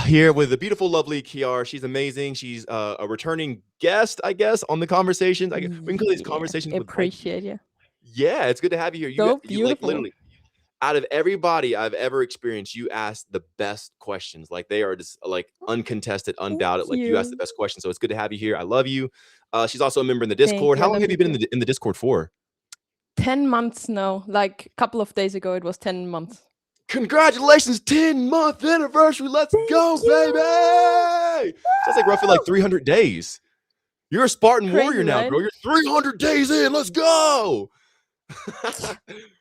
Here with the beautiful, lovely Chiara. She's amazing. She's a returning guest, I guess, on the conversations. We can call these Yeah, conversations with Mikey. appreciate you. Yeah, it's good to have you here. You So you like beautiful. literally out of everybody I've ever experienced, you ask the best questions. Like they are just like uncontested, Thank undoubted. Like you ask the you. best questions. So it's good to have you here. I love you. She's also a member in the Thank Discord. you. I How long love have you you been in too. the Discord for? 10 months now. Like a couple of days ago, it was 10 months. Congratulations, 10-month anniversary. Let's Thank go, you. baby. So that's like roughly like Woo! 300 days. You're a Spartan warrior Crazy, now, right? girl. You're 300 days in. Let's go.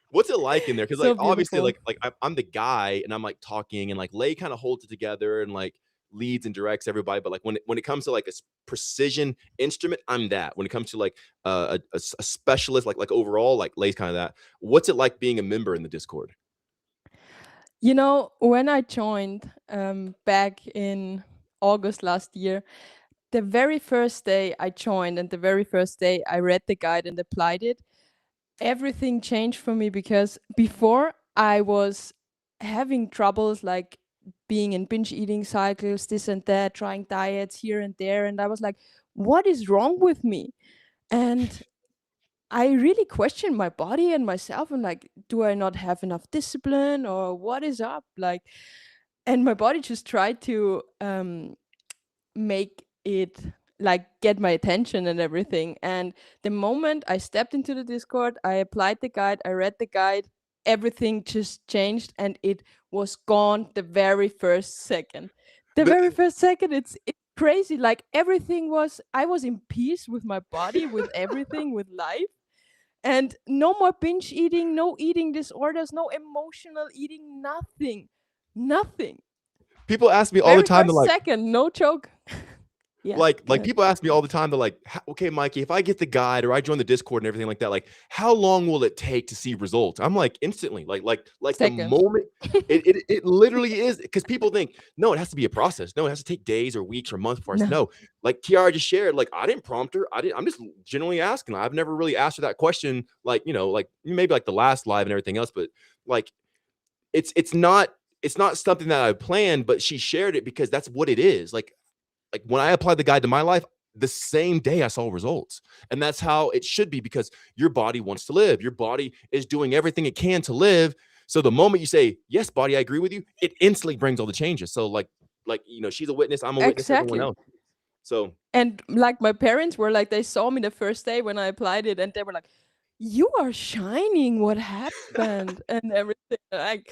What's it like in there? Because like So obviously, beautiful. I'm the guy, and I'm like talking, and like Lay kind of holds it together, and like leads and directs everybody. But like when it comes to like a precision instrument, I'm that. When it comes to like a specialist, like overall, like Lay's kind of that. What's it like being a member in the Discord? When I joined back in August last year, the very first day I joined and the very first day I read the guide and applied it, everything changed for me because before I was having troubles like being in binge eating cycles, this and that, trying diets here and there. And I was like, what is wrong with me? And I really questioned my body and myself and like, do I not have enough discipline or what is up? Like, and my body just tried to make it like get my attention and everything. And the moment I stepped into the Discord, I applied the guide, I read the guide, everything just changed and it was gone the very first second. The very The, first second, it's crazy. Like everything was, I was in peace with my body, with everything, with life. And no more binge eating, no eating disorders, no emotional eating, nothing. Nothing. People ask me all the Very time. They're first like, second, no joke. Yeah, like go like ahead. people ask me all the time. They're like, okay, Mikey, if I get the guide or I join the Discord and everything like that, like how long will it take to see results? I'm like instantly, like the Seconds. moment it literally is, because people think no, it has to be a process. No, it has to take days or weeks or months for us. No, No, like Kiara just shared, like I didn't prompt her. I'm just genuinely asking. I've never really asked her that question, like like maybe like the last live and everything else, but like it's not something that I planned, but she shared it because that's what it is. Like when I applied the guide to my life, the same day I saw results. And that's how it should be, because your body wants to live. Your body is doing everything it can to live. So the moment you say, yes, body, I agree with you, it instantly brings all the changes. So she's a witness, I'm a witness, everyone exactly. else. So And like my parents were like, they saw me the first day when I applied it, and they were like, "You are shining. What happened?" And everything. Like,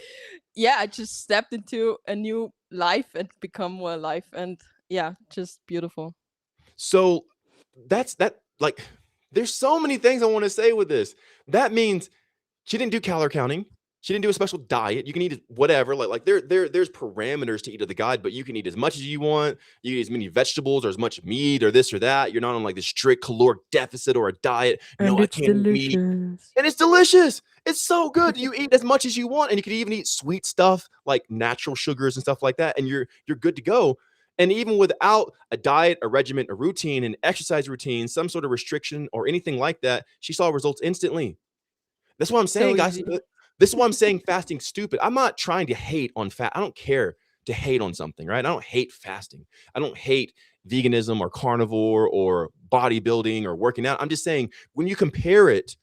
yeah, I just stepped into a new life and become more alive, and yeah, just beautiful. so that's that like there's so many things I want to say with this. That means she didn't do calorie counting. She didn't do a special diet. You can eat whatever. There's parameters to eat of the guide, but you can eat as much as you want. You can eat as many vegetables or as much meat or this or that. You're not on like this strict caloric deficit or a diet. And No, I it's can't eat meat. delicious. And it's delicious. It's so good. You eat as much as you want, and you can even eat sweet stuff like natural sugars and stuff like that, and you're good to go. And even without a diet, a regimen, a routine, an exercise routine, some sort of restriction or anything like that, she saw results instantly. That's what I'm saying, So guys. easy. This is why I'm saying fasting's stupid. I'm not trying to hate on fat. I don't care to hate on something, right? I don't hate fasting. I don't hate veganism or carnivore or bodybuilding or working out. I'm just saying when you compare it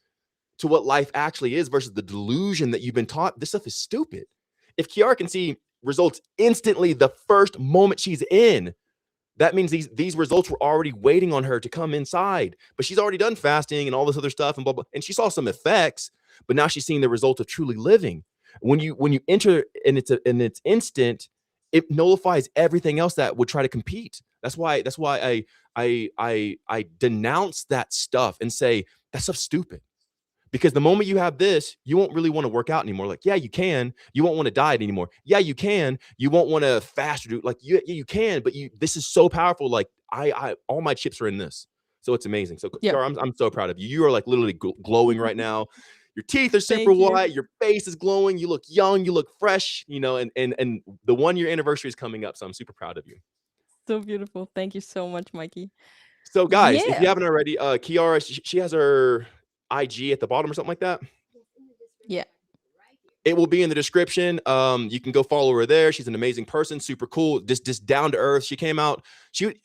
to what life actually is versus the delusion that you've been taught, this stuff is stupid. If Kiara can see results instantly the first moment she's in, that means these results were already waiting on her to come inside. But she's already done fasting and all this other stuff and blah blah. And she saw some effects, but now she's seeing the result of truly living. When you enter and it's instant, it nullifies everything else that would try to compete. That's why I denounce that stuff and say that stuff's stupid. Because the moment you have this, you won't really want to work out anymore. Like, yeah, you can. You won't want to diet anymore. Yeah, you can. You won't want to fast or do like you can, but this is so powerful. Like I all my chips are in this. So it's amazing. So Yeah. Kiara, I'm so proud of you. You are like literally glowing right now. Your teeth are super Thank you. white. Your face is glowing. You look young. You look fresh. And the 1 year anniversary is coming up. So I'm super proud of you. So beautiful. Thank you so much, Mikey. So guys, if you Yeah. haven't already, Kiara, she has her IG at the bottom or something like that. Yeah. It will be in the description. You can go follow her there. She's an amazing person, super cool, just down to earth. She came out.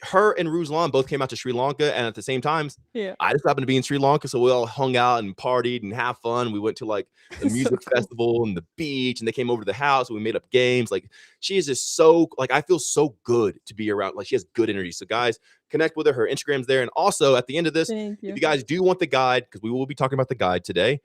Her and Ruslan both came out to Sri Lanka, and at the same time, Yeah. I just happened to be in Sri Lanka, so we all hung out and partied and have fun. We went to like the So music cool. festival and the beach, and they came over to the house. And we made up games. Like she is just so like I feel so good to be around. Like she has good energy. So guys, connect with her. Her Instagram's there, and also at the end of this, Thank if you. you guys do want the guide, because we will be talking about the guide today,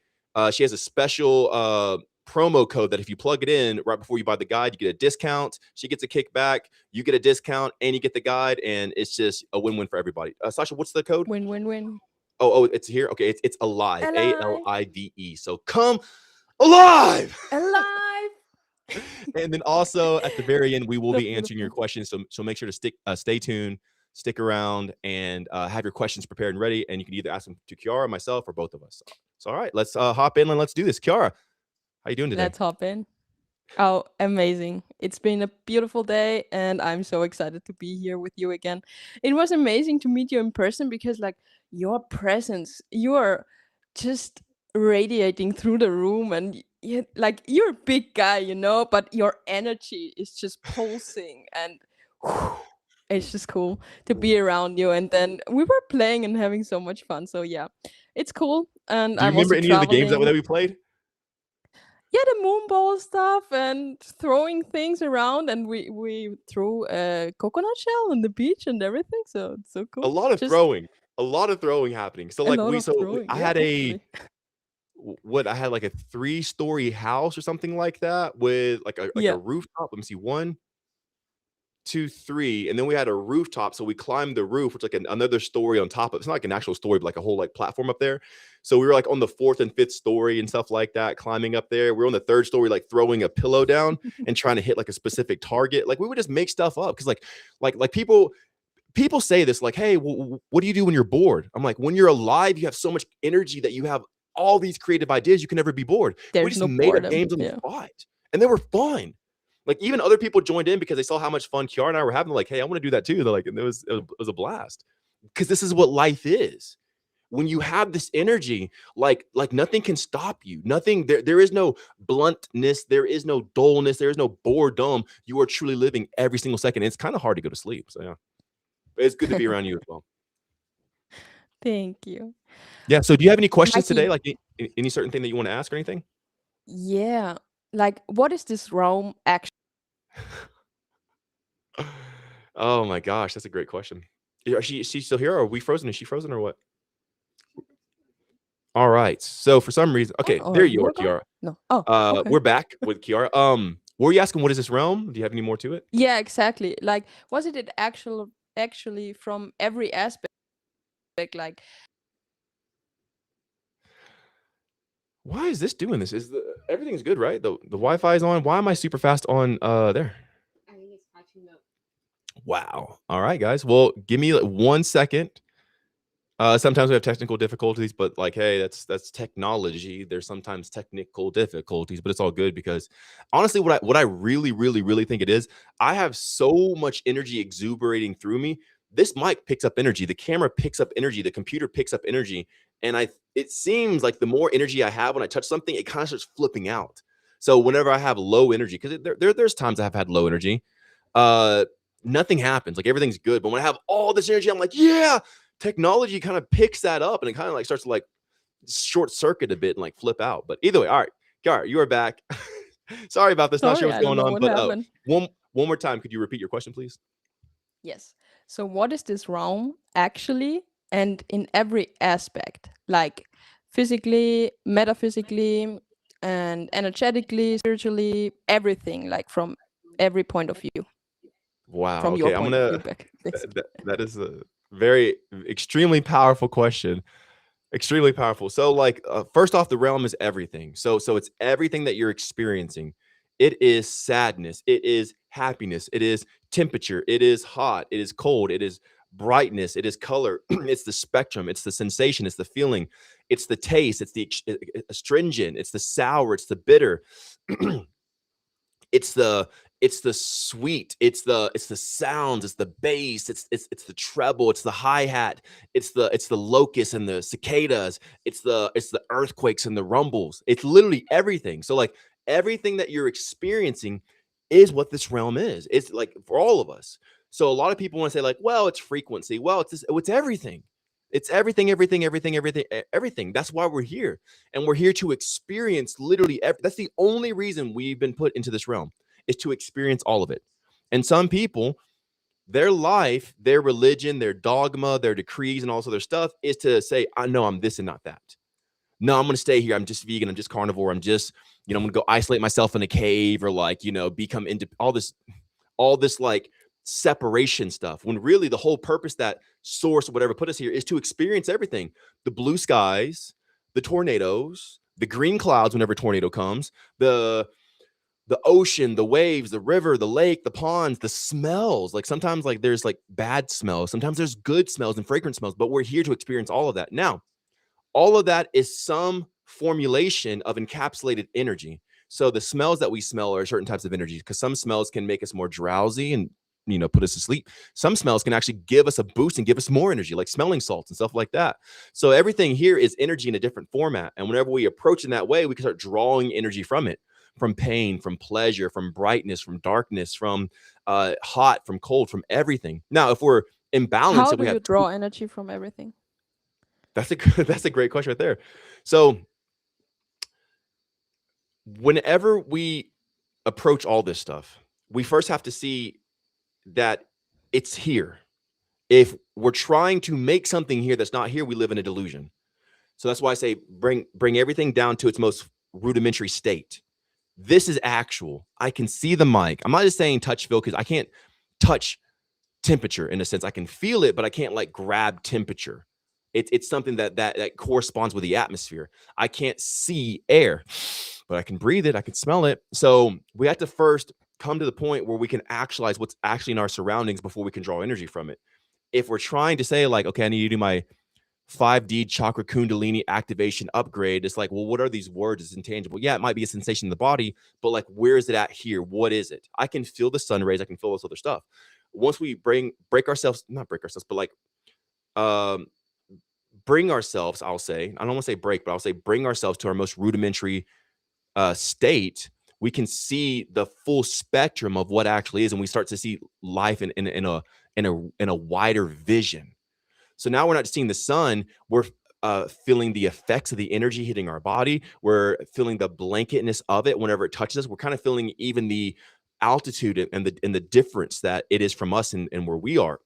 she has a special promo code that if you plug it in right before you buy the guide, you get a discount. She gets a kickback, you get a discount, and you get the guide, and it's just a win-win for everybody. Sasha, what's the code? Win, win, win. Oh, it's here. Okay, it's alive, Alive. ALIVE. So come alive. Alive. And then also at the very end, we will So be answering your beautiful. questions. So make sure to stay tuned, stick around, and have your questions prepared and ready. And you can either ask them to Chiara, myself, or both of us. So all right, let's hop in and let's do this. Chiara, how you doing today? Let's hop in. Oh, amazing. It's been a beautiful day and I'm so excited to be here with you again. It was amazing to meet you in person because like your presence, you're just radiating through the room and you, like you're a big guy, you know, but your energy is just pulsing and it's just cool to be around you. And then we were playing and having so much fun. So yeah, it's cool. And Do you I'm remember also any of the games that traveling. we played? Yeah, the moonball stuff and throwing things around, and we threw a coconut shell on the beach and everything. So it's so A cool. lot of Just throwing, a lot of throwing happening. So a like lot of throwing. I Yeah, had a totally. what I had like a 3-story house or something like that with like a Yeah. rooftop. Let me see, 1, 2, 3, and then we had a rooftop. So we climbed the roof, which like another story on top of it's not like an actual story, but like a whole like platform up there. So we were like on the 4th and 5th story and stuff like that, climbing up there. We are on the 3rd story, like throwing a pillow down and trying to hit like a specific target. Like we would just make stuff up because like people say this like, hey, what do you do when you're bored? I'm like, when you're alive, you have so much energy that you have all these creative ideas. You can never be bored. We There's just no made up boredom. games on the Yeah. spot, and they were fun. Like even other people joined in because they saw how much fun Kiara and I were having. They're like, hey, I want to do that too. They're like, and it was a blast because this is what life is. When you have this energy, like nothing can stop you. Nothing there is no bluntness, there is no dullness, there is no boredom. You are truly living every single second. It's kind of hard to go to sleep. So yeah. But it's good to be around you as well. Thank you. Yeah. So do you have any questions today? Mikey, Like any certain thing that you want to ask or anything? yeah. Like what is this realm actually? Oh my gosh, that's a great question. Is she still here? Or are we frozen? Is she frozen or what? All right. So for some reason, okay, Or there you you are, were gone? Kiara. No. Oh, okay. We're back with Kiara. What were you asking? What is this realm? Do you have any more to it? Yeah, exactly. Like was it actually from every aspect like Why is this doing this? Everything's good, right? The Wi-Fi is on. Why am I super fast on there? I think it's catching up. Wow. All right, guys. Well, give me 1 second. Sometimes we have technical difficulties, but like, hey, that's technology. There's sometimes technical difficulties, but it's all good because honestly, what I really, really, really think it is, I have so much energy exuberating through me. This mic picks up energy, the camera picks up energy, the computer picks up energy, and it seems like the more energy I have when I touch something, it kind of starts flipping out. So whenever I have low energy, because there's times I've had low energy, uh, nothing happens. Like everything's good, but when I have all this energy, I'm like, yeah, technology kind of picks that up and it kind of like starts to like short circuit a bit and like flip out. But either way, all right, Kiara, you are back. Sorry about this. Not sure sorry, what's I don't going know on, what but happened. one more time, could you repeat your question, please? Yes. So what is this realm actually and in every aspect, like physically, metaphysically, and energetically, spiritually, everything, like from every point of view, Wow. from your Okay, I'm point of gonna. view back, basically. That is a very extremely powerful question. Extremely powerful. So, like, first off, the realm is everything. So it's everything that you're experiencing. It is sadness. It is happiness. It is temperature. It is hot. It is cold. It is brightness. It is color. It's the spectrum. It's the sensation. It's the feeling. It's the taste. It's the astringent. It's the sour. It's the bitter. it's the it's the sweet, it's the sounds, it's the bass, it's the treble, it's the hi-hat, it's the locusts and the cicadas, it's the earthquakes and the rumbles. It's literally everything. So like Everything that you're experiencing is what this realm is. It's like for all of us. So a lot of people want to say like, well, it's frequency. Well, it's everything. It's everything, everything, everything, everything, everything. That's why we're here. And we're here to experience literally that's the only reason we've been put into this realm, is to experience all of it. And some people, their life, their religion, their dogma, their decrees, and also their stuff is to say, I know I'm this and not that. No, I'm going to stay here. I'm just vegan. I'm just carnivore. I'm just, I'm going to go isolate myself in a cave, or like, become into all this like separation stuff. When really the whole purpose, that source or whatever put us here, is to experience everything: the blue skies, the tornadoes, the green clouds whenever a tornado comes, the ocean, the waves, the river, the lake, the ponds, the smells. Like sometimes like there's like bad smells, sometimes there's good smells and fragrant smells, but we're here to experience all of that. Now, all of that is some formulation of encapsulated energy. So the smells that we smell are certain types of energy, because some smells can make us more drowsy and put us to sleep. Some smells can actually give us a boost and give us more energy, like smelling salts and stuff like that. So everything here is energy in a different format. And whenever we approach in that way, we can start drawing energy from it, from pain, from pleasure, from brightness, from darkness, from hot, from cold, from everything. Now, if we're imbalanced, How if do we you have draw energy from everything? that's a great question right there. So whenever we approach all this stuff, we first have to see that it's here. If we're trying to make something here that's not here, we live in a delusion. So that's why I say bring everything down to its most rudimentary state. This is actual. I can see the mic. I'm not just saying touch feel, because I can't touch temperature in a sense. I can feel it, but I can't like grab temperature. It's something that corresponds with the atmosphere. I can't see air, but I can breathe it. I can smell it. So we have to first come to the point where we can actualize what's actually in our surroundings before we can draw energy from it. If we're trying to say like, okay, I need to do my 5D chakra kundalini activation upgrade, it's like, well, what are these words? It's intangible. Yeah, it might be a sensation in the body, but like, where is it at here? What is it? I can feel the sun rays. I can feel this other stuff. Once we break ourselves, not break ourselves, but like um bring ourselves, I'll say, I don't want to say break, but I'll say bring ourselves to our most rudimentary state, we can see the full spectrum of what actually is, and we start to see life in a wider vision. So now we're not seeing the sun, we're feeling the effects of the energy hitting our body. We're feeling the blanketness of it whenever it touches us. We're kind of feeling even the altitude and the difference that it is from us and where we are.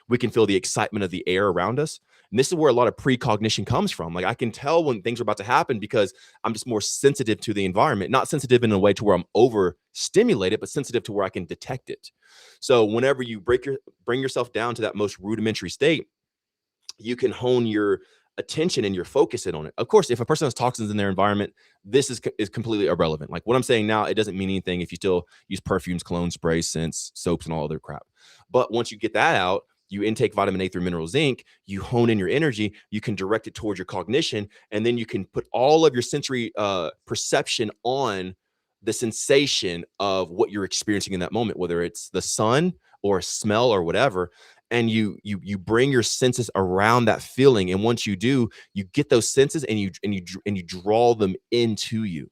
We can feel the excitement of the air around us. And this is where a lot of precognition comes from. Like I can tell when things are about to happen because I'm just more sensitive to the environment, not sensitive in a way to where I'm overstimulated, but sensitive to where I can detect it. So whenever you bring yourself down to that most rudimentary state, you can hone your attention and your focus in on it. Of course, if a person has toxins in their environment, this is completely irrelevant. Like what I'm saying now, it doesn't mean anything if you still use perfumes, cologne, sprays, scents, soaps, and all other crap. But once you get that out, you intake vitamin A through mineral zinc, you hone in your energy, you can direct it towards your cognition, and then you can put all of your sensory perception on the sensation of what you're experiencing in that moment, whether it's the sun or a smell or whatever. And you bring your senses around that feeling, and once you do, you get those senses and you draw them into you.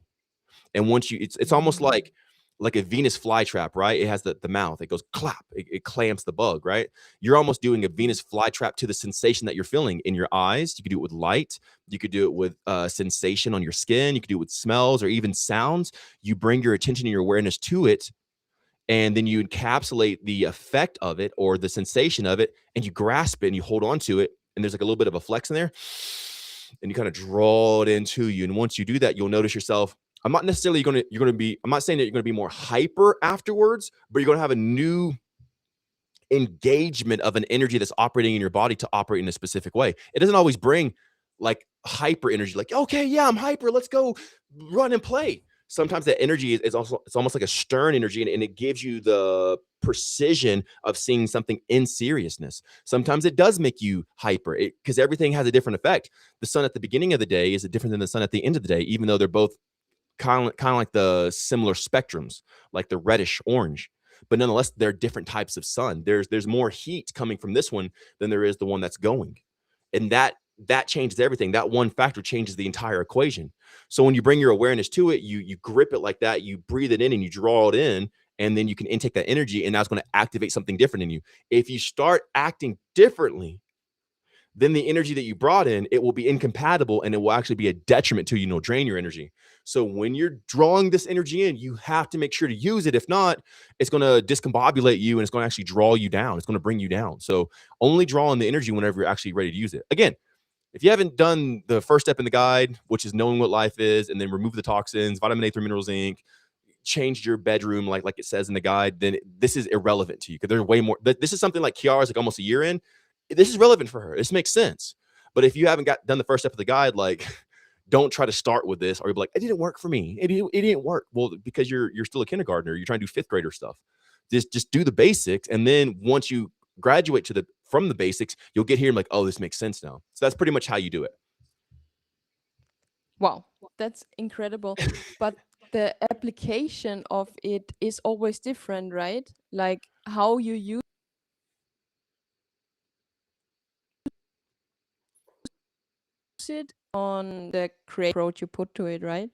And once it's almost like a Venus flytrap, right? It has the mouth, it goes clap, it clamps the bug, right? You're almost doing a Venus flytrap to the sensation that you're feeling in your eyes. You could do it with light, you could do it with sensation on your skin, you could do it with smells or even sounds. You bring your attention and your awareness to it, and then you encapsulate the effect of it or the sensation of it, and you grasp it and you hold on to it, and there's like a little bit of a flex in there, and you kind of draw it into you. And once you do that, you'll notice yourself. I'm not necessarily I'm not saying that you're going to be more hyper afterwards, but you're going to have a new engagement of an energy that's operating in your body to operate in a specific way. It doesn't always bring like hyper energy, like, okay, yeah, I'm hyper, let's go run and play. Sometimes that energy is also, it's almost like a stern energy, and it gives you the precision of seeing something in seriousness. Sometimes it does make you hyper, because everything has a different effect. The sun at the beginning of the day is different than the sun at the end of the day, even though they're both kind of like the similar spectrums, like the reddish orange. But nonetheless, they're different types of sun. There's more heat coming from this one than there is the one that's going. And that that changes everything. That one factor changes the entire equation. So when you bring your awareness to it, you grip it like that, you breathe it in and you draw it in, and then you can intake that energy, and that's going to activate something different in you. If you start acting differently, then the energy that you brought in, it will be incompatible and it will actually be a detriment to you and it'll drain your energy. So when you're drawing this energy in, you have to make sure to use it. If not, it's going to discombobulate you and it's going to actually draw you down. It's going to bring you down. So only draw in the energy whenever you're actually ready to use it. Again, if you haven't done the first step in the guide, which is knowing what life is, and then remove the toxins, vitamin A3 minerals, zinc, change your bedroom like it says in the guide, then this is irrelevant to you because there's way more. This is something like Kiara's like almost a year in. This is relevant for her. This makes sense. But if you haven't done the first step of the guide, like don't try to start with this, or you'll be like, it didn't work for me. It didn't work. Well, because you're still a kindergartner, you're trying to do fifth grader stuff. Just do the basics, and then once you graduate from the basics, you'll get here and like, oh, this makes sense now. So that's pretty much how you do it. Wow, that's incredible. But the application of it is always different, right? Like how you use it on the create approach you put to it, right?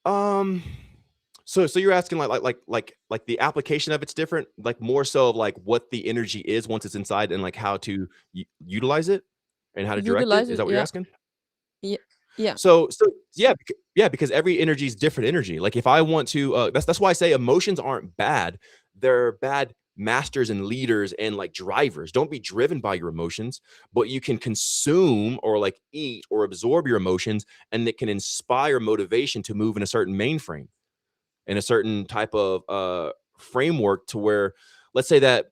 So you're asking like the application of it's different, like more so of like what the energy is once it's inside and like how to utilize it and how to direct it. Utilize Is it, that what you're yeah. asking? Yeah. Yeah. So yeah, yeah, because every energy is different energy. Like if I want to, that's why I say emotions aren't bad. They're bad masters and leaders and like drivers. Don't be driven by your emotions, but you can consume or like eat or absorb your emotions, and it can inspire motivation to move in a certain mainframe, in a certain type of framework to where, let's say that,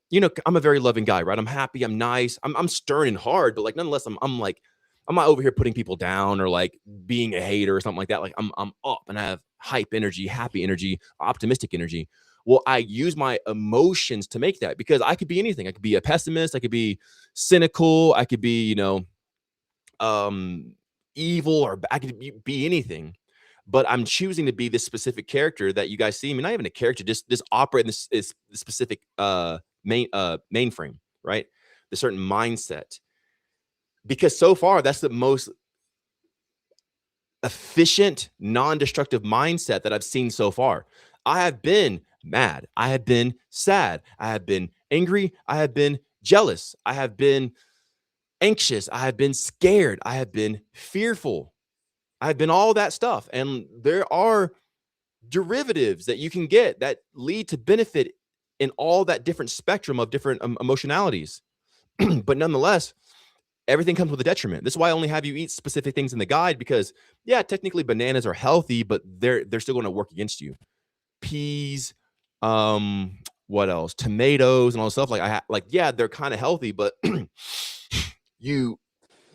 I'm a very loving guy, right? I'm happy, I'm nice, I'm stern and hard, but like nonetheless, I'm like, I'm not over here putting people down or like being a hater or something like that. Like I'm up and I have hype energy, happy energy, optimistic energy. Well, I use my emotions to make that, because I could be anything. I could be a pessimist, I could be cynical, I could be, um evil, or I could be anything. But I'm choosing to be this specific character that you guys see me, not even a character, just operate in this specific mainframe, right? The certain mindset. Because so far that's the most efficient, non-destructive mindset that I've seen so far. I have been mad, I have been sad, I have been angry, I have been jealous, I have been anxious, I have been scared, I have been fearful, I have been all that stuff. And there are derivatives that you can get that lead to benefit in all that different spectrum of different emotionalities. But nonetheless, everything comes with a detriment. This is why I only have you eat specific things in the guide, because yeah, technically bananas are healthy, but they're still going to work against you. Peas, what else? Tomatoes and all this stuff. Like yeah, they're kind of healthy, but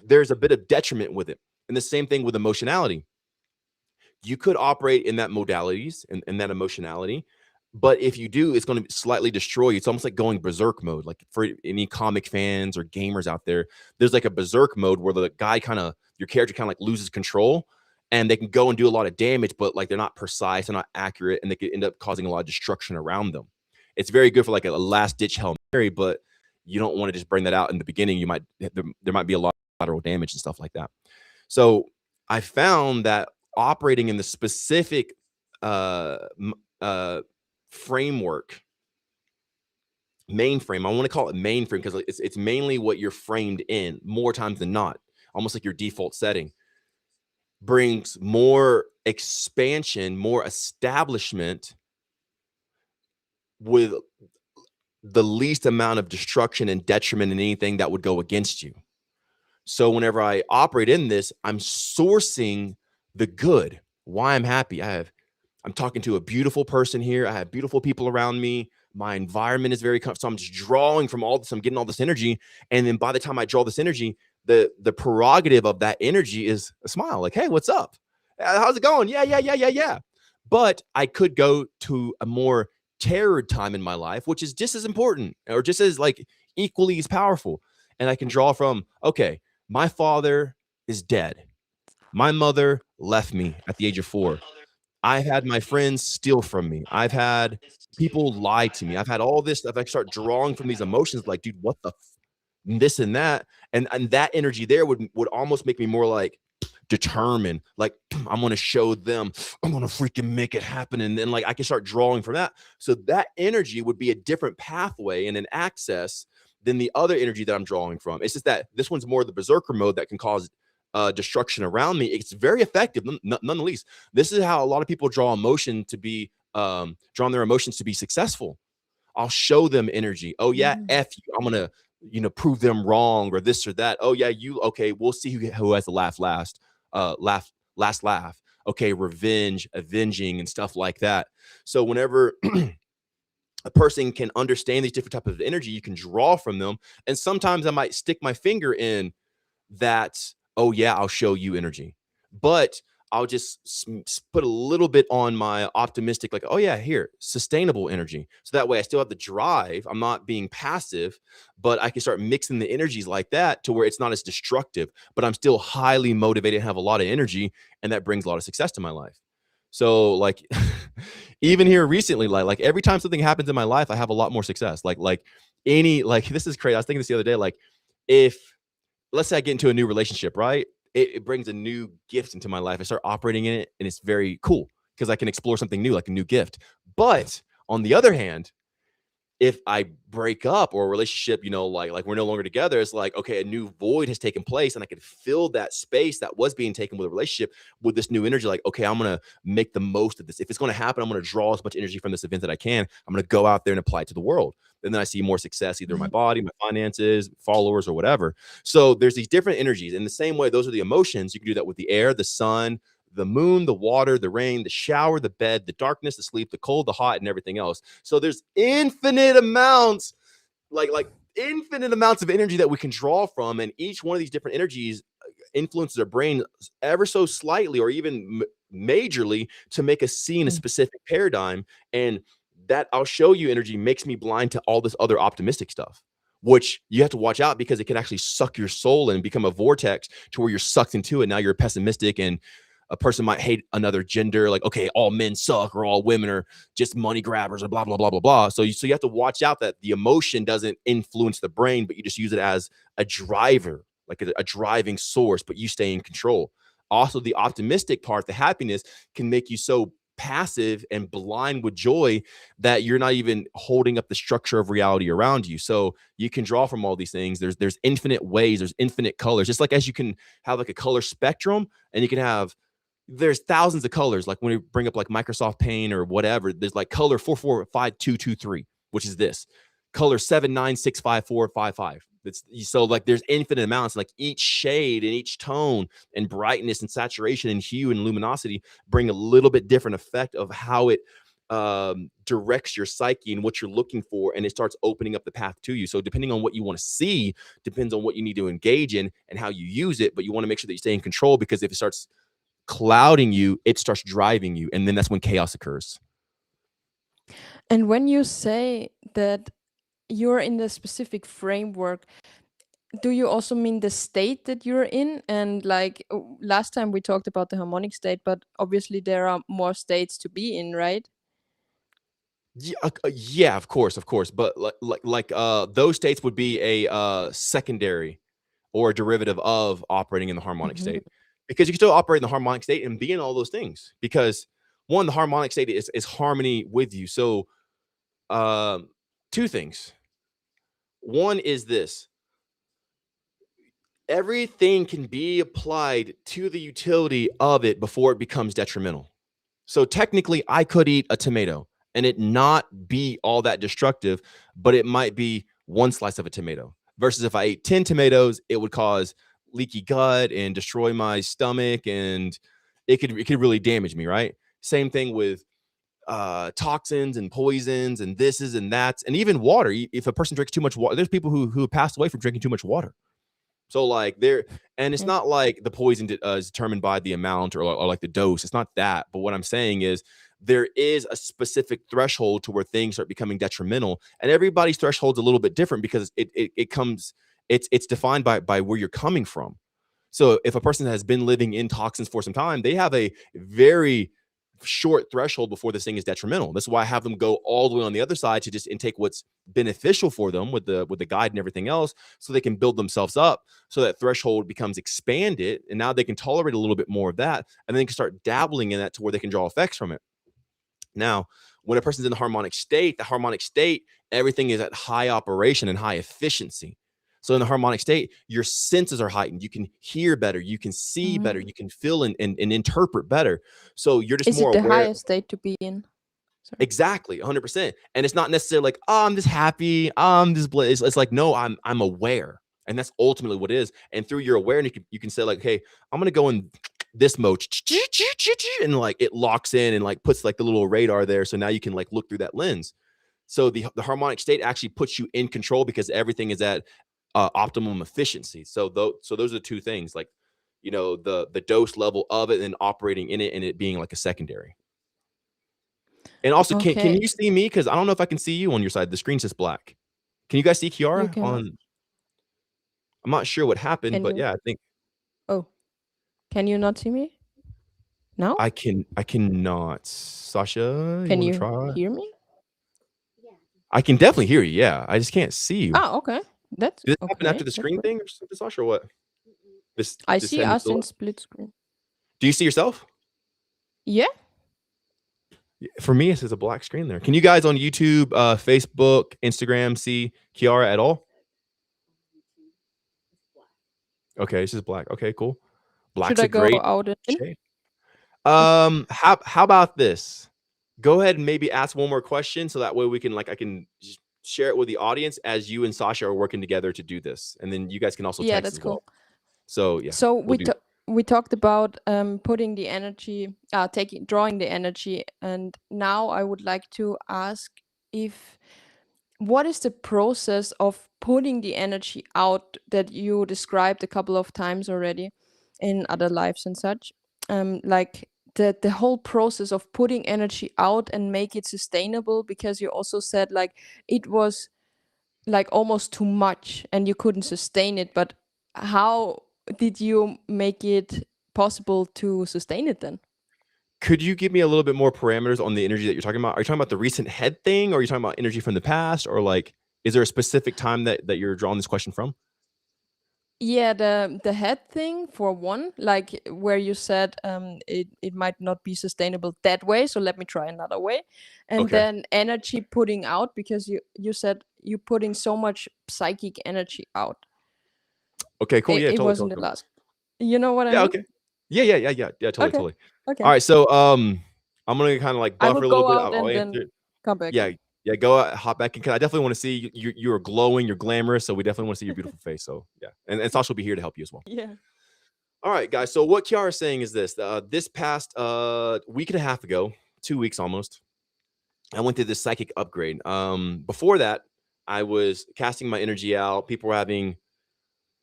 there's a bit of detriment with it. And the same thing with emotionality. You could operate in that modalities and that emotionality, but if you do, it's going to slightly destroy you. It's almost like going berserk mode. Like for any comic fans or gamers out there, there's like a berserk mode where the guy your character kind of like loses control, and they can go and do a lot of damage, but like they're not precise, they're not accurate, and they could end up causing a lot of destruction around them. It's very good for like a last ditch Hail Mary, but you don't want to just bring that out in the beginning. There might be a lot of lateral damage and stuff like that. So I found that operating in the specific framework, mainframe, I want to call it mainframe because it's mainly what you're framed in more times than not, almost like your default setting, brings more expansion, more establishment with the least amount of destruction and detriment in anything that would go against you. So whenever I operate in this, I'm sourcing the good. Why I'm happy. I'm talking to a beautiful person here. I have beautiful people around me. My environment is very comfortable. So I'm just drawing from all this. I'm getting all this energy. And then by the time I draw this energy, the prerogative of that energy is a smile. Like, hey, what's up? How's it going? Yeah. But I could go to a more terrored time in my life, which is just as important or just as like equally as powerful. And I can draw from, okay, my father is dead. My mother left me at the age of 4. I've had my friends steal from me. I've had people lie to me. I've had all this stuff. I start drawing from these emotions like, dude, what the this and that. And that energy there would almost make me more like determined, like I'm gonna show them, I'm gonna freaking make it happen. And then like I can start drawing from that. So that energy would be a different pathway and an access than the other energy that I'm drawing from. It's just that this one's more the berserker mode that can cause destruction around me. It's very effective, none the least. This is how a lot of people draw emotion to be drawn their emotions to be successful. I'll show them energy. Oh yeah, Mhm. F you. I'm gonna, prove them wrong or this or that. Oh yeah, okay. We'll see who has the laugh. Okay, revenge, avenging, and stuff like that. So whenever a person can understand these different types of energy, you can draw from them. And sometimes I might stick my finger in that, oh yeah, I'll show you energy, but I'll just put a little bit on my optimistic, like, oh yeah, here, sustainable energy. So that way I still have the drive. I'm not being passive, but I can start mixing the energies like that to where it's not as destructive, but I'm still highly motivated and have a lot of energy. And that brings a lot of success to my life. So like even here recently, like every time something happens in my life, I have a lot more success. Like this is crazy. I was thinking this the other day, like if let's say I get into a new relationship, right? It brings a new gift into my life. I start operating in it, and it's very cool because I can explore something new, like a new gift. But on the other hand, if I break up or a relationship, like we're no longer together, it's like, okay, a new void has taken place and I can fill that space that was being taken with a relationship with this new energy. Like, okay, I'm going to make the most of this. If it's going to happen, I'm going to draw as much energy from this event that I can. I'm going to go out there and apply it to the world. And then I see more success, either in my body, my finances, followers, or whatever. So there's these different energies. In the same way, those are the emotions. You can do that with the air, the sun, the moon, the water, the rain, the shower, the bed, the darkness, the sleep, the cold, the hot, and everything else. So there's infinite amounts, like infinite amounts of energy that we can draw from, and each one of these different energies influences our brain ever so slightly, or even majorly, to make us see in a Mm. specific paradigm. And that I'll show you energy makes me blind to all this other optimistic stuff, which you have to watch out because it can actually suck your soul and become a vortex to where you're sucked into it. Now you're pessimistic, and a person might hate another gender, like, okay, all men suck or all women are just money grabbers or blah, blah, blah, blah, blah. So you have to watch out that the emotion doesn't influence the brain, but you just use it as a driver, like a driving source, but you stay in control. Also, the optimistic part, the happiness, can make you so passive and blind with joy that you're not even holding up the structure of reality around you. So you can draw from all these things. There's infinite ways, there's infinite colors. Just like as you can have like a color spectrum, and you can have, there's thousands of colors. Like when we bring up like Microsoft Paint or whatever, there's like color 445223, which is this color 7965455. It's so like there's infinite amounts. Like each shade and each tone and brightness and saturation and hue and luminosity bring a little bit different effect of how it directs your psyche and what you're looking for, and it starts opening up the path to you. So depending on what you want to see depends on what you need to engage in and how you use it, but you want to make sure that you stay in control, because if it starts clouding you, it starts driving you, and then that's when chaos occurs. And when you say that you're in the specific framework, do you also mean the state that you're in? And like last time we talked about the harmonic state, but obviously there are more states to be in, right? Yeah, of course, but those states would be a secondary or a derivative of operating in the harmonic Mhm. state, because you can still operate in the harmonic state and be in all those things, because one, the harmonic state is harmony with you. So two things. One is this: everything can be applied to the utility of it before it becomes detrimental. So technically, I could eat a tomato and it not be all that destructive, but it might be one slice of a tomato. Versus if I ate 10 tomatoes, it would cause leaky gut and destroy my stomach, and it could really damage me, right? Same thing with toxins and poisons and this is and that's, and even water. If a person drinks too much water, there's people who have passed away from drinking too much water. So like there, and it's Yeah. not like the poison is determined by the amount or like the dose. It's not that. But what I'm saying is there is a specific threshold to where things start becoming detrimental, and everybody's threshold's a little bit different because it comes, it's defined by where you're coming from. So if a person has been living in toxins for some time, they have a very short threshold before this thing is detrimental. That's why I have them go all the way on the other side to just intake what's beneficial for them with the guide and everything else, so they can build themselves up, so that threshold becomes expanded, and now they can tolerate a little bit more of that, and then they can start dabbling in that to where they can draw effects from it. Now, when a person's in the harmonic state, everything is at high operation and high efficiency. So in the harmonic state, your senses are heightened. You can hear better. You can see better. You can feel and interpret better. So you're just Is it more the aware. highest state to be in? Sorry. Exactly, 100%. And it's not necessarily like, oh, I'm just happy. I'm just it's like, no, I'm aware. And that's ultimately what it is. And through your awareness, you can say like, hey, I'm going to go in this mode, and like it locks in and like puts like the little radar there. So now you can like look through that lens. So the harmonic state actually puts you in control because everything is at optimum efficiency. So those are the two things, like, you know, the dose level of it and operating in it, and it being like a secondary. And also, can you see me? Because I don't know if I can see you on your side. The screen's just black. Can you guys see Chiara on? I'm not sure what happened, but yeah, I think. Oh, can you not see me? No, I cannot. Sasha, can you you try? hear me? Yeah. I can definitely hear you. Yeah, I just can't see you. Oh, okay. That's Did it okay. happen after the screen thing or something, Sasha, or what? I see us in split screen. Do you see yourself? Yeah. For me, it says a black screen there. Can you guys on YouTube, Facebook, Instagram see Chiara at all? Okay, it's just black. Okay, cool. Black's Should I a great go out and in? shade. How about this? Go ahead and maybe ask one more question, so that way we can I can just share it with the audience as you and Sasha are working together to do this, and then you guys can also text that's as well. cool. So yeah. So we talked about putting the energy, drawing the energy, and now I would like to ask what is the process of putting the energy out that you described a couple of times already in other lives and such? Like the whole process of putting energy out and make it sustainable, because you also said like it was like almost too much and you couldn't sustain it, but how did you make it possible to sustain it then? Could you give me a little bit more parameters on the energy that you're talking about? Are you talking about the recent head thing, or are you talking about energy from the past, or like, is there a specific time that you're drawing this question from? Yeah, the head thing for one, like where you said it might not be sustainable that way, so let me try another way. And then energy putting out, because you said you putting so much psychic energy out. Okay, cool. Yeah, It totally. wasn't the last. You know what I mean? Okay. Yeah. Totally. Okay. All right, so I'm gonna kind of like I buffer will a little go bit. out I'll and answer then it. come back. Yeah, go out, hop back in, because I definitely want to see you. You are glowing, you're glamorous, so we definitely want to see your beautiful face. So yeah, and Sasha will be here to help you as well. Yeah. All right, guys. So what Chiara is saying is this: this past week and a half ago, 2 weeks almost, I went through this psychic upgrade. Before that, I was casting my energy out. People were having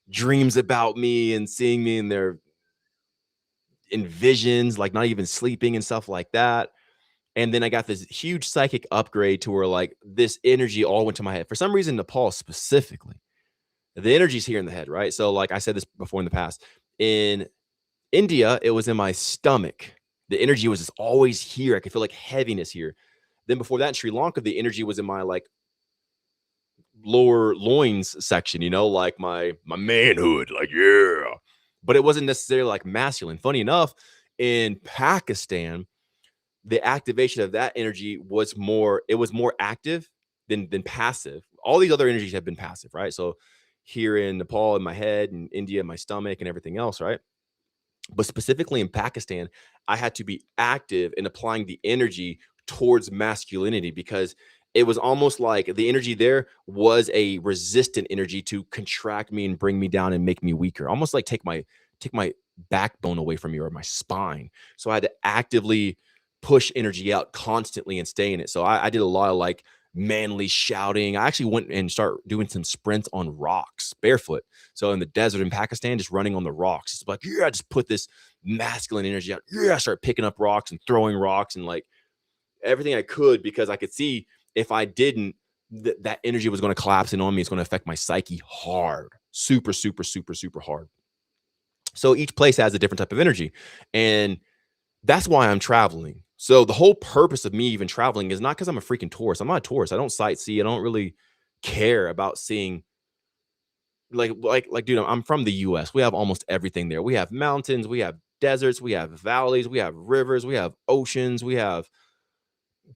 dreams about me and seeing me in their visions, like not even sleeping and stuff like that. And then I got this huge psychic upgrade to where like this energy all went to my head. For some reason, Nepal specifically, the energy's here in the head, right? So like I said this before in the past, in India, it was in my stomach. The energy was just always here. I could feel like heaviness here. Then before that, in Sri Lanka, the energy was in my like lower loins section, you know, like my manhood, like, yeah. But it wasn't necessarily like masculine. Funny enough, in Pakistan, the activation of that energy was more active than passive. All these other energies have been passive, right? So here in Nepal, in my head, and India, in my stomach, and everything else, right? But specifically in Pakistan, I had to be active in applying the energy towards masculinity, because it was almost like the energy there was a resistant energy to contract me and bring me down and make me weaker, almost like take my backbone away from me, or my spine. So I had to actively push energy out constantly and stay in it. So I did a lot of like manly shouting. I actually went and started doing some sprints on rocks barefoot. So in the desert in Pakistan, just running on the rocks. It's like, yeah, just put this masculine energy out. Yeah, I start picking up rocks and throwing rocks and like everything I could, because I could see if I didn't, that energy was going to collapse in on me. It's going to affect my psyche hard, super, super, super, super hard. So each place has a different type of energy. And that's why I'm traveling. So the whole purpose of me even traveling is not because I'm a freaking tourist. I'm not a tourist. I don't sightsee. I don't really care about seeing dude, I'm from the US. We have almost everything there. We have mountains, we have deserts, we have valleys, we have rivers, we have oceans, we have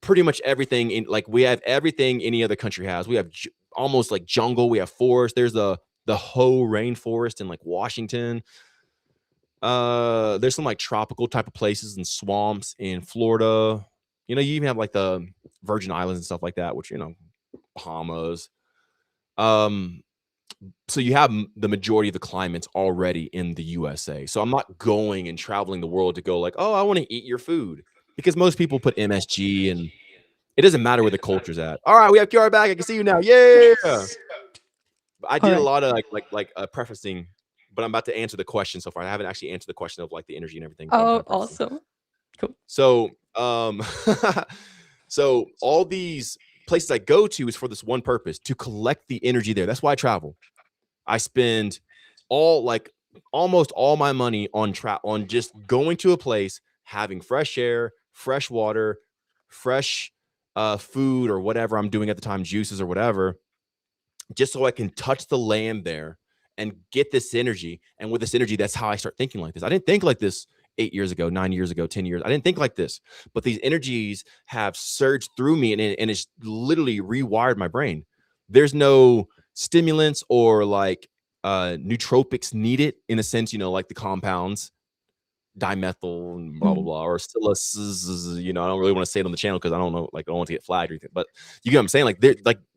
pretty much everything we have everything any other country has. We have almost like jungle, we have forest. There's the Hoh rainforest in like Washington. There's some like tropical type of places and swamps in Florida. You even have like the Virgin Islands and stuff like that, which Bahamas. So you have the majority of the climates already in the USA. So I'm not going and traveling the world to go like, oh, I want to eat your food, because most people put MSG and it doesn't matter where the culture's at. All right, we have Chiara back. I can see you now. Yeah. Yes. I did a Alright. lot of prefacing, but I'm about to answer the question so far. I haven't actually answered the question of like the energy and everything. But I'm Oh, kind of prefacing. awesome. Cool. So, so all these places I go to is for this one purpose, to collect the energy there. That's why I travel. I spend almost all my money on just going to a place, having fresh air, fresh water, fresh food or whatever I'm doing at the time, juices or whatever, just so I can touch the land there and get this energy. And with this energy, that's how I start thinking like this. I didn't think like this 8 years ago, 9 years ago, 10 years. I didn't think like this, but these energies have surged through me, and it's literally rewired my brain. There's no stimulants or like nootropics needed, in a sense, like the compounds, dimethyl and blah blah blah, or psilocybin. I don't really want to say it on the channel because I don't know, like I don't want to get flagged or anything. But you get what I'm saying? Like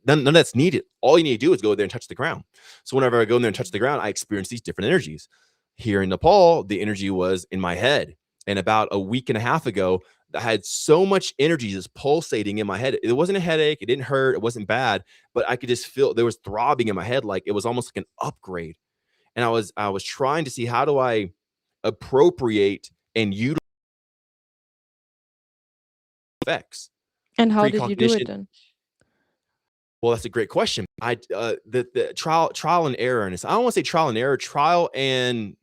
none of that's needed. All you need to do is go there and touch the ground. So whenever I go in there and touch the ground, I experience these different energies. Here in Nepal, the energy was in my head. And about a week and a half ago, I had so much energy just pulsating in my head. It wasn't a headache. It didn't hurt. It wasn't bad, but I could just feel there was throbbing in my head. Like it was almost like an upgrade. And I was trying to see, how do I appropriate and utilize effects. And how did you do Precognition. it then? Well, that's a great question. The trial and error in this. I don't want to say trial and error, trial and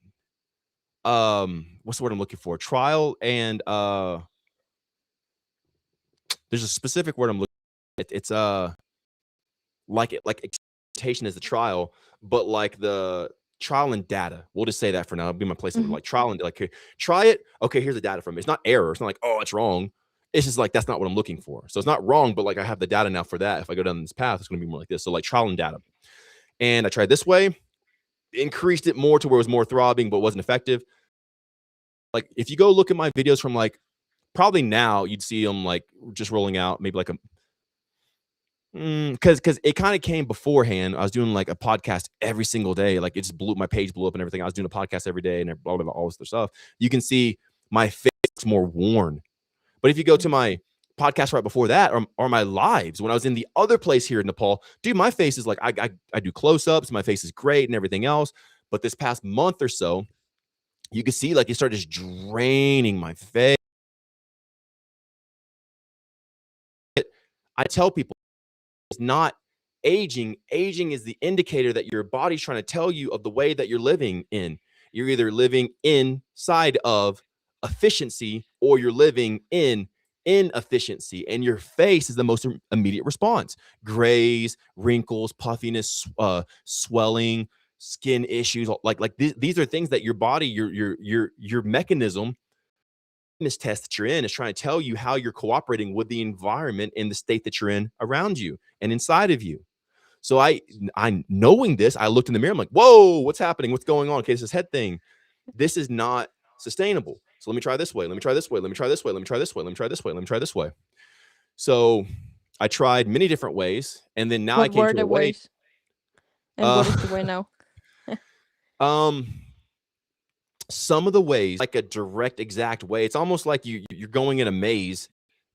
what's the word I'm looking for? Trial and there's a specific word I'm looking at. It's like expectation is the trial, but like the trial and data. We'll just say that for now. It'll be my place. Like trial and like, okay, try it. Okay, here's the data from it. It's not error. It's not like, oh, it's wrong. It's just like, that's not what I'm looking for. So it's not wrong, but like I have the data now for that. If I go down this path, it's going to be more like this. So like trial and data. And I tried this way, increased it more to where it was more throbbing, but wasn't effective. Like if you go look at my videos from like, probably now you'd see them like just rolling out maybe like a, because it kind of came beforehand. I was doing like a podcast every single day. Like it just my page blew up and everything. I was doing a podcast every day and blah, blah, blah, all this other stuff. You can see my face is more worn. But if you go to my podcast right before that, or my lives when I was in the other place here in Nepal, dude, my face is like, I do close-ups. My face is great and everything else. But this past month or so, you can see like it started just draining my face. I tell people, it's not aging. Aging is the indicator that your body's trying to tell you of the way that you're living in. You're either living inside of efficiency or you're living in inefficiency, and your face is the most immediate response. Grays, wrinkles, puffiness, swelling, skin issues, like these are things that your body, your mechanism, this test that you're in is trying to tell you how you're cooperating with the environment and the state that you're in around you and inside of you. So I knowing this, I looked in the mirror. I'm like, whoa, what's happening? What's going on? Okay, it's this head thing. This is not sustainable. So let me try this way. Let me try this way. Let me try this way. Let me try this way. Let me try this way. Let me try this way. So I tried many different ways, and then now I What came were to the a way. ways? And what is the way now? Some of the ways, like a direct, exact way. It's almost like you're going in a maze,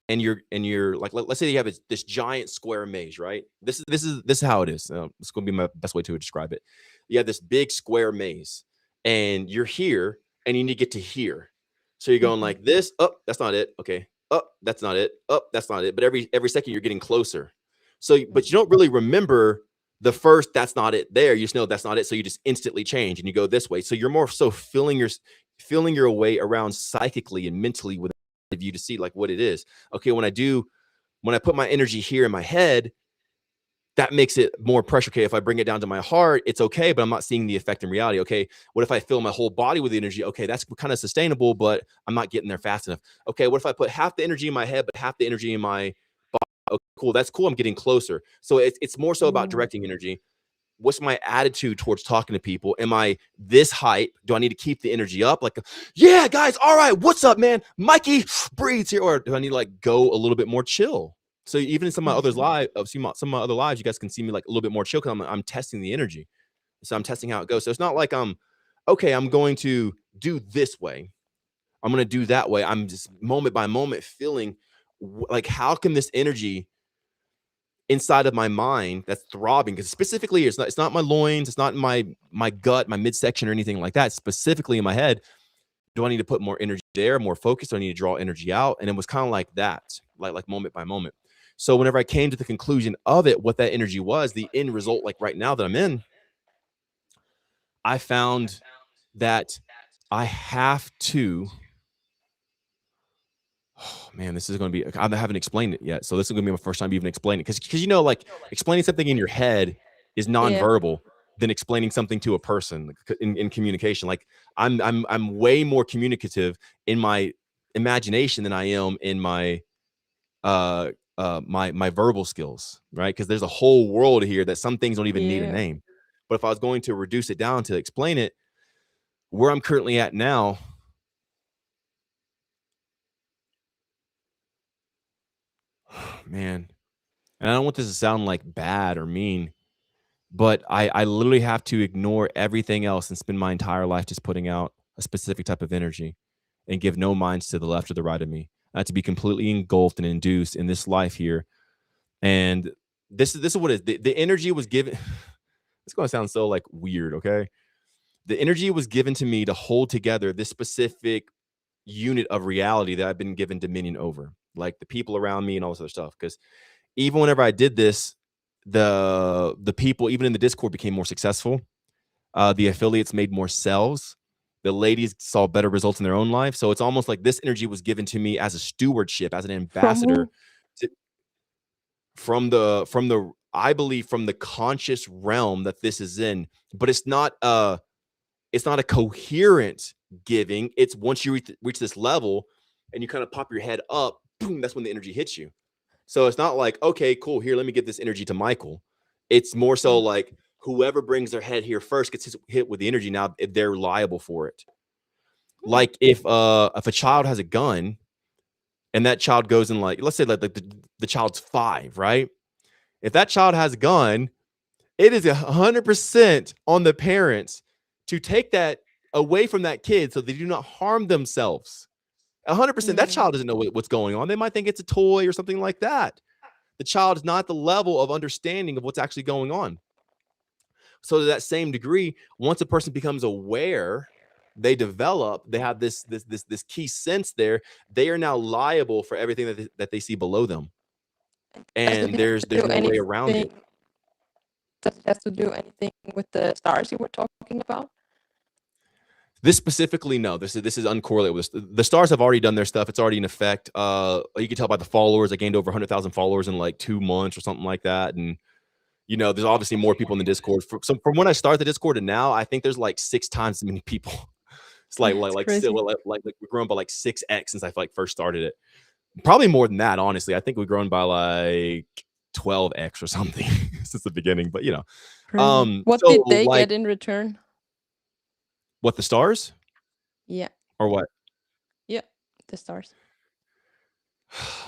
and you're like, let's say you have this giant square maze, right? This is how it is. It's going to be my best way to describe it. You have this big square maze, and you're here, and you need to get to here. So you're going like this. Oh, that's not it. Okay. Oh, that's not it. Oh, that's not it. But every second you're getting closer. So, but you don't really remember the first that's not it there. You just know that's not it. So you just instantly change and you go this way. So you're more so feeling your way around psychically and mentally with of you to see like what it is. Okay, when I put my energy here in my head, that makes it more pressure. Okay, if I bring it down to my heart, it's okay, but I'm not seeing the effect in reality. Okay, what if I fill my whole body with energy? Okay, that's kind of sustainable, but I'm not getting there fast enough. Okay, what if I put half the energy in my head, but half the energy in my body? Okay, cool, that's cool. I'm getting closer. So it's more so about Mm. directing energy. What's my attitude towards talking to people? Am I this hype? Do I need to keep the energy up? Like, yeah, guys, all right, what's up, man? Mikey breathes here. Or do I need to like go a little bit more chill? So even in some of my others live, some of my other lives, you guys can see me like a little bit more chill because I'm testing the energy. So I'm testing how it goes. So it's not like okay, I'm going to do this way. I'm going to do that way. I'm just moment by moment feeling like how can this energy inside of my mind that's throbbing, because specifically it's not my loins, it's not my gut, my midsection or anything like that. Specifically in my head, do I need to put more energy there, more focus? Do I need to draw energy out? And it was kind of like that, like moment by moment. So whenever I came to the conclusion of it, what that energy was, the end result, like right now that I'm in, I found that I have to. Oh man, this is going to be. I haven't explained it yet, so this is going to be my first time even explaining it. Because like explaining something in your head is Yeah. nonverbal than explaining something to a person in communication. Like I'm way more communicative in my imagination than I am in my my verbal skills, right? Because there's a whole world here that some things don't even need a Yeah. name. But if I was going to reduce it down to explain it, where I'm currently at now, man, and I don't want this to sound like bad or mean, but I literally have to ignore everything else and spend my entire life just putting out a specific type of energy and give no minds to the left or the right of me. I have to be completely engulfed and induced in this life here. And this is what it is. The energy was given. It's going to sound so like weird, okay? The energy was given to me to hold together this specific unit of reality that I've been given dominion over, like the people around me and all this other stuff. Because even whenever I did this, the people, even in the Discord, became more successful. The affiliates made more sales. The ladies saw better results in their own life. So it's almost like this energy was given to me as a stewardship, as an From ambassador who? to, from the I believe from the conscious realm that this is in. But it's not a coherent giving. It's once you reach this level and you kind of pop your head up, boom, that's when the energy hits you. So it's not like, okay, cool, here, let me get this energy to Michael. It's more so like whoever brings their head here first gets hit with the energy. Now they're liable for it. Like if a child has a gun and that child goes in, like, let's say like the child's 5, right? If that child has a gun, it is 100% on the parents to take that away from that kid so they do not harm themselves. 100%. That child doesn't know what's going on. They might think it's a toy or something like that. The child is not at the level of understanding of what's actually going on. So to that same degree, once a person becomes aware, they develop, they have this key sense there, they are now liable for everything that they see below them. Does it And have there's to do no way around it. anything? Does it have to do anything with the stars you were talking about? This specifically, no. This is uncorrelated with this. The stars have already done their stuff. It's already in effect. You can tell by the followers. I gained over 100,000 followers in like 2 months or something like that. And there's obviously more people in the Discord. So from when I started the Discord to now, I think there's like 6 times as many people. It's It's still crazy. like we've grown by like 6x since I like first started it. Probably more than that, honestly. I think we've grown by like 12x or something since the beginning. But Crazy. What so did they like get in return? what, the stars Yeah. or what? Yeah. The stars.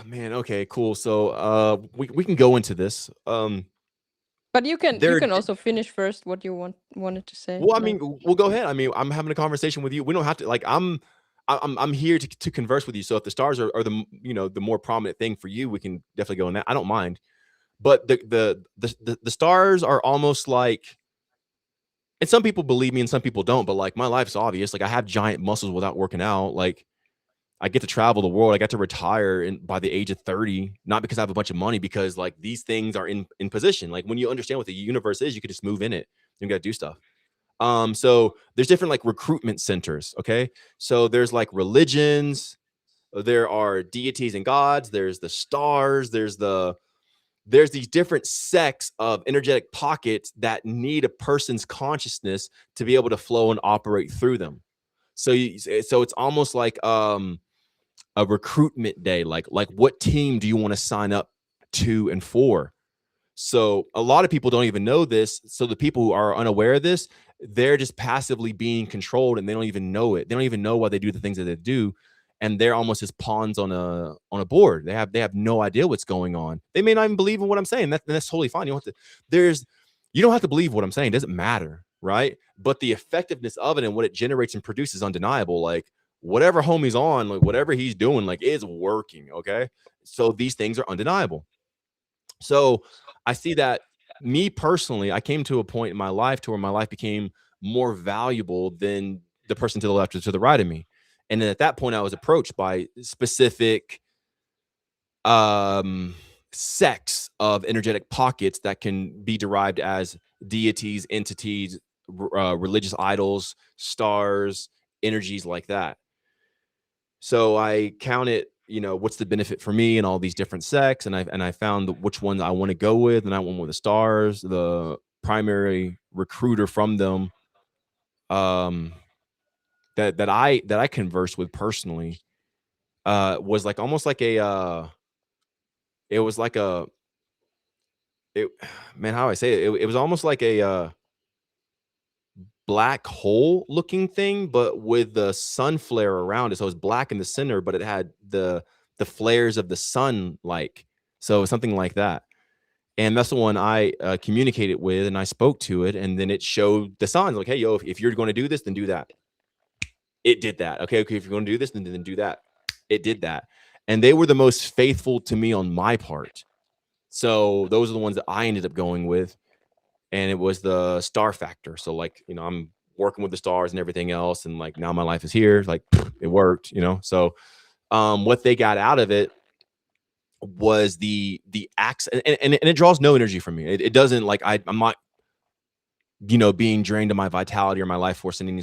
Man, okay, cool. So we can go into this. But you There can also finish first what you wanted to say. Well, I Like, mean, we'll go ahead. I mean, I'm having a conversation with you. We don't have to like I'm here to converse with you. So if the stars are the more prominent thing for you, we can definitely go in that. I don't mind. But the stars are almost like, and some people believe me and some people don't, but like my life's obvious. Like I have giant muscles without working out. Like I get to travel the world. I got to retire by the age of 30, not because I have a bunch of money, because like these things are in position. Like when you understand what the universe is, you can just move in it. You got to do stuff. So there's different like recruitment centers. Okay. So there's like religions, There are deities and gods. There's the stars. There's these different sects of energetic pockets that need a person's consciousness to be able to flow and operate through them. So so it's almost like a recruitment day. Like what team do you want to sign up to and for? So a lot of people don't even know this. So the people who are unaware of this, they're just passively being controlled and they don't even know it. They don't even know why they do the things that they do. And they're almost as pawns on a board. They have no idea what's going on. They may not even believe in what I'm saying. That's totally fine. You don't have to believe what I'm saying. It doesn't matter, right? But the effectiveness of it and what it generates and produces is undeniable. Like whatever homie's on, like whatever he's doing, like is working. Okay. So these things are undeniable. So I see that me personally, I came to a point in my life to where my life became more valuable than the person to the left or to the right of me. And then at that point, I was approached by specific sects of energetic pockets that can be derived as deities, entities, religious idols, stars, energies like that. So I counted, what's the benefit for me and all these different sects, and I found which ones I want to go with, and I went with the stars. The primary recruiter from them, um, that I conversed with personally, was like almost like it was like it, man, how do I say it? It was almost like a black hole looking thing, but with the sun flare around it. So it was black in the center, but it had the flares of the sun, like, so something like that. And that's the one I communicated with, and I spoke to it, and then it showed the signs like, hey, yo, if you're going to do this, then do that. It did that. Okay, if you're going to do this, then do that. It did that. And they were the most faithful to me on my part. So those are the ones that I ended up going with. And it was the star factor. So like, I'm working with the stars and everything else, and like now my life is here. Like it worked, So what they got out of it was the acts, and it draws no energy from me. It doesn't, like, I'm not being drained of my vitality or my life force in any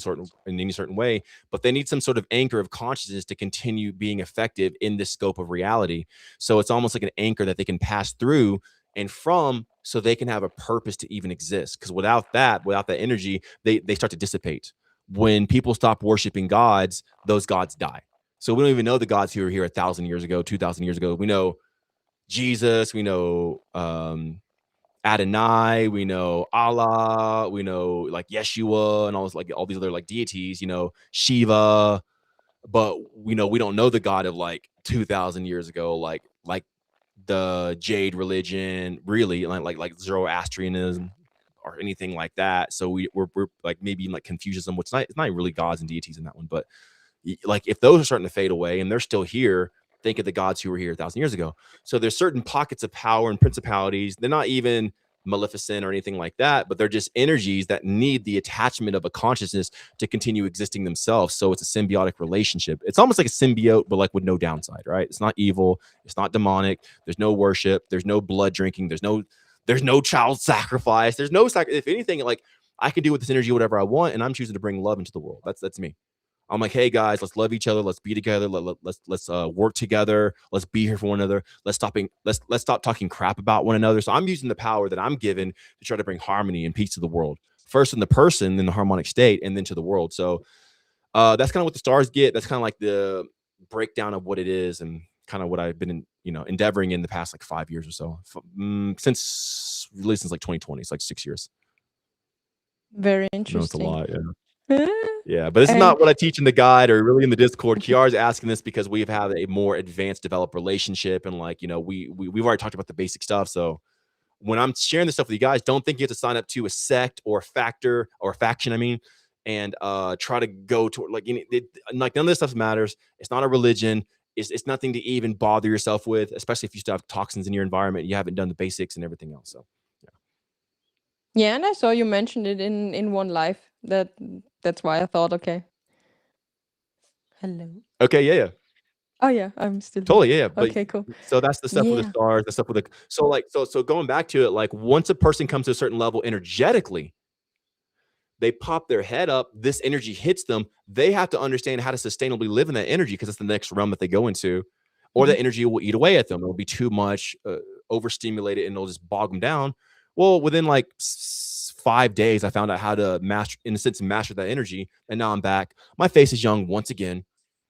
certain way, but they need some sort of anchor of consciousness to continue being effective in this scope of reality. So it's almost like an anchor that they can pass through and from, so they can have a purpose to even exist. Because without that energy, they start to dissipate. When people stop worshiping gods, those gods die. So we don't even know the gods who were here 1,000 years ago, 2,000 years ago. We know Jesus, we know Adonai, we know Allah, we know like Yeshua and all these other like deities, Shiva, but we don't know the God of like 2,000 years ago, like the Jade religion, really, like Zoroastrianism or anything like that. So we're like maybe in like Confucianism, which it's not really gods and deities in that one, but like if those are starting to fade away and they're still here, think of the gods who were here 1,000 years ago. So there's certain pockets of power and principalities. They're not even maleficent or anything like that, but they're just energies that need the attachment of a consciousness to continue existing themselves. So it's a symbiotic relationship. It's almost like a symbiote, but like with no downside, right? It's not evil. It's not demonic. There's no worship. There's no blood drinking. There's no child sacrifice. There's no if anything, like I can do with this energy whatever I want, and I'm choosing to bring love into the world. That's me. I'm like, hey guys, let's love each other. Let's be together. Let's work together. Let's be here for one another. Let's stop talking crap about one another. So I'm using the power that I'm given to try to bring harmony and peace to the world. First in the person, in the harmonic state, and then to the world. So that's kind of what the stars get. That's kind of like the breakdown of what it is, and kind of what I've been endeavoring in the past like 5 years or so, since like 2020. It's like 6 years. Very No, it's a interesting. lot. Yeah. Yeah, but this is not what I teach in the guide or really in the Discord. Chiara's asking this because we've had a more advanced developed relationship, and like, we've already talked about the basic stuff. So when I'm sharing this stuff with you guys, don't think you have to sign up to a sect or a factor or a faction, and try to go to like, like none of this stuff matters. It's not a religion. It's nothing to even bother yourself with, especially if you still have toxins in your environment. You haven't done the basics and everything else. So Yeah, and I saw you mentioned it in one live. That's why I thought, okay. Hello. okay, yeah. Oh yeah, I'm still here. Totally, yeah. But Okay, cool. so that's the stuff with the Yeah. stars, the stuff with the so going back to it, like once a person comes to a certain level energetically, they pop their head up, this energy hits them. They have to understand how to sustainably live in that energy because it's the next realm that they go into, or Mhm. that energy will eat away at them. It'll be too much, overstimulated, and it'll just bog them down. Well, within like 5 days, I found out how to master, in a sense, master that energy. And now I'm back. My face is young once again.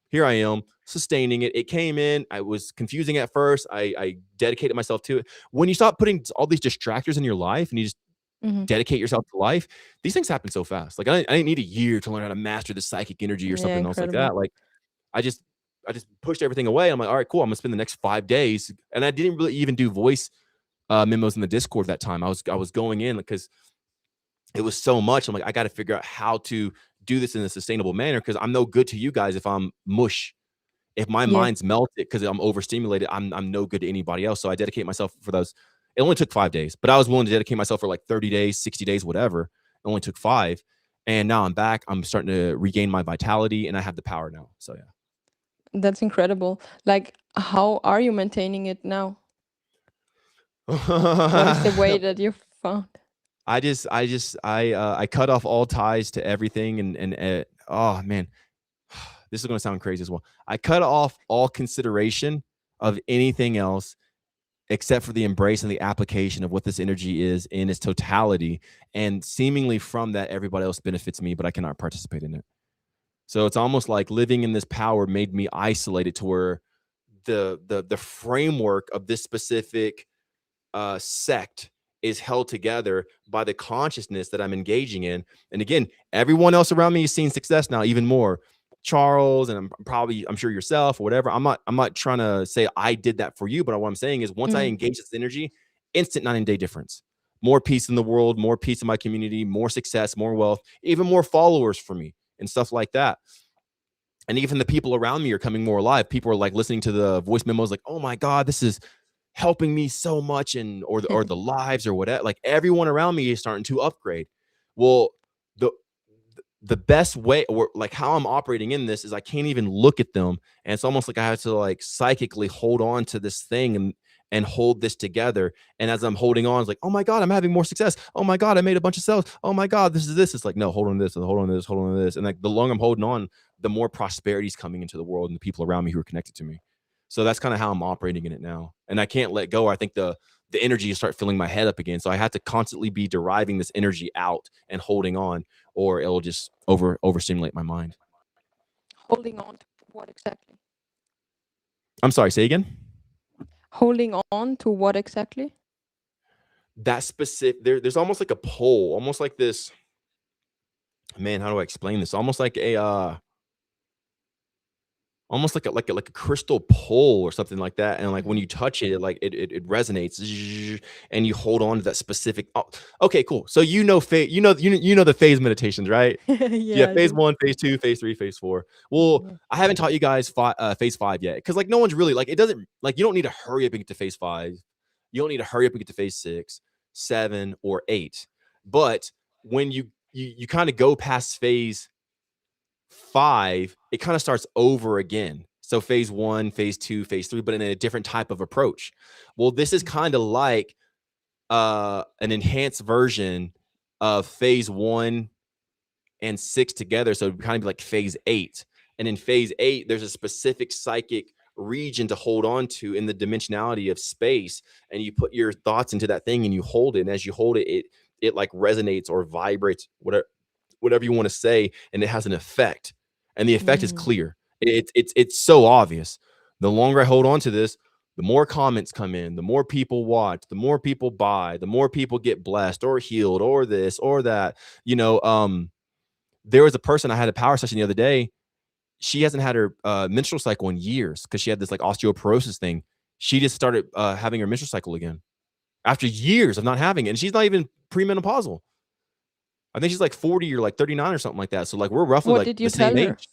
Here I am sustaining it. It came in. I was confusing at first. I dedicated myself to it. When you stop putting all these distractors in your life and you just Mhm. dedicate yourself to life, these things happen so fast. Like I didn't need a year to learn how to master the psychic energy or Yeah, something else like incredible. that. Like I just I just pushed everything away. I'm like, all right, cool. I'm gonna spend the next 5 days. And I didn't really even do voice memos in the Discord that time. I was going in because it was so much. I'm like, I got to figure out how to do this in a sustainable manner because I'm no good to you guys if I'm mush. If my Yeah. mind's melted because I'm overstimulated, I'm no good to anybody else. So I dedicate myself for those. It only took 5 days, but I was willing to dedicate myself for like 30 days, 60 days, whatever. It only took 5. And now I'm back. I'm starting to regain my vitality and I have the power now. So yeah. That's incredible. Like, how are you maintaining it now? What is the way that you found? I cut off all ties to everything and oh man, this is going to sound crazy as well. I cut off all consideration of anything else except for the embrace and the application of what this energy is in its totality. And seemingly from that, everybody else benefits me, but I cannot participate in it. So it's almost like living in this power made me isolated to where the framework of this specific sect is held together by the consciousness that I'm engaging in. And again, everyone else around me is seeing success now, even more. Charles, and I'm sure yourself or whatever. I'm not trying to say I did that for you, but what I'm saying is once I Mm. engage this energy, instant night and day difference. More peace in the world, more peace in my community, more success, more wealth, even more followers for me and stuff like that. And even the people around me are coming more alive. People are like listening to the voice memos, like, oh my God, this is helping me so much, and or the lives or whatever. Like everyone around me is starting to upgrade. Well, the the best way, or like how I'm operating in this, is I can't even look at them, and it's almost like I have to like psychically hold on to this thing and hold this together. And as I'm holding on, it's like, oh my God, I'm having more success. Oh my God, I made a bunch of sales. Oh my God, this is this. It's like, no, hold on to this and hold on to this, hold on to this. And like the longer I'm holding on, the more prosperity is coming into the world and the people around me who are connected to me. So that's kind of how I'm operating in it now. And I can't let go. I think the energy start filling my head up again. So I have to constantly be deriving this energy out and holding on, or it'll just overstimulate my mind. Holding on to what exactly? I'm sorry, say again. Holding on to what exactly? That specific there's almost like a pole, almost like this. Man, how do I explain this? Almost like a almost like a crystal pole or something like that. And like when Mhm. you touch it, like it resonates zzz, and you hold on to that specific. Oh, okay, cool. So you know the phase meditations, right? So yeah, Yeah, I phase do. 1, phase 2, phase 3, phase 4. Well, Yeah. I haven't taught you guys phase 5 yet because like no one's really like it doesn't like you don't need to hurry up and get to phase 5. You don't need to hurry up and get to phase 6, 7, or 8. But when you kind of go past phase 5, it kind of starts over again. So phase 1, phase 2, phase 3, but in a different type of approach. Well, this is kind of like an enhanced version of phase 1 and 6 together. So it kind of be like phase 8. And in phase 8, there's a specific psychic region to hold on to in the dimensionality of space. And you put your thoughts into that thing and you hold it. And as you hold it, it like resonates or vibrates, whatever you want to say, and it has an effect. And the effect is Mm. clear. It's so obvious. The longer I hold on to this, the more comments come in, the more people watch, the more people buy, the more people get blessed or healed or this or that. You know, there was a person I had a power session the other day. She hasn't had her menstrual cycle in years because she had this like osteoporosis thing. She just started having her menstrual cycle again after years of not having it, and she's not even premenopausal. I think she's like 40 or like 39 or something like that. So like we're roughly What like did the you tell same her? age.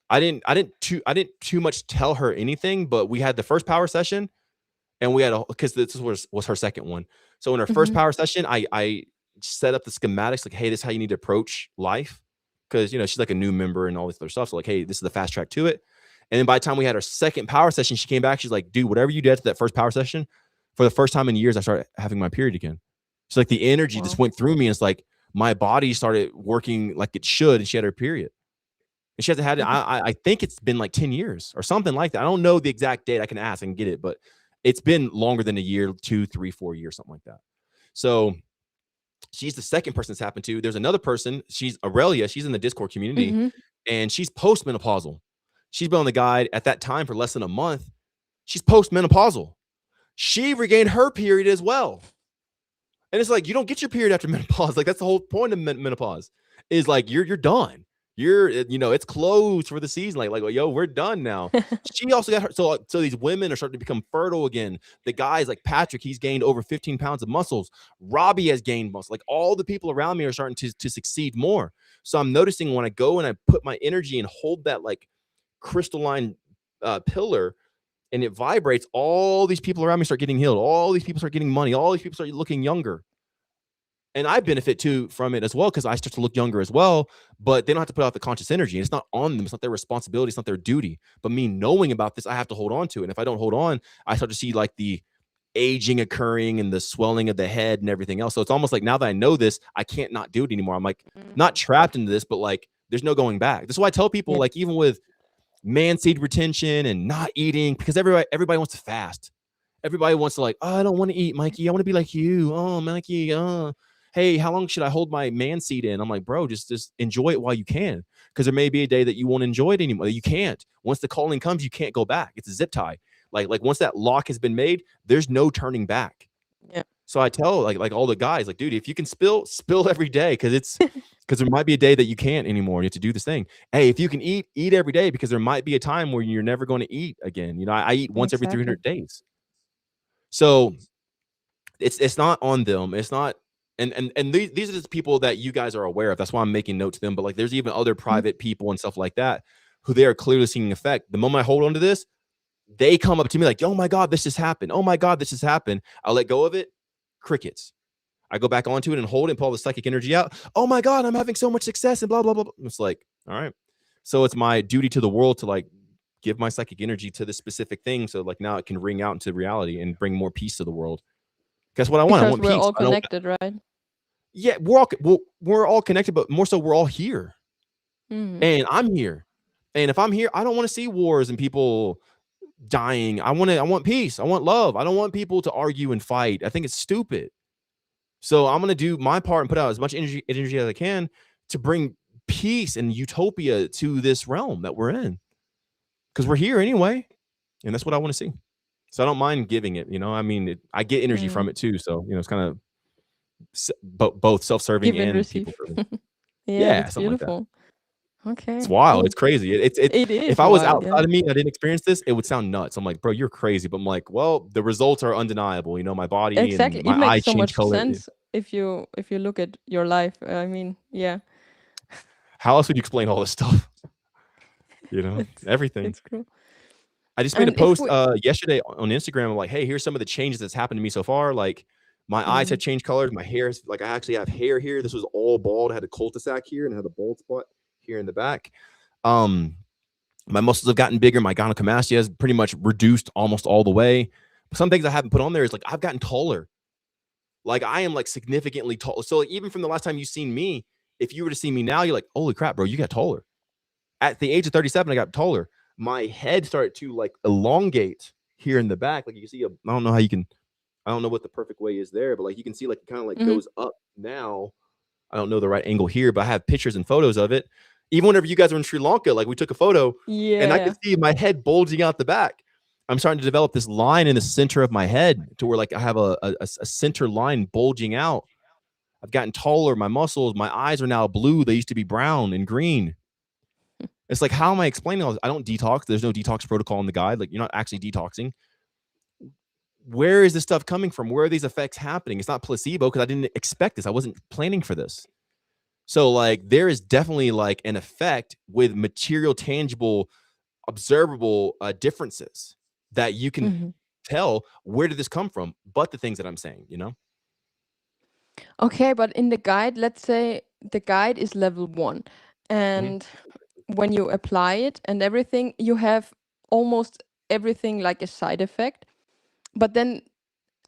I didn't too much tell her anything, but we had the first power session and we had because this was her second one. So in her first Mhm. power session, I set up the schematics like, hey, this is how you need to approach life. Cause she's like a new member and all this other stuff. So like, hey, this is the fast track to it. And then by the time we had our second power session, she came back. She's like, dude, whatever you did to that first power session, for the first time in years, I started having my period again. So like the energy just Wow. went through me. And it's like my body started working like it should, and she had her period. And she hasn't had it. I think it's been like 10 years or something like that. I don't know the exact date. I can ask and get it, but it's been longer than a year, 2, 3, 4 years, something like that. So she's the second person that's happened to. There's another person. She's Aurelia. She's in the Discord community, Mm-hmm. and she's postmenopausal. She's been on the guide at that time for less than a month. She's postmenopausal. She regained her period as well. And it's like, you don't get your period after menopause. Like, that's the whole point of menopause, is like you're done. You're, it's closed for the season. Like, yo, we're done now. She also got her. So these women are starting to become fertile again. The guys like Patrick, he's gained over 15 pounds of muscles. Robbie has gained muscle. Like, all the people around me are starting to succeed more. So I'm noticing when I go and I put my energy and hold that like crystalline pillar, and it vibrates, all these people around me start getting healed. All these people start getting money. All these people start looking younger. And I benefit too from it as well, because I start to look younger as well, but they don't have to put out the conscious energy. And it's not on them. It's not their responsibility. It's not their duty. But me knowing about this, I have to hold on to it. And if I don't hold on, I start to see like the aging occurring and the swelling of the head and everything else. So it's almost like, now that I know this, I can't not do it anymore. I'm like not trapped into this, but like there's no going back. This is why I tell people, like, even with man seed retention and not eating, because everybody wants to fast. Everybody wants to like, oh, I don't want to eat, Mikey. I want to be like you. Oh, Mikey. Hey, how long should I hold my man seed in? I'm like, bro, just enjoy it while you can, because there may be a day that you won't enjoy it anymore. You can't. Once the calling comes, you can't go back. It's a zip tie. Like once that lock has been made, there's no turning back. Yeah. So I tell like all the guys, like, dude, if you can spill every day, because there might be a day that you can't anymore. You have to do this thing. Hey, if you can eat every day, because there might be a time where you're never going to eat again. I eat once every 300 days. So it's not on them. It's not. And these are the people that you guys are aware of. That's why I'm making note to them. But like, there's even other private people and stuff like that who they are clearly seeing effect. The moment I hold on to this, they come up to me like, oh my God, this just happened. Oh my God, this just happened. I'll let go of it. Crickets. I go back onto it and hold it and pull the psychic energy out. Oh my God, I'm having so much success and blah, blah, blah. It's like, all right. So it's my duty to the world to like give my psychic energy to this specific thing. So like now it can ring out into reality and bring more peace to the world. Guess what I want? Because I want we're peace. all connected, right? Yeah, we're all connected, but more so we're all here. And I'm here. And if I'm here, I don't want to see wars and people dying. I want peace. I want love. I don't want people to argue and fight. I think it's stupid. So I'm going to do my part and put out as much energy as I can to bring peace and utopia to this realm that we're in, because we're here anyway. And that's what I want to see. So I don't mind giving it, I mean, I get energy from it too. So, it's kind of both self-serving and people serving. Yeah, that's beautiful. Like that. Okay. It's wild. Cool. It's crazy. It is. If I was outside of me, I didn't experience this, it would sound nuts. I'm like, bro, you're crazy. But I'm like, well, the results are undeniable. My body and my eyes change color. Sense if you look at your life. I mean, yeah. How else would you explain all this stuff? Everything. It's cool. I just made a post yesterday on Instagram. I'm like, hey, here's some of the changes that's happened to me so far. Like, my eyes have changed colors. My hair is like, I actually have hair here. This was all bald. I had a cul-de-sac here and I had a bald spot here in the back. My muscles have gotten bigger. My gynecomastia has pretty much reduced almost all the way. Some things I haven't put on there is like, I've gotten taller. Like, I am like significantly tall. So like, even from the last time you've seen me, if you were to see me now, you're like, holy crap, bro, you got taller. At the age of 37, I got taller. My head started to like elongate here in the back. Like, you can see, I don't know how you can, I don't know what the perfect way is there, but like, you can see like it kind of like goes up now. I don't know the right angle here, but I have pictures and photos of it. Even whenever you guys were in Sri Lanka, like we took a photo and I could see my head bulging out the back. I'm starting to develop this line in the center of my head to where like I have a center line bulging out. I've gotten taller. My muscles, my eyes are now blue. They used to be brown and green. It's like, how am I explaining all this? I don't detox. There's no detox protocol in the guide. Like, you're not actually detoxing. Where is this stuff coming from? Where are these effects happening? It's not placebo, because I didn't expect this. I wasn't planning for this. So like, there is definitely like an effect with material, tangible, observable differences that you can tell, where did this come from? But the things that I'm saying, Okay, but in the guide, let's say the guide is level 1, and when you apply it and everything, you have almost everything like a side effect. But then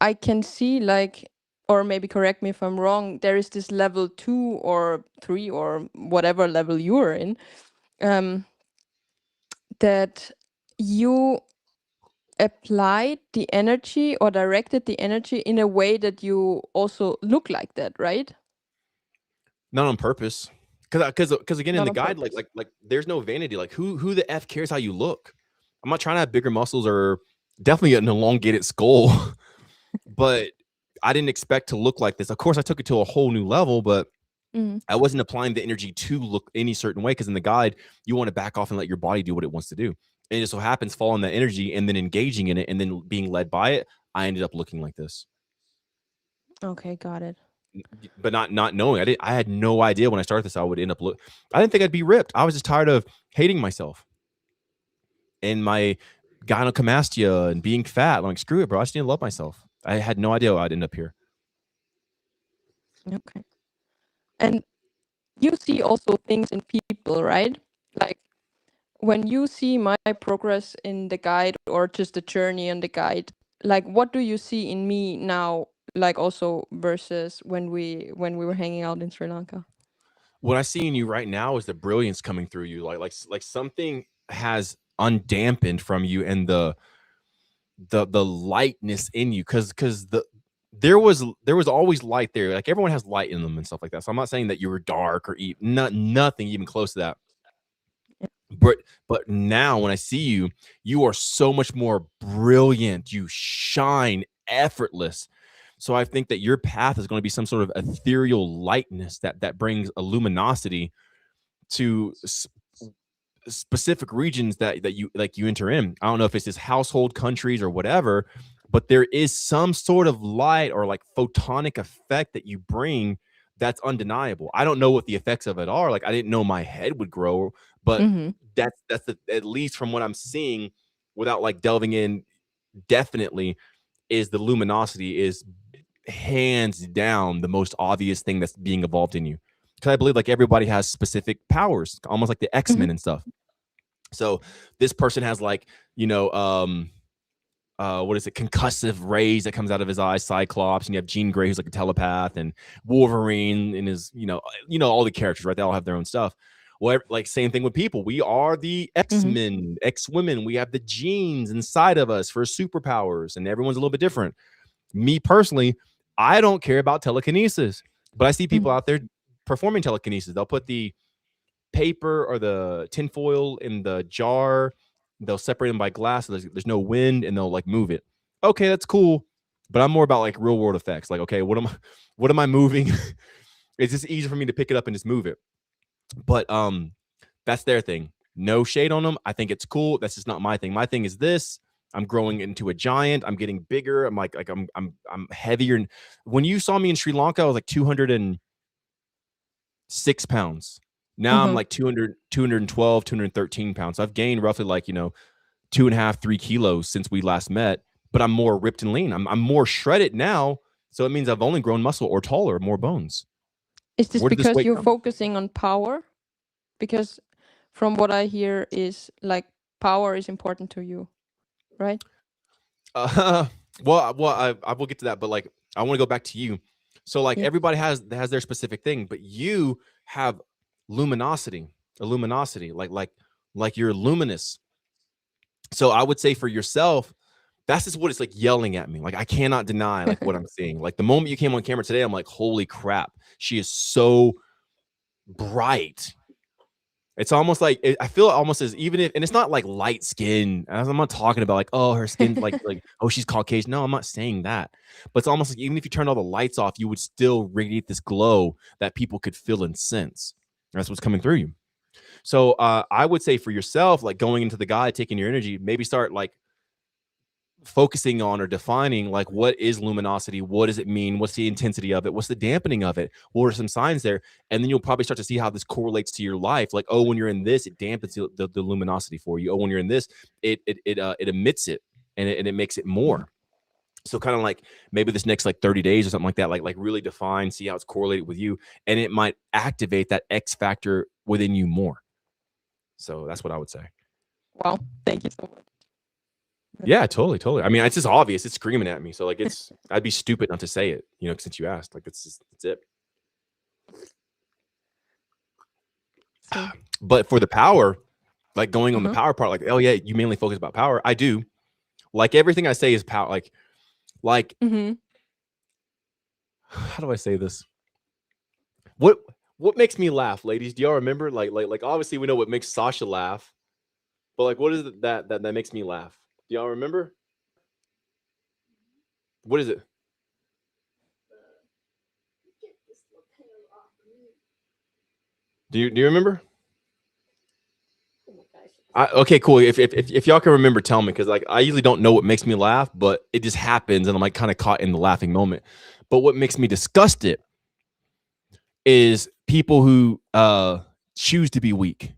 I can see like or maybe correct me if I'm wrong, there is this level 2 or 3 or whatever level you're in, that you applied the energy or directed the energy in a way that you also look like that, right? Not on purpose. Because again, in Not the on guide, purpose. like there's no vanity. Like who the F cares how you look? I'm not trying to have bigger muscles or definitely an elongated skull, but I didn't expect to look like this. Of course, I took it to a whole new level, but Mm. I wasn't applying the energy to look any certain way, because in the guide, you want to back off and let your body do what it wants to do. And it just so happens following that energy and then engaging in it and then being led by it, I ended up looking like this. Okay, got it. But not knowing. I had no idea when I started this I would end up I didn't think I'd be ripped. I was just tired of hating myself and my gynecomastia and being fat. I'm like, screw it, bro. I just need to love myself. I had no idea I'd end up here. Okay. And you see also things in people, right? Like when you see my progress in the guide or just the journey on the guide, like what do you see in me now, like also versus when we were hanging out in Sri Lanka? What I see in you right now is the brilliance coming through you. Like something has undampened from you, and the lightness in you, because there was always light there. Like everyone has light in them and stuff like that. So I'm not saying that you were dark or nothing even close to that. But now when I see you, you are so much more brilliant. You shine effortless. So I think that your path is going to be some sort of ethereal lightness that brings a luminosity to specific regions that you enter in. I don't know if it's just household, countries, or whatever, but there is some sort of light or like photonic effect that you bring that's undeniable. I don't know what the effects of it are. Like I didn't know my head would grow, but Mm-hmm. that's at least from what I'm seeing, without like delving in definitely, is the luminosity is hands down the most obvious thing that's being evolved in you. Because I believe like everybody has specific powers, almost like the Mm-hmm. X-Men and stuff. So this person has like, what is it, concussive rays that comes out of his eyes, Cyclops, and you have Jean Grey who's like a telepath, and Wolverine and his, all the characters, right? They all have their own stuff. Well, like same thing with people. We are the X-Men, X-women. We have the genes inside of us for superpowers, and everyone's a little bit different. Me personally, I don't care about telekinesis, but I see people out there performing telekinesis. They'll put the paper or the tinfoil in the jar. They'll separate them by glass. So there's no wind, and they'll like move it. Okay, that's cool. But I'm more about like real world effects. Like, okay, what am I moving? It's just easy for me to pick it up and just move it. But that's their thing. No shade on them. I think it's cool. That's just not my thing. My thing is this. I'm growing into a giant. I'm getting bigger. I'm like I'm heavier. And when you saw me in Sri Lanka, I was like 206 pounds. Now I'm like 200, 212, 213 pounds. So I've gained roughly like, 2.5, 3 kilos since we last met, but I'm more ripped and lean. I'm more shredded now. So it means I've only grown muscle or taller, more bones. Is this Where did this because weight you're come? focusing on power? Because from what I hear is like power is important to you, right? Well, I will get to that, but like I want to go back to you. So like Yeah. everybody has their specific thing, but you have luminosity, a luminosity, like you're luminous. So I would say for yourself, that's just what it's like yelling at me. Like I cannot deny like what I'm seeing. Like the moment you came on camera today, I'm like, holy crap, she is so bright. It's almost like I feel almost as even if, and it's not like light skin. I'm not talking about like, oh, her skin like oh, she's Caucasian. No, I'm not saying that. But it's almost like even if you turned all the lights off, you would still radiate this glow that people could feel and sense. That's what's coming through you. So I would say for yourself, like going into the guide, taking your energy, maybe start like focusing on or defining like what is luminosity, what does it mean, what's the intensity of it, what's the dampening of it, what are some signs there, and then you'll probably start to see how this correlates to your life. Like, oh, when you're in this, it dampens the luminosity for you. Oh, when you're in this, it emits it, and it makes it more. So kind of like maybe this next like 30 days or something like that, like really define, see how it's correlated with you, and it might activate that X factor within you more. So that's what I would say. Wow, thank you so much. Yeah, totally, totally. I mean, it's just obvious. It's screaming at me. So like, I'd be stupid not to say it. Since you asked, like, it's it. So, But for the power, like going on the uh-huh. power part, like, oh yeah, you mainly focus about power. I do. Like everything I say is power. Like Mm-hmm. how do I say this? What what makes me laugh, ladies? Do y'all remember? Like obviously we know what makes Sasha laugh, but like what is it that makes me laugh? Do y'all remember? What is it? Do you remember? Okay, cool. If y'all can remember, tell me, because like I usually don't know what makes me laugh, but it just happens, and I'm like kind of caught in the laughing moment. But what makes me disgusted is people who choose to be weak,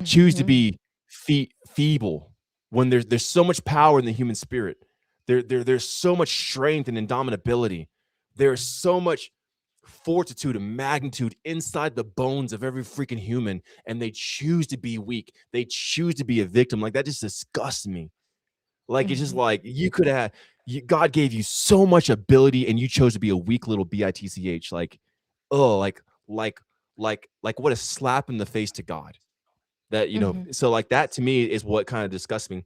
choose to Mm-hmm. be feeble when there's so much power in the human spirit. There's so much strength and indomitability. There's so much fortitude and magnitude inside the bones of every freaking human, and they choose to be weak. They choose to be a victim. Like that just disgusts me. Like it's just Mm-hmm. like you could have God gave you so much ability and you chose to be a weak little bitch. Like, oh, like like what a slap in the face to God. That Mm-hmm. so like that to me is what kind of disgusts me.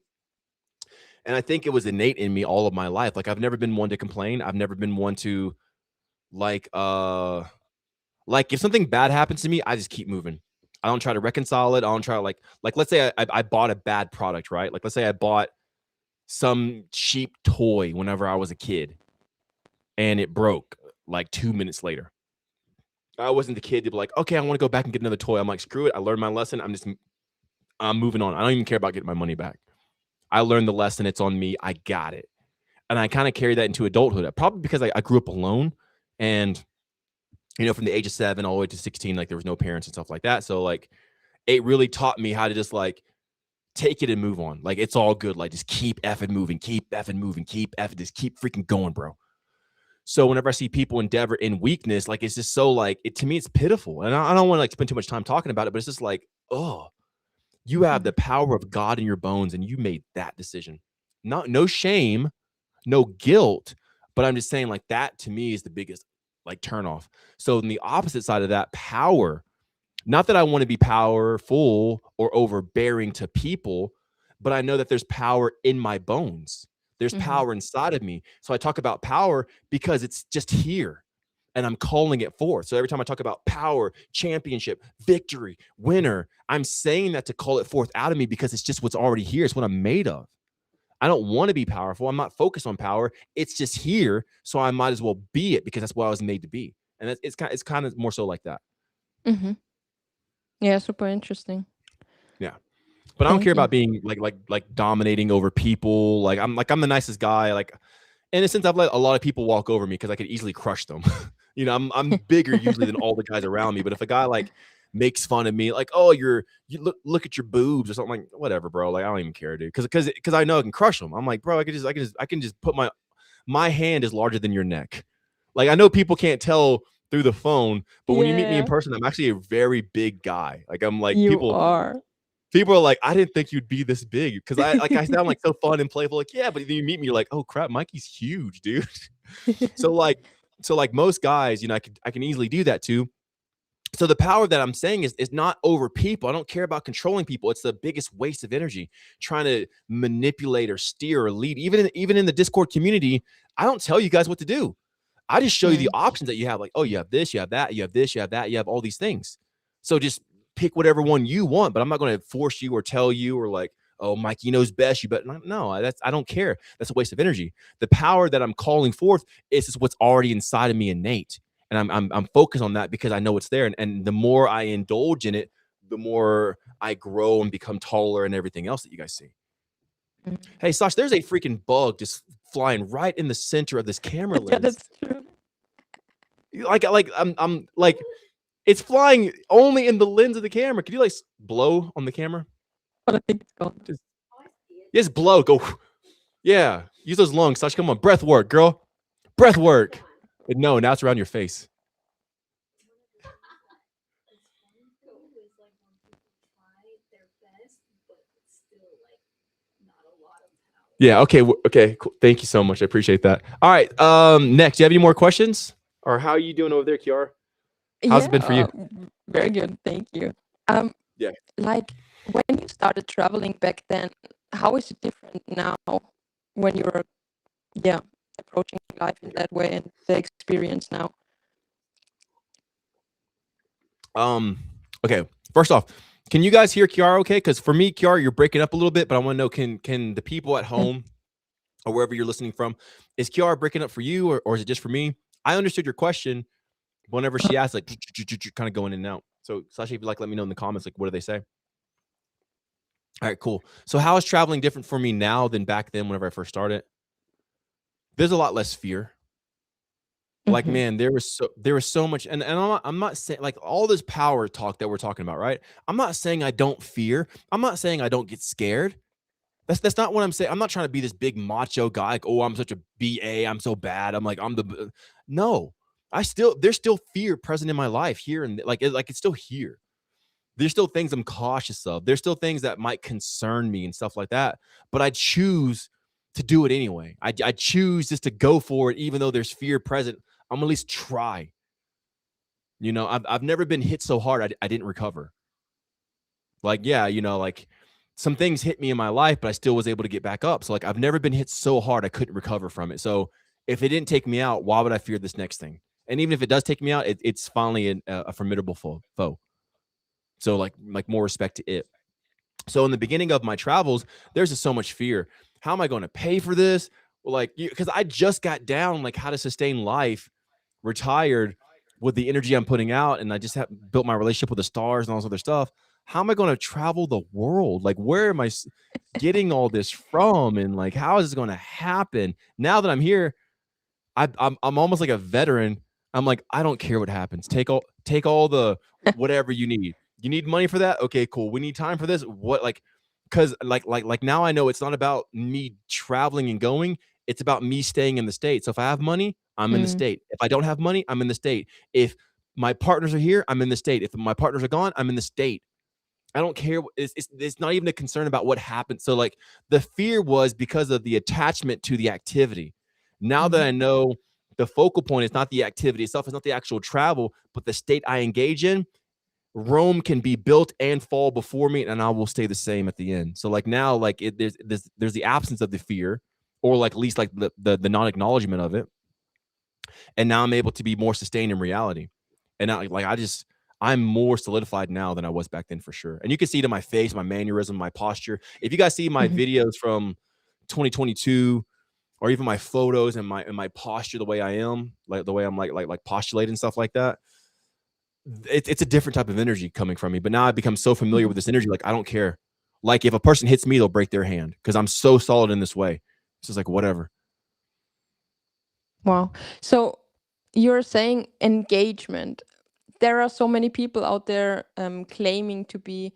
And I think it was innate in me all of my life. Like I've never been one to complain. I've never been one to like like if something bad happens to me, I just keep moving. I don't try to reconcile it. I don't try to like let's say I bought a bad product, right? Like let's say I bought some cheap toy whenever I was a kid and it broke like 2 minutes later. I wasn't the kid to be like, okay, I want to go back and get another toy. I'm like, screw it. I learned my lesson. I'm moving on. I don't even care about getting my money back. I learned the lesson. It's on me. I got it. And I kind of carry that into adulthood, probably because I grew up alone. And, from the age of 7 all the way to 16, like there was no parents and stuff like that. So like it really taught me how to just like take it and move on. Like it's all good. Like just keep effing moving, keep effing moving, just keep freaking going, bro. So whenever I see people endeavor in weakness, like it's just so like to me, it's pitiful. And I don't want to like spend too much time talking about it, but it's just like, oh, you have the power of God in your bones and you made that decision. No shame, no guilt, but I'm just saying like that to me is the biggest like turnoff. So on the opposite side of that, power, not that I want to be powerful or overbearing to people, but I know that there's power in my bones. There's Mm-hmm. power inside of me. So I talk about power because it's just here and I'm calling it forth. So every time I talk about power, championship, victory, winner, I'm saying that to call it forth out of me because it's just what's already here. It's what I'm made of. I don't want to be powerful. I'm not focused on power. It's just here. So I might as well be it because that's what I was made to be. And it's kind of more so like that. Mm-hmm. Yeah, super interesting. Yeah. But I don't care Thank you. about being like dominating over people. I'm the nicest guy. Like in a sense, I've let a lot of people walk over me because I could easily crush them. I'm bigger usually than all the guys around me. But if a guy like makes fun of me, like, oh, you look at your boobs or something, like whatever, bro. Like I don't even care, dude. Because I know I can crush them. I'm like, bro, I can just put my hand is larger than your neck. Like I know people can't tell through the phone, but when you meet me in Yeah, person, I'm actually a very big guy. Like I'm like you are. people are like, I didn't think you'd be this big because I sound like so fun and playful. Like, yeah, but then you meet me, you're like, oh crap, Mikey's huge, dude. so like, so like most guys, I can easily do that too. So the power that I'm saying is not over people. I don't care about controlling people. It's the biggest waste of energy trying to manipulate or steer or lead. Even in the Discord community, I don't tell you guys what to do. I just show you the Mm. options that you have. Like, oh, you have this, you have that, you have this, you have that, you have all these things. So just pick whatever one you want, but I'm not going to force you or tell you or like, oh, Mikey knows best. You bet. No, I don't care. That's a waste of energy. The power that I'm calling forth is just what's already inside of me innate. And I'm focused on that because I know it's there. And the more I indulge in it, the more I grow and become taller and everything else that you guys see. Mm. Hey, Sash, there's a freaking bug just flying right in the center of this camera Yeah, lens. that's true. Like I'm like it's flying only in the lens of the camera. Could you like blow on the camera? But I think it's gone. Just Just blow. Go. Yeah. Use those lungs, Sash. Come on. Breath work, girl. Breath work. But no, now it's around your face. Yeah. Okay. Okay. Cool. Thank you so much. I appreciate that. All right. Next, do you have any more questions, or how are you doing over there, Kiara? How's it Yeah, been for you? very good. Thank you. Um, Yeah. like when you started traveling back then, how is it different now when you're, yeah, approaching life in Okay. that way and the experience now? Um. Okay. First off, can you guys hear Kiara? Okay. Because for me, Kiara, you're breaking up a little bit, but I want to know can the people at Mm. home or wherever you're listening from, is Kiara breaking up for you, or is it just for me? I understood your question. Whenever she asked, like, kind of going in and out. So, Sasha, if you like, let me know in the comments, like, what do they say? All right, cool. So, how is traveling different for me now than back then whenever I first started? There's a lot less fear. Like, Mm-hmm. man, there was so much, and I'm not saying like all this power talk that we're talking about, right? I'm not saying I don't fear. I'm not saying I don't get scared. That's not what I'm saying. I'm not trying to be this big macho guy. Like, oh, I'm such a BA. I'm so bad. I'm like, no. There's still fear present in my life here and like it's still here. There's still things I'm cautious of. There's still things that might concern me and stuff like that. But I choose to do it anyway. I choose just to go for it, even though there's fear present. I'm at least try. I've never been hit so hard I didn't recover. Like, yeah, like some things hit me in my life, but I still was able to get back up. So like I've never been hit so hard I couldn't recover from it. So if it didn't take me out, why would I fear this next thing? And even if it does take me out, it's finally a formidable foe. So like more respect to it. So in the beginning of my travels, there's just so much fear. How am I going to pay for this? Well, like, because I just got down like how to sustain life, retired with the energy I'm putting out, and I just have built my relationship with the stars and all this other stuff. How am I going to travel the world? Like, where am I getting all this from? And like, how is this going to happen? Now that I'm here, I'm almost like a veteran. I'm like, I don't care what happens. Take all the whatever you need. You need money for that? Okay, cool. We need time for this. What like because like now I know it's not about me traveling and going. It's about me staying in the state. So if I have money, I'm in the Mm. state. If I don't have money, I'm in the state. If my partners are here, I'm in the state. If my partners are gone, I'm in the state. I don't care. It's not even a concern about what happened. So like the fear was because of the attachment to the activity. Now that Mm-hmm. I know the focal point is not the activity itself, it's not the actual travel, but the state I engage in, Rome can be built and fall before me, and I will stay the same at the end. So like now, like there's the absence of the fear, or like at least like the non-acknowledgement of it, and now I'm able to be more sustained in reality. And now, like I'm more solidified now than I was back then for sure. And you can see it in my face, my mannerism, my posture. If you guys see my Mm-hmm. videos from 2022, or even my photos and my posture, the way I am, like the way I'm like postulating stuff like that, it's a different type of energy coming from me. But now I've become so familiar Mm-hmm. with this energy, like I don't care. Like if a person hits me, they'll break their hand because I'm so solid in this way. It's just like whatever. Wow. So you're saying engagement. There are so many people out there claiming to be,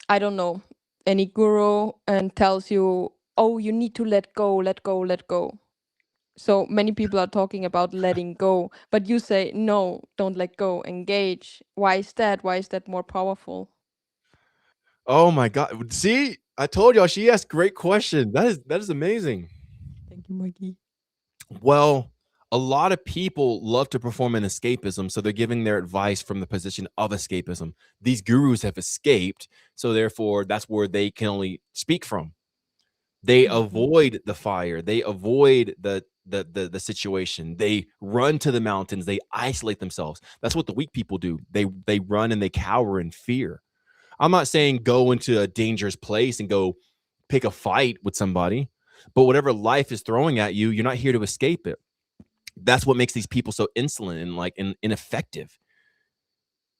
I don't know, any guru and tells you, oh, you need to let go, let go, let go. So many people are talking about letting go, but you say, no, don't let go, engage. Why is that? Why is that more powerful? Oh my God. See, I told y'all she asked great question. That is amazing. Thank you, Mikey. Well, a lot of people love to perform an escapism, so they're giving their advice from the position of escapism. These gurus have escaped, so therefore that's where they can only speak from. They Mm-hmm. avoid the fire, they avoid the situation. They run to the mountains, they isolate themselves. That's what the weak people do. They run and they cower in fear. I'm not saying go into a dangerous place and go pick a fight with somebody, but whatever life is throwing at you, you're not here to escape it. That's what makes these people so insolent and like ineffective.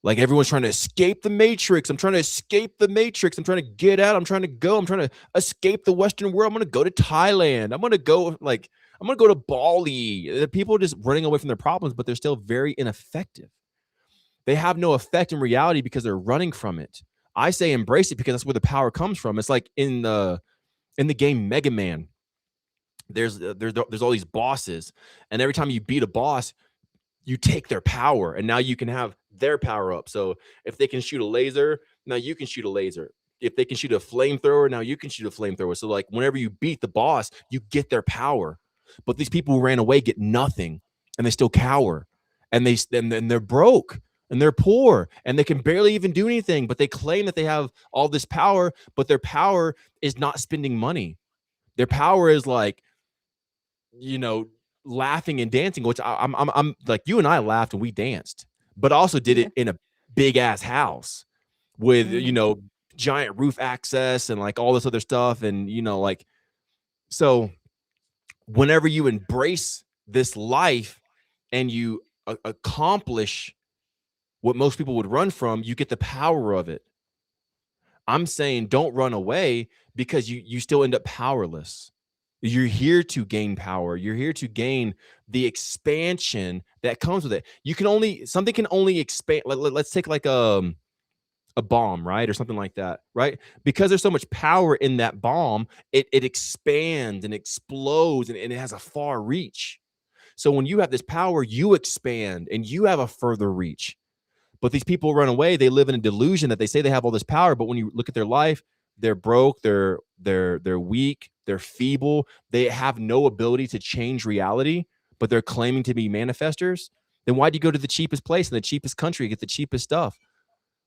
Like everyone's trying to escape the matrix. I'm trying to escape the matrix. I'm trying to get out. I'm trying to go. I'm trying to escape the Western world. I'm going to go to Thailand. I'm going to go to Bali. People are just running away from their problems, but they're still very ineffective. They have no effect in reality because they're running from it. I say embrace it because that's where the power comes from. It's like in the game Mega Man. There's all these bosses, and every time you beat a boss, you take their power, and now you can have their power up. So if they can shoot a laser, now you can shoot a laser. if they can shoot a flamethrower, now you can shoot a flamethrower. So like whenever you beat the boss, you get their power. But these people who ran away get nothing, and they still cower, and they're broke, and they're poor, and they can barely even do anything. But they claim that they have all this power, but their power is not spending money. Their power is like, you know, laughing and dancing, which I'm like, you and I laughed and we danced, but also did Yeah. it in a big ass house with, you Mm. know, giant roof access and like all this other stuff. And, you know, like, so whenever you embrace this life and you accomplish what most people would run from, you get the power of it. I'm saying don't run away, because you still end up powerless. You're here to gain power. You're here to gain the expansion that comes with it. Something can only expand. Let's take like a bomb, right? Or something like that, right? Because there's so much power in that bomb, it expands and explodes, and it has a far reach. So when you have this power, you expand and you have a further reach. But these people run away. They live in a delusion that they say they have all this power, but when you look at their life, they're broke, they're weak, they're feeble, they have no ability to change reality, but they're claiming to be manifestors. Then why do you go to the cheapest place in the cheapest country, get the cheapest stuff?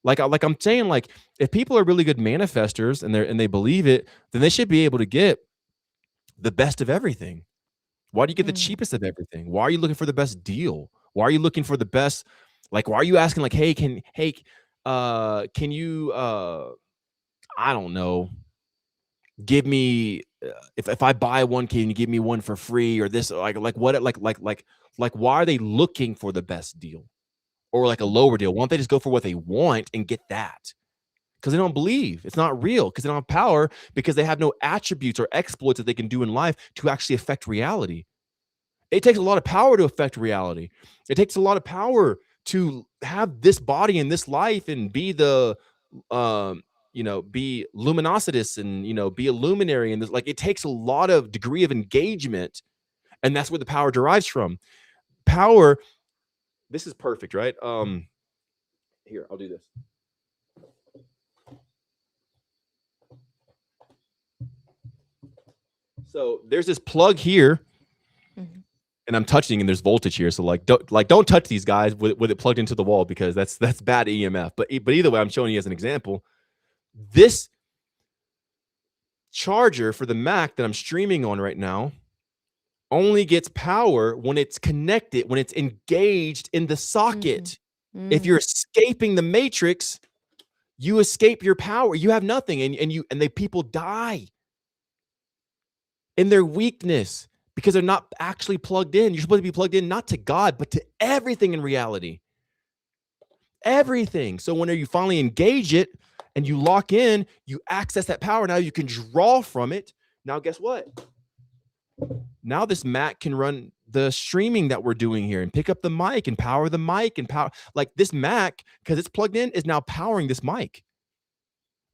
Like I'm saying, like, if people are really good manifestors and they believe it, then they should be able to get the best of everything. Why do you get the Mm. cheapest of everything? Why are you looking for the best deal? Why are you looking for the best? Like, why are you asking like, can you I don't know, give me if I buy one, can you give me one for free, or this, like what, like why are they looking for the best deal or like a lower deal? Why don't they just go for what they want and get that? Because they don't believe it's not real, because they don't have power, because they have no attributes or exploits that they can do in life to actually affect reality. It takes a lot of power to affect reality. It takes a lot of power to have this body and this life and be the be luminositous and be a luminary. And this, like, it takes a lot of degree of engagement, and that's where the power derives from. Power, this is perfect, right? Here, I'll do this. So there's this plug here, Mhm. and I'm touching, and there's voltage here. So don't touch these guys with it plugged into the wall, because that's bad EMF. But either way, I'm showing you as an example. This charger for the Mac that I'm streaming on right now only gets power when it's connected, when it's engaged in the socket. Mhm. If you're escaping the matrix, you escape your power. You have nothing, and they people die in their weakness because they're not actually plugged in. You're supposed to be plugged in not to God, but to everything in reality. Everything. So whenever you finally engage it and you lock in, you access that power. Now you can draw from it. Now, guess what? Now this Mac can run the streaming that we're doing here and pick up the mic and power the mic and power. Like, this Mac, because it's plugged in, is now powering this mic.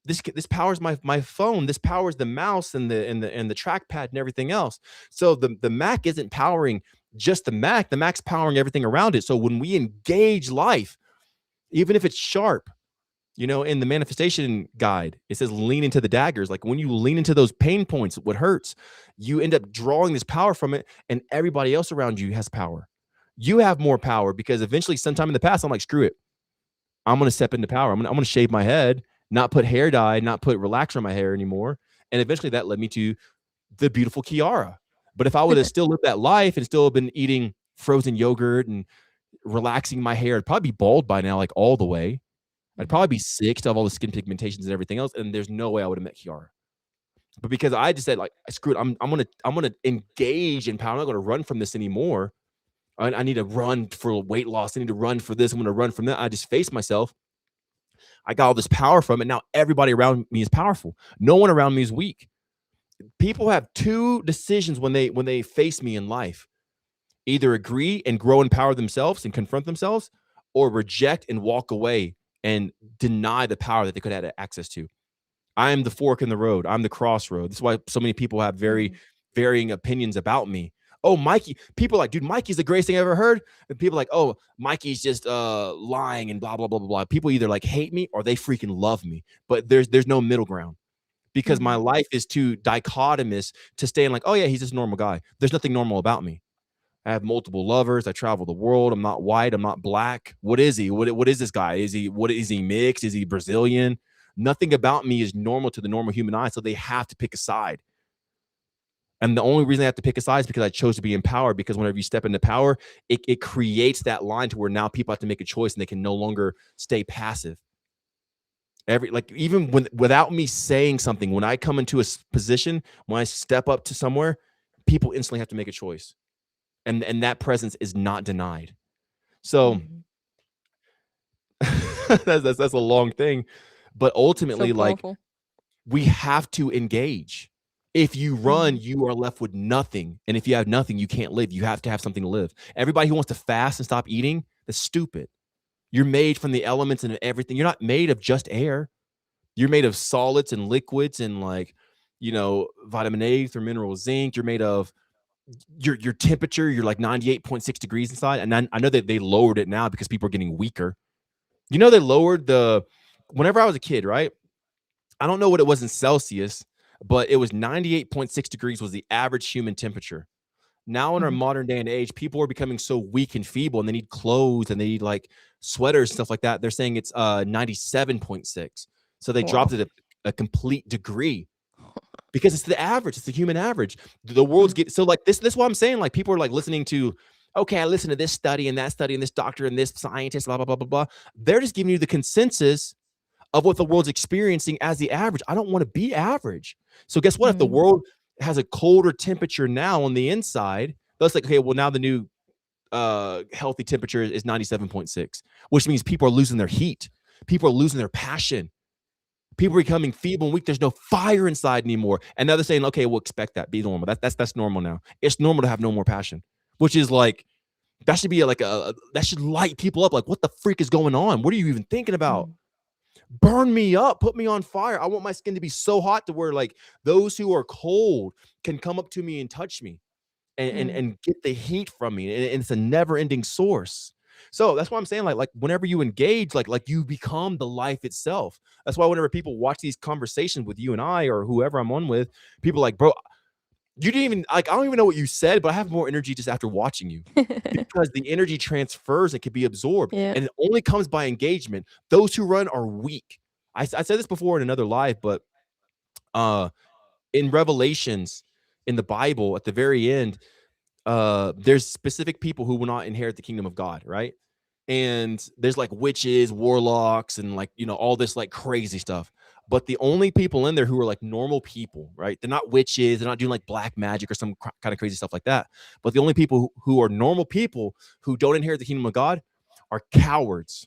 This powers my phone. This powers the mouse and the trackpad and everything else. So the Mac isn't powering just the Mac. The Mac's powering everything around it. So when we engage life, even if it's sharp, in the manifestation guide, it says lean into the daggers. Like, when you lean into those pain points, what hurts, you end up drawing this power from it, and everybody else around you has power. You have more power, because eventually, sometime in the past, I'm like, screw it. I'm going to step into power. I'm going to shave my head, not put hair dye, not put relaxer in my hair anymore. And eventually that led me to the beautiful Chiara. But if I would have still lived that life and still have been eating frozen yogurt and relaxing my hair, I'd probably be bald by now, like all the way. I'd probably be sick to have all the skin pigmentations and everything else, and there's no way I would have met Chiara. But because I just said, like, screw it, I'm gonna engage in power. I'm not gonna run from this anymore. I need to run for weight loss. I need to run for this. I'm gonna run from that. I just face myself. I got all this power from it. Now everybody around me is powerful. No one around me is weak. People have two decisions when they face me in life: either agree and grow and empower themselves and confront themselves, or reject and walk away and deny the power that they could have had access to. I am the fork in the road. I'm the crossroad. That's why so many people have very varying opinions about me. Oh, Mikey. People are like, dude, Mikey's the greatest thing I ever heard. And people are like, oh, Mikey's just lying and blah, blah, blah, blah, blah. People either like hate me or they freaking love me. But there's no middle ground because my life is too dichotomous to stay in like, oh yeah, he's just a normal guy. There's nothing normal about me. I have multiple lovers. I travel the world. I'm not white. I'm not black. What is he? What is this guy? Is he mixed? Is he Brazilian? Nothing about me is normal to the normal human eye. So they have to pick a side. And the only reason I have to pick a side is because I chose to be empowered. Because whenever you step into power, it creates that line to where now people have to make a choice and they can no longer stay passive. Even without me saying something, when I come into a position, when I step up to somewhere, people instantly have to make a choice. And that presence is not denied. So that's a long thing. But ultimately, So like, powerful. we have to engage. If you run, you are left with nothing. And if you have nothing, you can't live. You have to have something to live. Everybody who wants to fast and stop eating, that's stupid. You're made from the elements and everything. You're not made of just air. You're made of solids and liquids and vitamin A through mineral zinc. You're made of your temperature. You're like 98.6 degrees inside. And I know that they lowered it now because people are getting weaker. They lowered whenever I was a kid, right? I don't know what it was in Celsius, but it was 98.6 degrees was the average human temperature. Now in our modern day and age, people are becoming so weak and feeble and they need clothes and they need like sweaters, stuff like that. They're saying it's 97.6. So they dropped it a complete degree because it's the average. It's the human average. The world's so like this is what I'm saying. Like people are like listening to, okay, I listen to this study and this doctor and this scientist, blah, blah, blah, blah, blah. They're just giving you the consensus of what the world's experiencing as the average. I don't want to be average. So guess what? If the world has a colder temperature now on the inside, that's like, okay, well, now the new healthy temperature is 97.6, which means people are losing their heat. People are losing their passion. People are becoming feeble and weak. There's no fire inside anymore. And now they're saying, okay, we'll expect that. Be normal. That's normal now. It's normal to have no more passion, which is like, that should be like that should light people up. Like, what the freak is going on? What are you even thinking about? Burn me up, put me on fire. I want my skin to be so hot to where like those who are cold can come up to me and touch me and get the heat from me. And it's a never-ending source. So that's why I'm saying like whenever you engage, like you become the life itself. That's why whenever people watch these conversations with you and I or whoever I'm on with, people are like, bro, you didn't even like, I don't even know what you said, but I have more energy just after watching you because the energy transfers and can be absorbed. And it only comes by engagement. Those who run are weak. I said this before in another live, but in Revelations in the Bible at the very end, there's specific people who will not inherit the kingdom of God, right? And there's like witches, warlocks, and like, all this like crazy stuff. But the only people in there who are like normal people, right? They're not witches. They're not doing like black magic or some kind of crazy stuff like that. But the only people who are normal people who don't inherit the kingdom of God are cowards.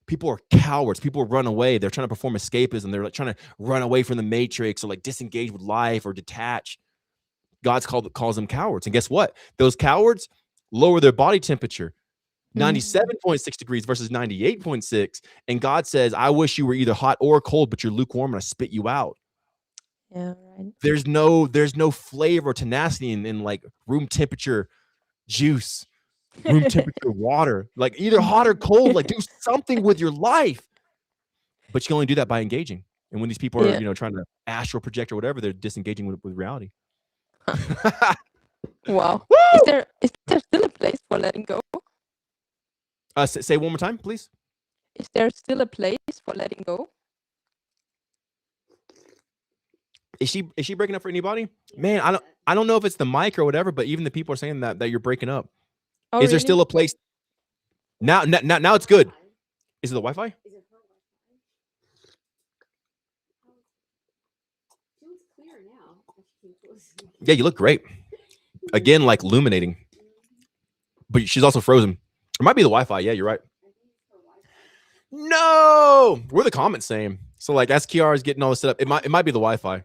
People are cowards. People run away. They're trying to perform escapism. They're like trying to run away from the matrix or like disengage with life or detach. Calls them cowards. And guess what? Those cowards lower their body temperature. 97.6 degrees versus 98.6. And God says, I wish you were either hot or cold, but you're lukewarm and I spit you out. Yeah, right. There's no flavor or tenacity in like room temperature juice, room temperature water, like either hot or cold, like do something with your life. But you can only do that by engaging. And when these people are, trying to astral project or whatever, they're disengaging with reality. Wow. Is there still a place for letting go? Say one more time, please. Is there still a place for letting go? Is she breaking up for anybody? Man, I don't know if it's the mic or whatever, but even the people are saying that you're breaking up. Oh, is there really? still a place? Now it's good. Is it the Wi-Fi? Is it her Wi-Fi? She looks clear now. Yeah, you look great. Again, like illuminating. But she's also frozen. It might be the Wi-Fi. Yeah, you're right. No, what are the comments saying? So like as Chiara's getting all this set up, it might be the Wi-Fi. Okay.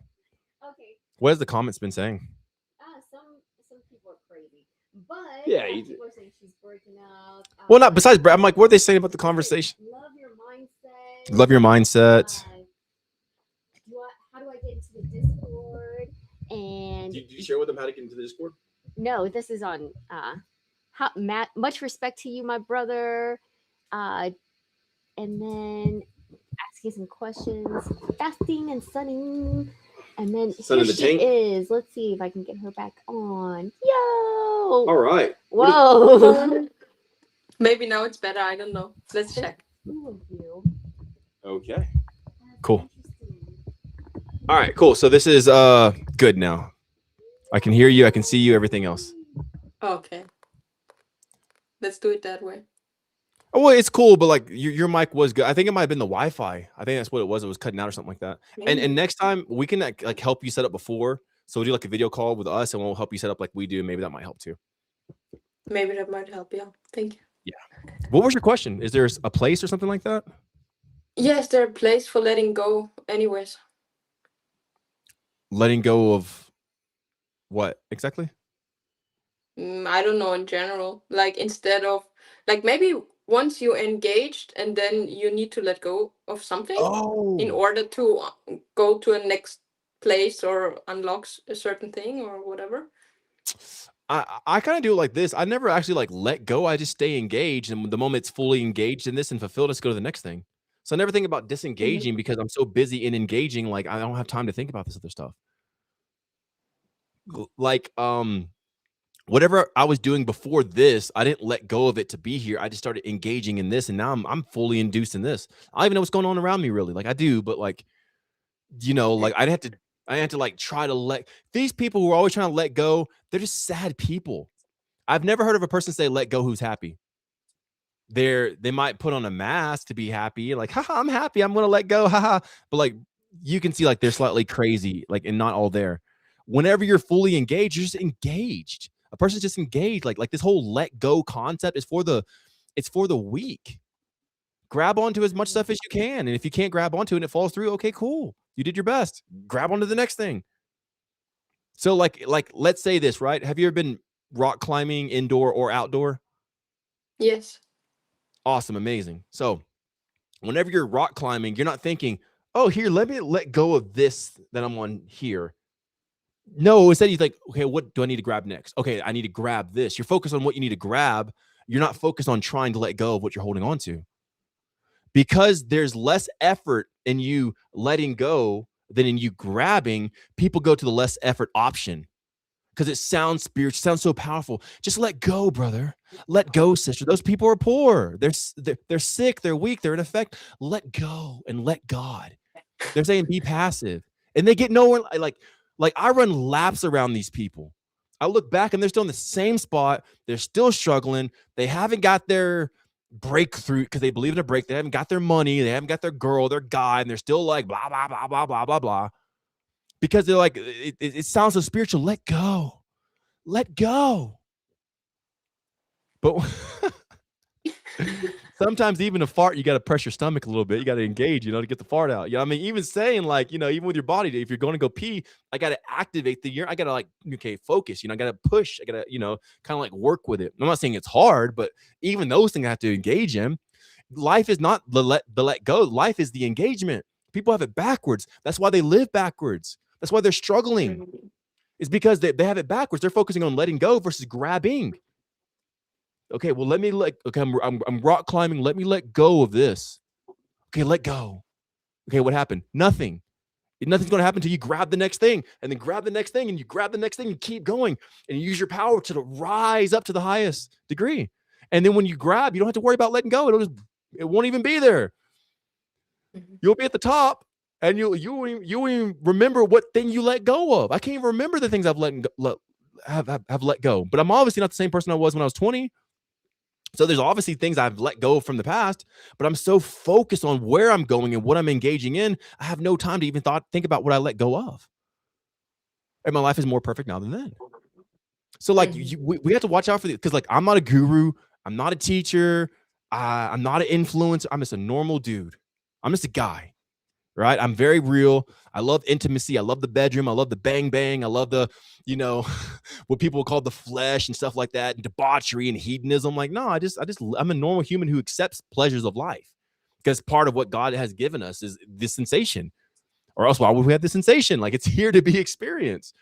What has the comments been saying? Some people are crazy, but yeah, people are saying she's breaking up. Well, not besides Brad. I'm like, what are they saying about the conversation? Love your mindset. Love your mindset. How do I get into the Discord? And do you share with them how to get into the Discord? No, this is on how Matt. Much respect to you, my brother. And then asking some questions, fasting and sunning. And then Sun here in the she tank. is. Let's see if I can get her back on. Yo! All right. Whoa! Maybe now it's better. I don't know. Let's check. Two of you. Okay. That's Cool. interesting. All right. Cool. So this is good now. I can hear you. I can see you. Everything else. Okay. Let's do it that way. Oh, well, it's cool, but like your mic was good. I think it might have been the Wi-Fi. I think that's what it was. It was cutting out or something like that. And next time we can like help you set up before. So we'll do like a video call with us, and we'll help you set up like we do. Maybe that might help too. Maybe that might help. Yeah. Thank you. Yeah. What was your question? Is there a place or something like that? Yes, there a place for letting go. Anyways. Letting go of what exactly? I don't know in general. Like instead of like maybe once you're engaged and then you need to let go of something in Oh, order to go to a next place or unlock a certain thing or whatever. I kind of do it like this. I never actually like let go. I just stay engaged, and the moment it's fully engaged in this and fulfilled, let's go to the next thing. So I never think about disengaging because I'm so busy in engaging. Like I don't have time to think about this other stuff. Like whatever I was doing before this, I didn't let go of it to be here. I just started engaging in this, and now I'm fully induced in this. I don't even know what's going on around me really. Like I do, but like like I had to like try to let these people who are always trying to let go. They're just sad people. I've never heard of a person say let go who's happy. They might put on a mask to be happy, like haha, I'm happy, I'm gonna let go, haha. But like you can see like they're slightly crazy, like and not all there. Whenever you're fully engaged, you're just engaged. A person's just engaged. Like this whole let go concept is it's for the weak. Grab onto as much stuff as you can. And if you can't grab onto it and it falls through, okay, cool. You did your best. Grab onto the next thing. So like let's say this, right? Have you ever been rock climbing indoor or outdoor? Yes. Awesome, amazing. So whenever you're rock climbing, you're not thinking, oh, here, let me let go of this that I'm on here. No, instead you think, okay, what do I need to grab next? Okay, I need to grab this. You're focused on what you need to grab. You're not focused on trying to let go of what you're holding on to. Because there's less effort in you letting go than in you grabbing, people go to the less effort option because it sounds spiritual, sounds so powerful. Just let go, brother. Let go, sister. Those people are poor. They're sick. They're weak. They're in effect. Let go and let God. They're saying be passive, and they get nowhere. Like I run laps around these people. I look back and they're still in the same spot. They're still struggling. They haven't got their breakthrough because they believe in a break. They haven't got their money. They haven't got their girl, their guy, and they're still like blah blah blah blah blah blah blah. Because they're like it sounds so spiritual. Let go, let go. But sometimes even a fart, you got to press your stomach a little bit. You got to engage, to get the fart out. I mean, even saying like, even with your body, if you're going to go pee, I got to activate the urine. I got to like, okay, focus, I got to push. I got to, kind of like work with it. I'm not saying it's hard, but even those things I have to engage in. Life is not the let go. Life is the engagement. People have it backwards. That's why they live backwards. That's why they're struggling. It's because they have it backwards. They're focusing on letting go versus grabbing. Okay, well, I'm rock climbing. Let me let go of this. Okay, let go. Okay, what happened? Nothing. Nothing's going to happen until you grab the next thing and then grab the next thing and you grab the next thing and keep going and you use your power to rise up to the highest degree. And then when you grab, you don't have to worry about letting go. It won't even be there. You'll be at the top and you won't even remember what thing you let go of. I can't even remember the things I've have let go. But I'm obviously not the same person I was when I was 20. So there's obviously things I've let go from the past, but I'm so focused on where I'm going and what I'm engaging in, I have no time to even think about what I let go of. And my life is more perfect now than then. So like we have to watch out for this because like I'm not a guru, I'm not a teacher, I'm not an influencer. I'm just a normal dude. I'm just a guy, right? I'm very real. I love intimacy. I love the bedroom. I love the bang bang. I love the, what people call the flesh and stuff like that, and debauchery and hedonism. Like, no, I'm a normal human who accepts pleasures of life because part of what God has given us is this sensation, or else why would we have the sensation? Like it's here to be experienced.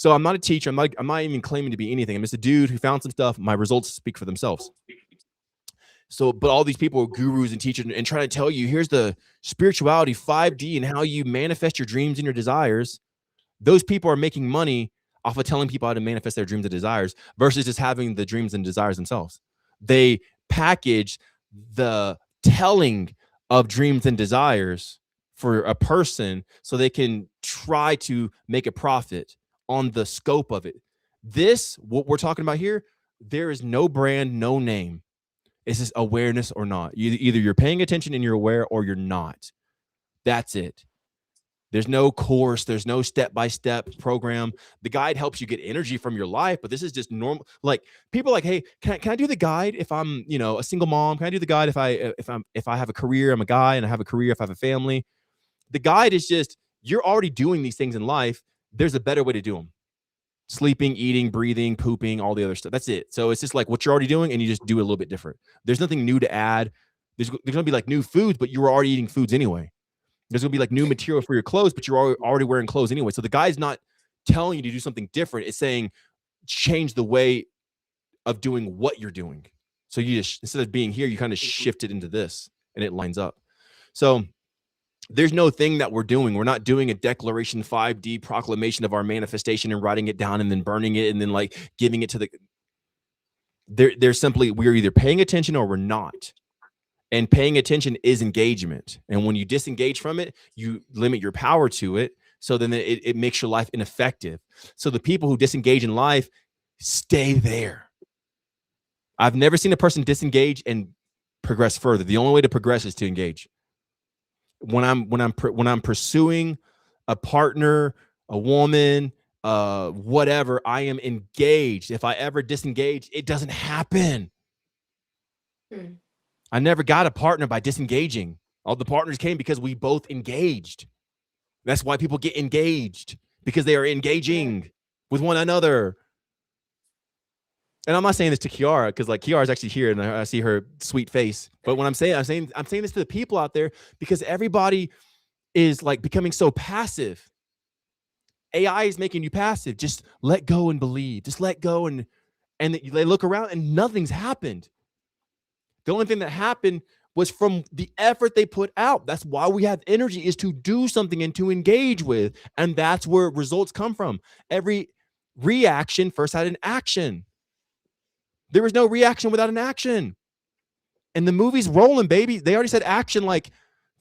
So I'm not a teacher. I'm not even claiming to be anything. I'm just a dude who found some stuff. My results speak for themselves. So, but all these people are gurus and teachers and trying to tell you, here's the spirituality 5D and how you manifest your dreams and your desires. Those people are making money off of telling people how to manifest their dreams and desires versus just having the dreams and desires themselves. They package the telling of dreams and desires for a person so they can try to make a profit on the scope of it. This, what we're talking about here, there is no brand, no name. It's just awareness or not. Either you're paying attention and you're aware or you're not. That's it. There's no course. There's no step-by-step program. The guide helps you get energy from your life, but this is just normal. Like people are like, hey, can I do the guide if I'm, a single mom? Can I do the guide if I have a career? I'm a guy and I have a career. If I have a family, the guide is just, you're already doing these things in life. There's a better way to do them. Sleeping, eating, breathing, pooping, all the other stuff. That's it. So it's just like what you're already doing and you just do it a little bit different. There's nothing new to add. There's going to be like new foods, but you were already eating foods anyway. There's going to be like new material for your clothes, but you're already wearing clothes anyway. So the guy's not telling you to do something different. It's saying change the way of doing what you're doing. So you just, instead of being here, you kind of shift it into this and it lines up. So there's no thing that we're doing. We're not doing a declaration 5D proclamation of our manifestation and writing it down and then burning it and then like giving it to the, there's simply, we're either paying attention or we're not. And paying attention is engagement. And when you disengage from it, you limit your power to it. So then it makes your life ineffective. So the people who disengage in life stay there. I've never seen a person disengage and progress further. The only way to progress is to engage. When I'm pursuing a partner, a woman, whatever, I am engaged. If I ever disengage, it doesn't happen. I never got a partner by disengaging. All the partners came because we both engaged. That's why people get engaged, because they are engaging with one another. And I'm not saying this to Chiara because like Chiara is actually here and I see her sweet face. But when I'm saying this to the people out there because everybody is like becoming so passive. AI is making you passive. Just let go and believe. Just let go and they look around and nothing's happened. The only thing that happened was from the effort they put out. That's why we have energy, is to do something and to engage with. And that's where results come from. Every reaction first had an action. There was no reaction without an action. And the movie's rolling, baby. They already said action, like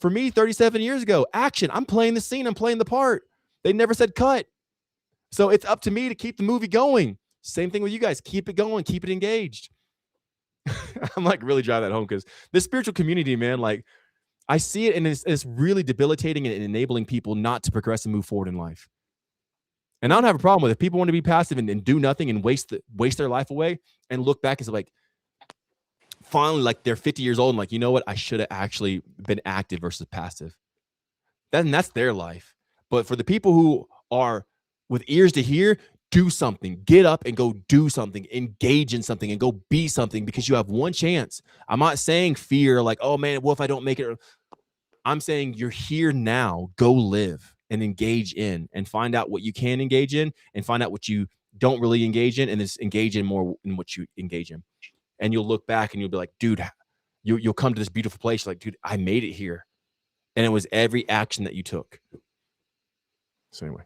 for me 37 years ago. Action. I'm playing the scene. I'm playing the part. They never said cut. So it's up to me to keep the movie going. Same thing with you guys. Keep it going. Keep it engaged. I'm like really driving that home because this spiritual community, man, like I see it and it's really debilitating and enabling people not to progress and move forward in life. And I don't have a problem with it. If people want to be passive and do nothing and waste their life away and look back and say like, finally, like they're 50 years old and like, you know what? I should have actually been active versus passive. That's their life. But for the people who are with ears to hear, do something, get up and go do something, engage in something and go be something because you have one chance. I'm not saying fear like, oh man, what if I don't make it? I'm saying you're here now, go live and engage in and find out what you can engage in and find out what you don't really engage in and just engage in more in what you engage in. And you'll look back and you'll be like, dude, you'll come to this beautiful place. Like, dude, I made it here. And it was every action that you took. So anyway.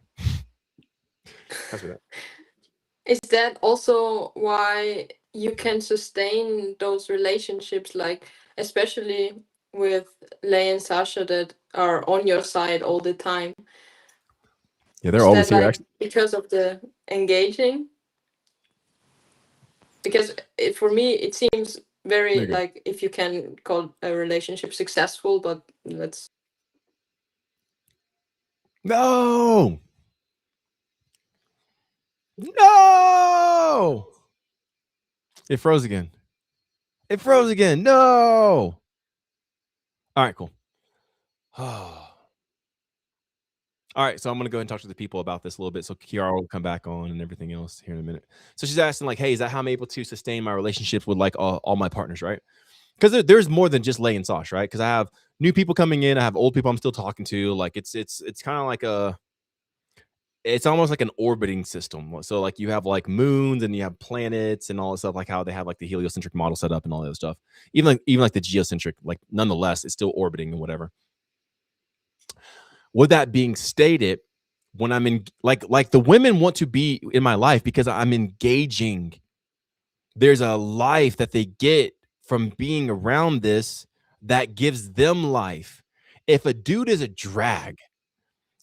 Is that also why you can sustain those relationships, like especially with Lay and Sasha that are on your side all the time? Yeah, they're always here. Like, because of the engaging? Because for me, it seems very like if you can call a relationship successful, but let's. No. It froze again. No. All right, cool. All right, so I'm going to go ahead and talk to the people about this a little bit. So Chiara will come back on and everything else here in a minute. So she's asking like, hey, is that how I'm able to sustain my relationships with like all my partners, right? Because there's more than just Lay and Sash, right? Because I have new people coming in. I have old people I'm still talking to. Like it's kind of like it's almost like an orbiting system. So like you have like moons and you have planets and all this stuff, like how they have like the heliocentric model set up and all that other stuff. Even like the geocentric, like nonetheless, it's still orbiting and whatever. With that being stated, when I'm in like the women want to be in my life because I'm engaging. There's a life that they get from being around this that gives them life. If a dude is a drag,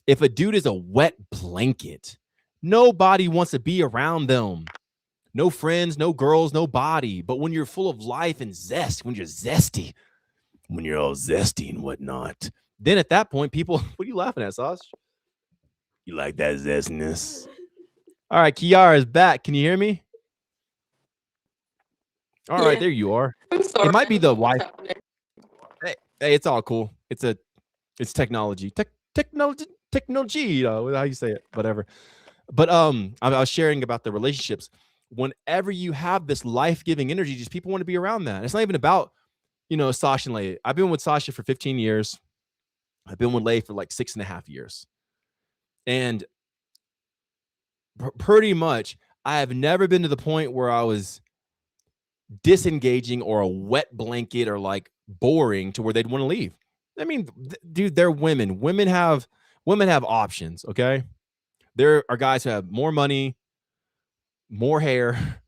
if a dude is a wet blanket, nobody wants to be around them. No friends, no girls, nobody. But when you're full of life and zest, when you're zesty, when you're all zesty and whatnot, then at that point, people, what are you laughing at, Sauce? You like that zestness? All right, Chiara is back. Can you hear me? All right, there you are. I'm sorry. It might be the wife. Hey, it's all cool. It's technology. Technology, how you say it, whatever. But I was sharing about the relationships. Whenever you have this life-giving energy, just people want to be around that. It's not even about, Sasha and Lay. I've been with Sasha for 15 years. I've been with Lay for like 6.5 years. And pretty much, I have never been to the point where I was disengaging or a wet blanket or like boring to where they'd want to leave. I mean, dude, they're women. Women have options, okay? There are guys who have more money, more hair,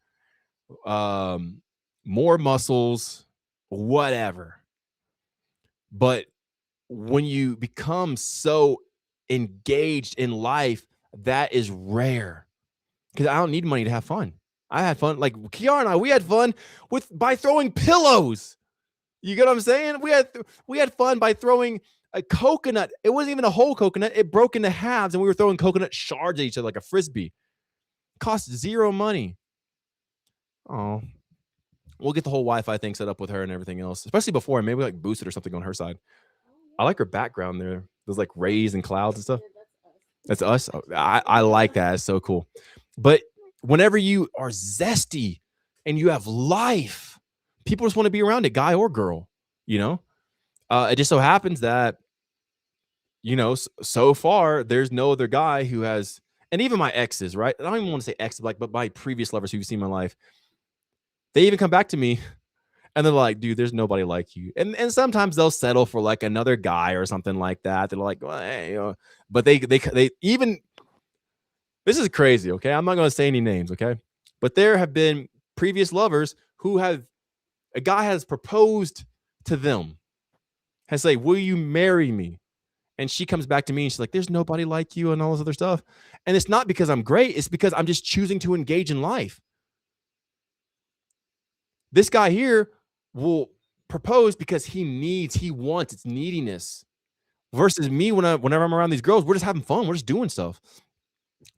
more muscles, whatever. But when you become so engaged in life, that is rare. Because I don't need money to have fun. I had fun. Like Chiara and I, we had fun by throwing pillows. You get what I'm saying? We had fun by throwing a coconut. It wasn't even a whole coconut. It broke into halves, and we were throwing coconut shards at each other like a frisbee. Cost zero money. Oh, we'll get the whole Wi-Fi thing set up with her and everything else, especially before maybe like boost it or something on her side. I like her background there. There's like rays and clouds and stuff. That's us. I like that. It's so cool. But whenever you are zesty and you have life, people just want to be around it, guy or girl, It just so happens that, so far there's no other guy who has, and even my exes, right? I don't even want to say exes, but my previous lovers who've seen my life, they even come back to me and they're like, dude, there's nobody like you. And sometimes they'll settle for like another guy or something like that. They're like, well, hey, but they even, this is crazy, okay? I'm not going to say any names, okay? But there have been previous lovers who a guy has proposed to them, has say, will you marry me? And she comes back to me and she's like, there's nobody like you and all this other stuff. And it's not because I'm great. It's because I'm just choosing to engage in life. This guy here will propose because he wants, it's neediness. Versus me, whenever I'm around these girls, we're just having fun. We're just doing stuff.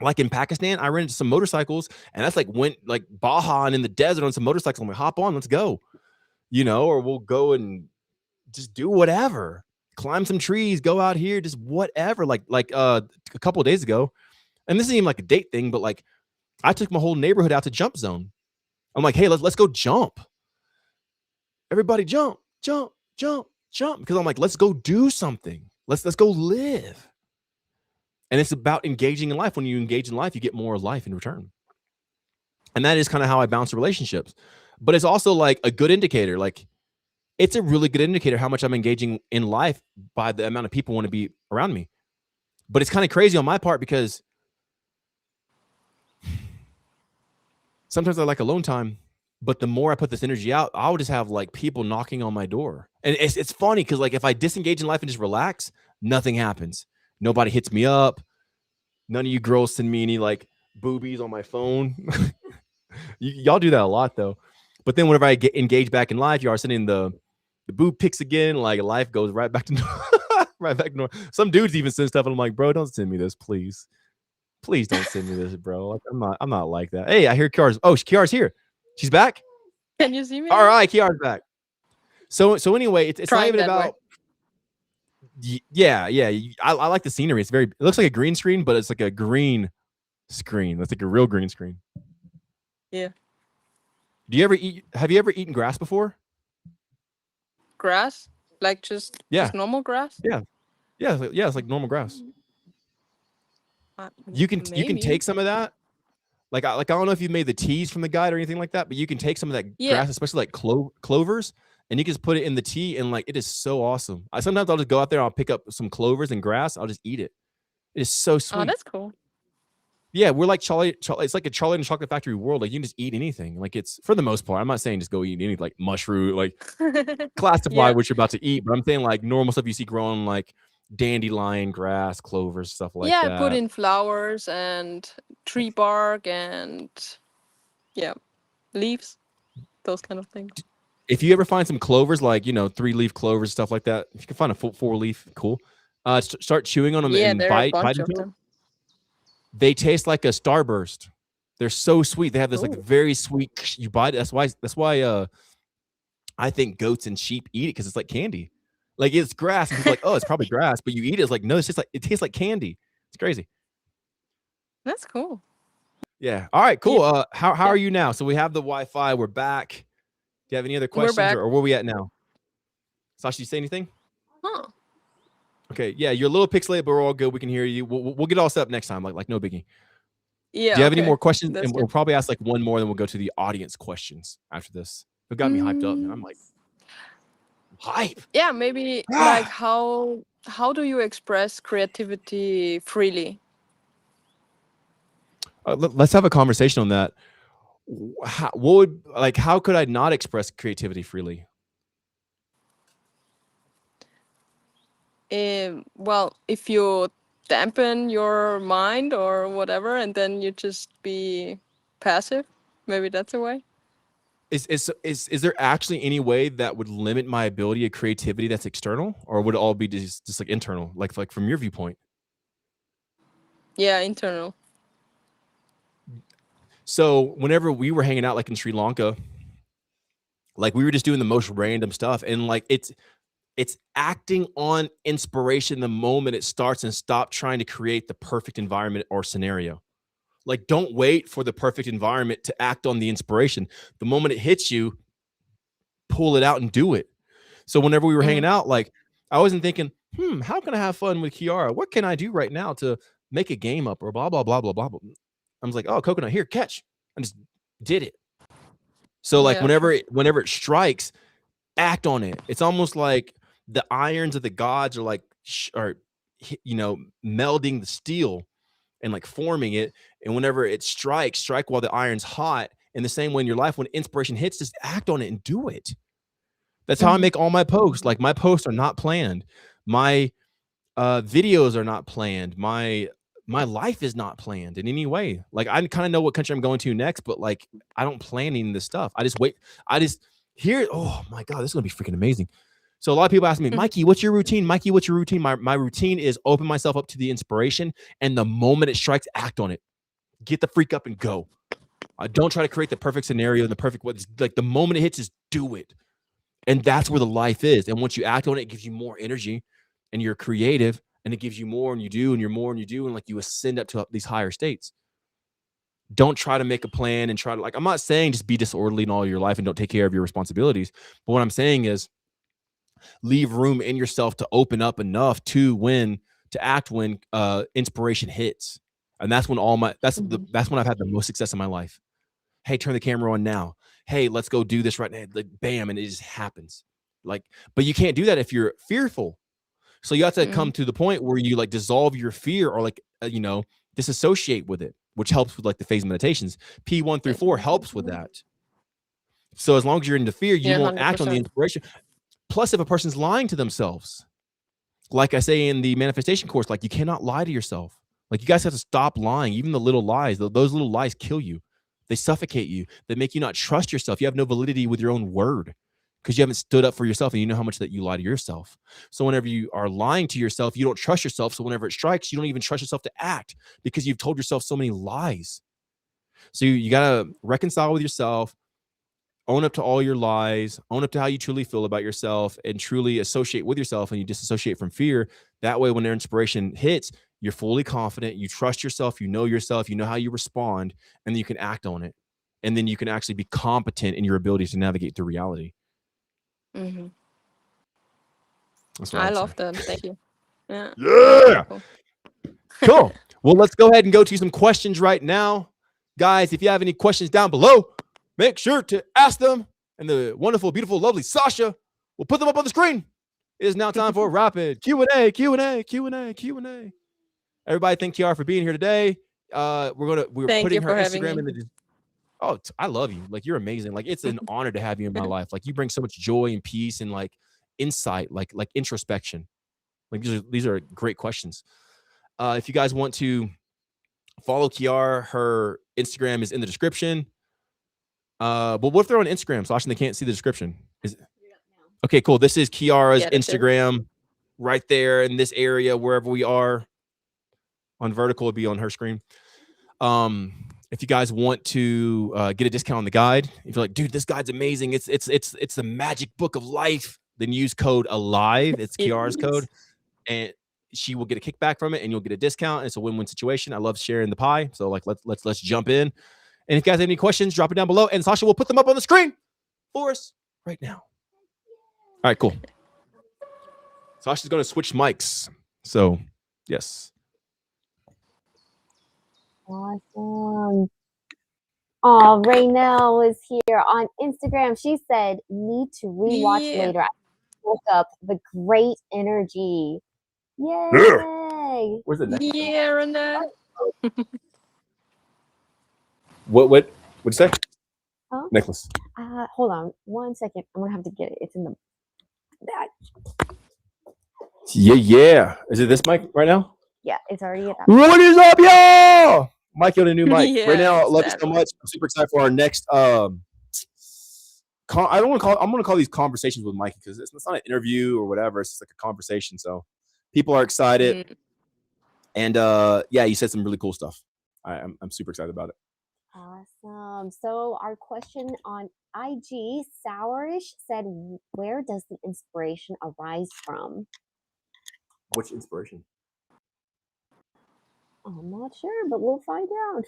Like in Pakistan, I rented some motorcycles, and that's like went like Baja and in the desert on some motorcycles. I'm like, hop on, let's go. Or we'll go and just do whatever. Climb some trees, go out here, just whatever. Like a couple of days ago, and this isn't even like a date thing, but like I took my whole neighborhood out to Jump Zone. I'm like, hey, let's go jump. Everybody jump, jump, jump, jump. Because I'm like, let's go do something. Let's go live. And it's about engaging in life. When you engage in life, you get more life in return. And that is kind of how I bounce relationships. But it's also like a good indicator. Like it's a really good indicator how much I'm engaging in life by the amount of people who want to be around me. But it's kind of crazy on my part because sometimes I like alone time. But the more I put this energy out, I'll just have like people knocking on my door. And it's funny because like if I disengage in life and just relax, nothing happens. Nobody hits me up. None of you girls send me any like boobies on my phone. Y'all do that a lot though. But then whenever I get engaged back in life, you are sending the boob pics again. Like life goes right back to right back to normal. Some dudes even send stuff and I'm like, bro, don't send me this, please. Please don't send me this, bro. Like, I'm not like that. Hey, I hear Chiara's here. She's back. Can you see me? All right, Chiara's back. So anyway, it's not even about. Yeah. I like the scenery. It looks like a green screen, but it's like a green screen. That's like a real green screen. Yeah. Have you ever eaten grass before? Grass? Like just normal grass? Yeah. It's like normal grass. You can Maybe. take some of that. Like I don't know if you made the teas from the guide or anything like that, but you can take some of that Yeah. grass, especially like clovers, and you can just put it in the tea, and like it is so awesome. Sometimes I'll just go out there and I'll pick up some clovers and grass. I'll just eat it. It is so Oh, sweet. that's cool. Yeah, we're like Charlie. It's like a Charlie and the Chocolate Factory world. Like you can just eat anything. Like it's for the most part. I'm not saying just go eat any like mushroom, like classify Yeah. what you're about to eat, but I'm saying like normal stuff you see growing, like dandelion, grass, clovers, stuff like Yeah, that. put in flowers and tree bark and leaves, those kind of things. If you ever find some clovers, like 3-leaf clovers, stuff like that, if you can find a 4-leaf, cool. Start chewing on them Yeah, and there are a bite bunch into of them. them. They taste like a Starburst. They're so sweet. They have this like Ooh. very sweet. You bite it. That's why I think goats and sheep eat it, because it's like candy. Like it's grass, and people are like, oh, it's probably grass, but you eat it. It's like, no, it's just like it tastes like candy. It's crazy. That's cool. Yeah. All right. Cool. How Yeah. are you now? So we have the Wi-Fi. We're back. Do you have any other We're questions, back. or where are we at now? Sasha, you say anything? Huh. Okay. Yeah, you're a little pixelated, but we're all good. We can hear you. We'll get all set up next time. Like no biggie. Yeah. Do you have any okay. more questions? That's And good. we'll probably ask like one more, then we'll go to the audience questions after this. It got me hyped up, man. I'm like, hype. Yeah, maybe like how do you express creativity freely? Let's have a conversation on that. How could I not express creativity freely? Well, if you dampen your mind or whatever, and then you just be passive, maybe that's a way. Is there actually any way that would limit my ability of creativity that's external, or would it all be just like internal, like from your viewpoint? Yeah, internal. So whenever we were hanging out like in Sri Lanka, like we were just doing the most random stuff, and like it's acting on inspiration the moment it starts, and stop trying to create the perfect environment or scenario. Like don't wait for the perfect environment to act on the inspiration. The moment it hits you, pull it out and do it. So whenever we were hanging out, like I wasn't thinking, how can I have fun with Chiara? What can I do right now to make a game up, or blah, blah, blah, blah, blah, blah. I was like, oh, coconut, here, catch. I just did it. So like Yeah, whenever it strikes, act on it. It's almost like the irons of the gods are like melding the steel and like forming it. And whenever it strike while the iron's hot. In the same way in your life, when inspiration hits, just act on it and do it. That's how I make all my posts. Like my posts are not planned. My videos are not planned. My life is not planned in any way. Like I kind of know what country I'm going to next, but like I don't plan any of this stuff. I just wait. I just hear. Oh my God, this is gonna be freaking amazing. So a lot of people ask me, Mikey, what's your routine? Mikey, what's your routine? My routine is open myself up to the inspiration, and the moment it strikes, act on it. Get the freak up and go. I don't try to create the perfect scenario and the perfect what. Like the moment it hits, just do it. And that's where the life is. And once you act on it, it gives you more energy, and you're creative, and it gives you more, and you do, and you're more, and you do, and like you ascend up to these higher states. Don't try to make a plan and try to I'm not saying just be disorderly in all your life and don't take care of your responsibilities. But what I'm saying is leave room in yourself to open up enough to act when inspiration hits. And that's when that's when I've had the most success in my life. Hey, turn the camera on now. Hey, let's go do this right now. Like, bam, and it just happens. Like, but you can't do that if you're fearful. So you have to come to the point where you like dissolve your fear, or like disassociate with it, which helps with like the phase meditations. P1 through 4 helps with that. So as long as you're into fear, you won't act on the inspiration. Plus, if a person's lying to themselves, like I say in the manifestation course, like you cannot lie to yourself. Like you guys have to stop lying. Even the little lies, those little lies kill you. They suffocate you. They make you not trust yourself. You have no validity with your own word because you haven't stood up for yourself, and you know how much that you lie to yourself. So whenever you are lying to yourself, you don't trust yourself. So whenever it strikes, you don't even trust yourself to act because you've told yourself so many lies. So you got to reconcile with yourself, own up to all your lies, own up to how you truly feel about yourself, and truly associate with yourself, and you disassociate from fear. That way, when their inspiration hits, you're fully confident, you trust yourself, you know how you respond, and then you can act on it. And then you can actually be competent in your ability to navigate through reality. Mm-hmm. That's what I love that. Thank you. Yeah. Yeah. Cool. Well, let's go ahead and go to some questions right now. Guys, if you have any questions down below, make sure to ask them. And the wonderful, beautiful, lovely Sasha will put them up on the screen. It is now time for rapid Q&A, Q&A, Q&A, Q&A. Everybody thank Chiara for being here today. We're putting her Instagram in the... Oh, I love you. Like, you're amazing. Like, it's an honor to have you in my life. Like, you bring so much joy and peace and like insight, like introspection. Like, these are great questions. If you guys want to follow Chiara, her Instagram is in the description. But what if they're on Instagram, so they can't see the description? Okay, cool. This is Chiara's Instagram right there in this area, wherever we are. On vertical, it'll be on her screen. If you guys want to get a discount on the guide, if you're like, dude, this guide's amazing, it's the magic book of life, then use code ALIVE. It's Chiara's code, and she will get a kickback from it, and you'll get a discount. It's a win-win situation. I love sharing the pie, so like let's jump in. And if you guys have any questions, drop it down below, and Sasha will put them up on the screen for us right now. All right, cool. Sasha's going to switch mics, so yes. Awesome. Oh, Raynell is here on Instagram. She said, need to rewatch later. I woke up the great energy. Yay. Where's the next one? Yeah, Raynell. What'd you say? Huh? Necklace. Hold on 1 second. I'm gonna have to get it. It's in the bag. Yeah. Is it this mic right now? Yeah, it's already at that. What is up, y'all? Mikey on a new mic. Yeah, right now, I love you so much. I'm super excited for our next I'm gonna call these conversations with Mikey, because it's not an interview or whatever. It's just like a conversation. So people are excited. And yeah, you said some really cool stuff. I'm super excited about it. Awesome. So our question on IG, Sourish said, where does the inspiration arise from? Which inspiration? I'm not sure, but we'll find out.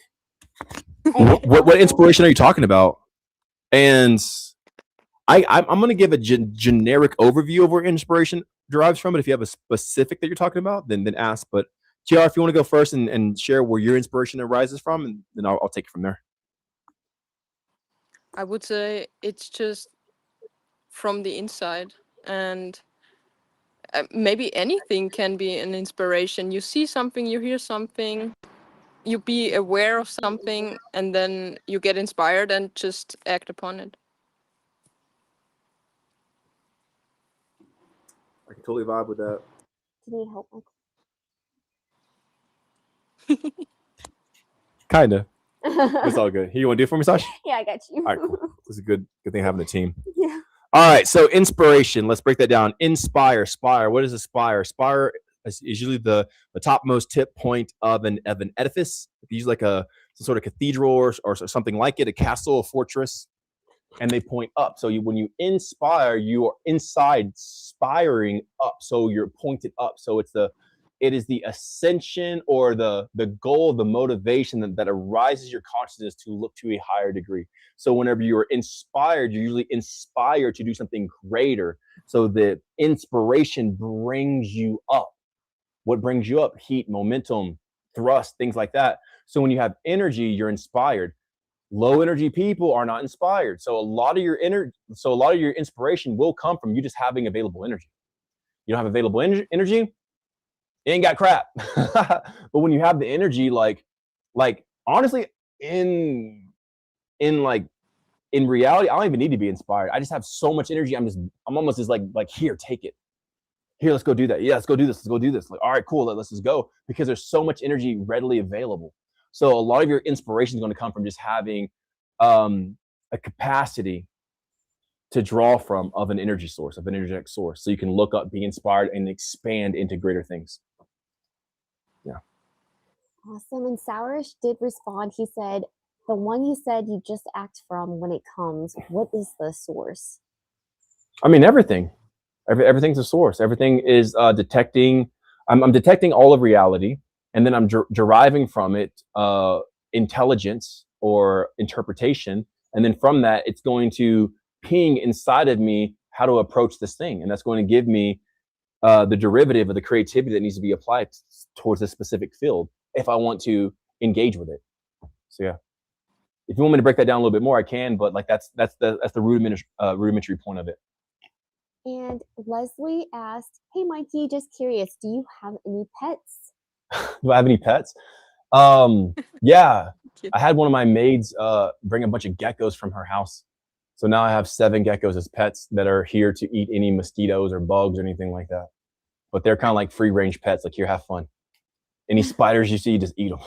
What inspiration are you talking about? And I'm going to give a generic overview of where inspiration derives from. But if you have a specific that you're talking about, then ask. But Chiara, if you want to go first and share where your inspiration arises from, and then I'll take it from there. I would say it's just from the inside, and maybe anything can be an inspiration. You see something, you hear something, you be aware of something, and then you get inspired and just act upon it. I can totally vibe with that. Do you need help? Kinda. It's all good. You want to do it for me, Sasha? Yeah, I got you. All right, cool. It's a good thing having a team. Yeah. All right, so inspiration. Let's break that down. Inspire, spire. What is aspire? Spire is usually the topmost tip point of an edifice. Usually like some sort of cathedral or something like it, a castle, a fortress, and they point up. So when you inspire, you are inside spiring up. So you're pointed up. So it is the ascension or the goal, the motivation that arises your consciousness to look to a higher degree. So whenever you're inspired, you're usually inspired to do something greater. So the inspiration brings you up. What brings you up? Heat, momentum, thrust, things like that. So when you have energy, you're inspired. Low energy people are not inspired. So a lot of your inspiration will come from you just having available energy. You don't have available energy, you ain't got crap. But when you have the energy, like honestly, in reality, I don't even need to be inspired. I just have so much energy. I'm almost just like, here, take it. Here, let's go do that. Yeah, let's go do this. Let's go do this. Like, all right, cool. Let's just go, because there's so much energy readily available. So a lot of your inspiration is going to come from just having a capacity to draw from of an energy source, of an energetic source. So you can look up, be inspired, and expand into greater things. Yeah. Awesome. And Sourish did respond. He said, the one you said you just act from when it comes, what is the source? I mean, everything. Everything's a source. Everything is detecting. I'm detecting all of reality, and then I'm deriving from it intelligence or interpretation. And then from that, it's going to ping inside of me how to approach this thing. And that's going to give me the derivative of the creativity that needs to be applied towards this specific field. if I want to engage with it. So yeah, if you want me to break that down a little bit more, I can. But like that's the rudimentary point of it. And Leslie asked, "Hey, Mikey, just curious, do you have any pets?" Do I have any pets? Yeah, Cute. I had one of my maids bring a bunch of geckos from her house. So now I have 7 geckos as pets that are here to eat any mosquitoes or bugs or anything like that. But they're kind of like free range pets. Like, here, have fun. Any spiders you see, just eat them.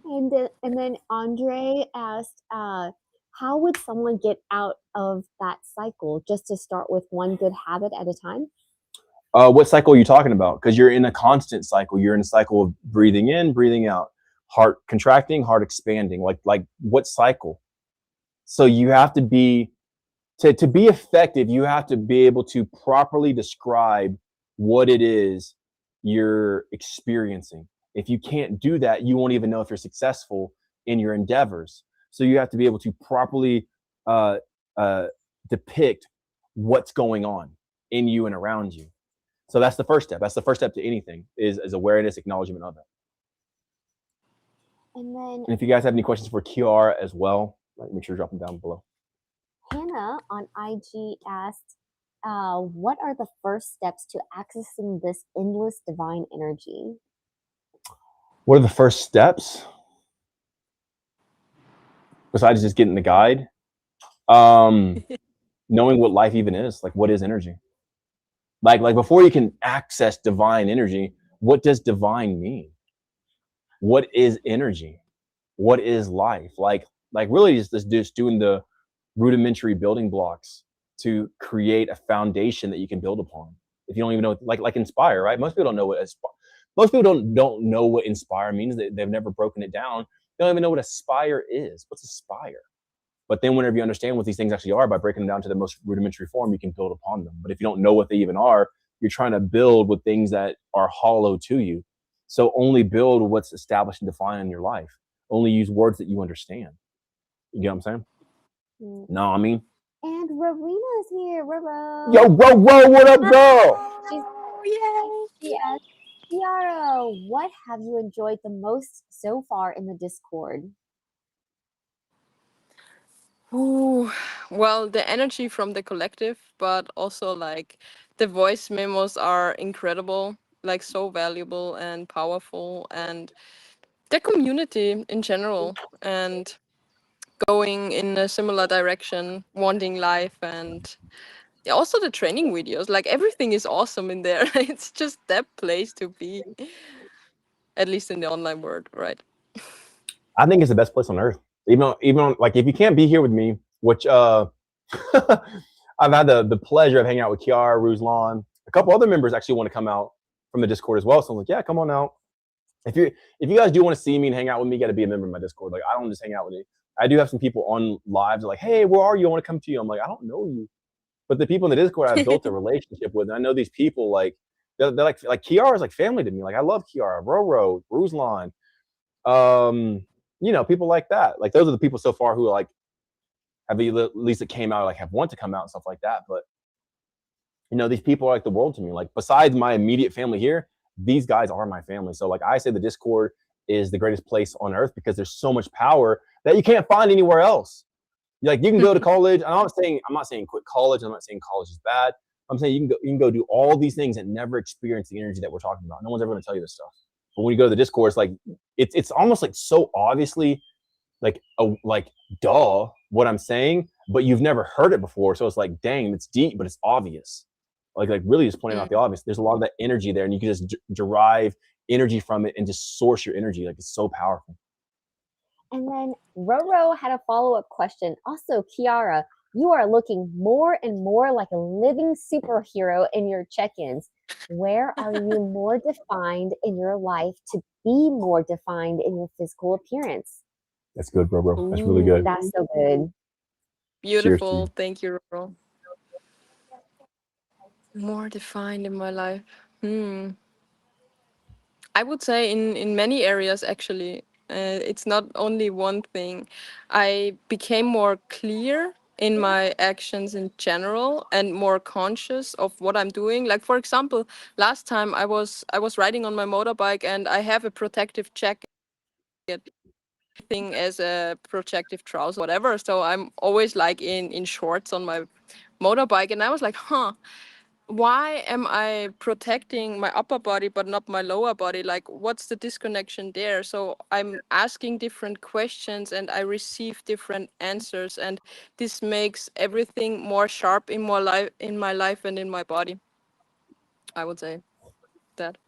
And then Andre asked, "How would someone get out of that cycle? Just to start with one good habit at a time?" What cycle are you talking about? Because you're in a constant cycle. You're in a cycle of breathing in, breathing out, heart contracting, heart expanding. Like what cycle? So you have to be to be effective. You have to be able to properly describe what it is you're experiencing. If you can't do that, you won't even know if you're successful in your endeavors. So you have to be able to properly uh, uh, depict what's going on in you and around you. So that's the first step. That's the first step to anything is awareness, acknowledgement of it. And then And if you guys have any questions for Kiara as well, like, make sure to drop them down below. Hannah on IG asked, "What are the first steps to accessing this endless divine energy?" What are the first steps besides just getting the guide? Knowing what life even is. Like, what is energy? Like before you can access divine energy, what does divine mean? What is energy? What is life? Like really just doing the rudimentary building blocks to create a foundation that you can build upon. If you don't even know, like inspire, right? Most people don't know what most people don't know what inspire means. They've never broken it down. They don't even know what aspire is. What's aspire? But then whenever you understand what these things actually are by breaking them down to the most rudimentary form, you can build upon them. But if you don't know what they even are, you're trying to build with things that are hollow to you. So only build what's established and defined in your life. Only use words that you understand. You get what I'm saying? Mm. No, I mean, And Rowena's here. Roro. yo, whoa, what up, girl? She's, Yay! she asked, "Chiara, what have you enjoyed the most so far in the Discord?" Ooh, well, the energy from the collective, but also like the voice memos are incredible, like so valuable and powerful, and the community in general, and going in a similar direction, wanting life, and yeah, also the training videos. Like everything is awesome in there. It's just that place to be, at least in the online world, right? I think it's the best place on earth. Like if you can't be here with me, which I've had the pleasure of hanging out with Chiara, Ruslan, a couple other members actually want to come out from the Discord as well. So I'm like, yeah, come on out. If you guys do want to see me and hang out with me, you got to be a member of my Discord. Like, I don't just hang out with you. I do have some people on lives like, hey, where are you? I want to come to you. I'm like, I don't know you, but the people in the Discord I've built a relationship with, and I know these people like they're like Kiara is like family to me. Like, I love Kiara, Roro, Ruslan, people like that. Like, those are the people so far who like have at least that came out, like have want to come out and stuff like that. But these people are like the world to me. Like, besides my immediate family here, these guys are my family. So like I say, the Discord is the greatest place on earth because there's so much power that you can't find anywhere else. Like, you can go to college. I'm not saying quit college. I'm not saying college is bad. I'm saying you can go do all these things and never experience the energy that we're talking about. No one's ever going to tell you this stuff. But when you go to the Discord, it's like it's almost like so obviously like duh what I'm saying, but you've never heard it before. So it's like, dang, it's deep, but it's obvious. Like really just pointing out the obvious. There's a lot of that energy there, and you can just derive energy from it and just source your energy. Like, it's so powerful. And then Roro had a follow-up question. Also, Chiara, you are looking more and more like a living superhero in your check-ins. Where are you more defined in your life to be more defined in your physical appearance? That's good, bro. That's really good. That's so good. Beautiful. Thank you, Roro. More defined in my life. I would say in many areas, actually. It's not only one thing. I became more clear in my actions in general and more conscious of what I'm doing. Like for example, last time I was riding on my motorbike and I have a protective jacket thing as a protective trouser, whatever. So I'm always like in shorts on my motorbike, and I was like, why am I protecting my upper body but not my lower body? Like, what's the disconnection there? So I'm asking different questions and I receive different answers, and this makes everything more sharp in my life and in my body. I would say that.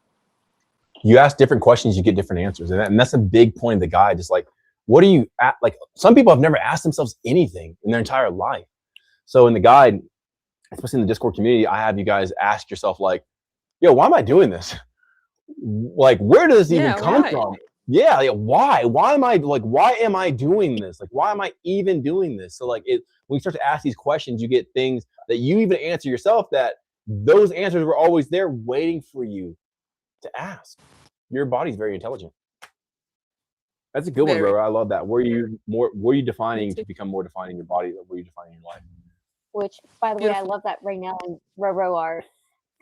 You ask different questions, you get different answers, and that's a big point of the guide. Just like, what are you at? Like, some people have never asked themselves anything in their entire life. So in the guide, especially in the Discord community, I have you guys ask yourself, like, yo, why am I doing this? Like, where does this even come from? Yeah, like, why? Why am I doing this? Like, why am I even doing this? So like, when you start to ask these questions, you get things that you even answer yourself, that those answers were always there waiting for you to ask. Your body's very intelligent. That's a good one, bro. I love that. Were you defining to become more defined in your body, or were you defining your life? Which, by the way, I love that right now and Roro are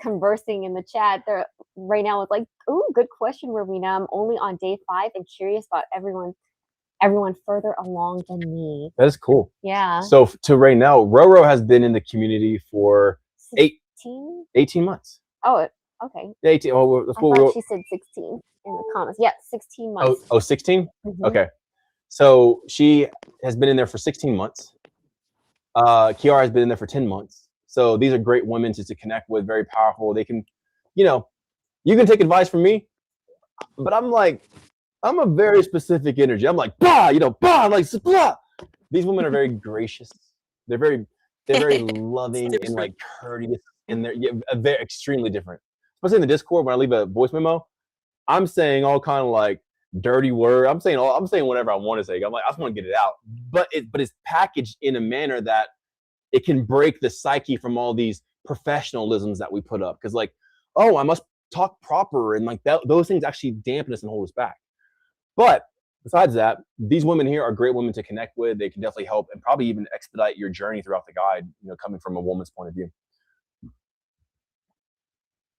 conversing in the chat. They're right now with like, ooh, good question, Rowena. I'm only on day 5 and curious about everyone further along than me. That is cool. Yeah. So to right now, Roro has been in the community for 18 months. Oh, okay. 18. Oh, I thought she said 16 in the comments. Yeah, 16 months. Oh, 16? Mm-hmm. Okay. So she has been in there for 16 months. Chiara has been in there for 10 months. So these are great women to connect with, very powerful. They can, you can take advice from me, but I'm a very specific energy. I'm like, bah, bah, I'm like, blah. These women are very gracious. They're very loving and like courteous, and they're extremely different. Especially in the Discord, when I leave a voice memo, I'm saying all kind of like dirty word. I'm saying whatever I want to say. I'm like, I just want to get it out. But it's packaged in a manner that it can break the psyche from all these professionalisms that we put up. Because like, oh, I must talk proper, and like those things actually dampen us and hold us back. But besides that, these women here are great women to connect with. They can definitely help and probably even expedite your journey throughout the guide, coming from a woman's point of view.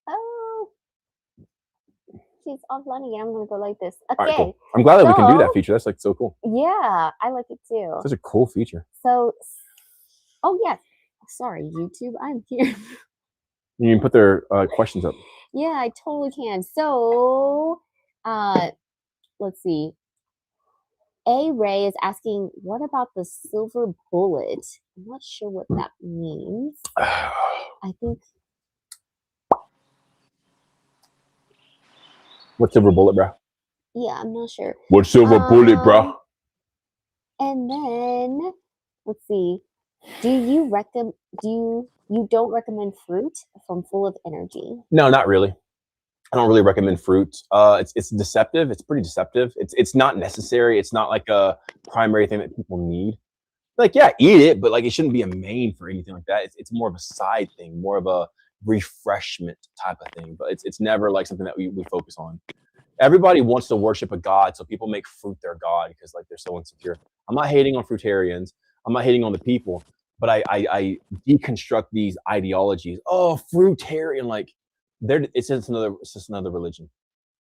Oh, she's offline again. I'm going to go like this. Okay. All right, cool. I'm glad that we can do that feature. That's like so cool. Yeah, I like it too. Such a cool feature. So, oh yes. Sorry, YouTube. I'm here. You can put their questions up. Yeah, I totally can. So, let's see. A Ray is asking, what about the silver bullet? I'm not sure what that means. I think. What silver bullet, bro? Yeah, I'm not sure. What silver bullet, bro? And then, let's see. You don't recommend fruit from full of energy? No, not really. I don't really recommend fruit. It's deceptive. It's pretty deceptive. It's not necessary. It's not like a primary thing that people need. Like, yeah, eat it, but like it shouldn't be a main for anything like that. It's more of a side thing, more of a refreshment type of thing. But it's never like something that we focus on. Everybody wants to worship a god, so people make fruit their god because like they're so insecure. I'm not hating on fruitarians. I'm not hating on the people, but I deconstruct these ideologies. Oh, fruitarian, like it's just another religion.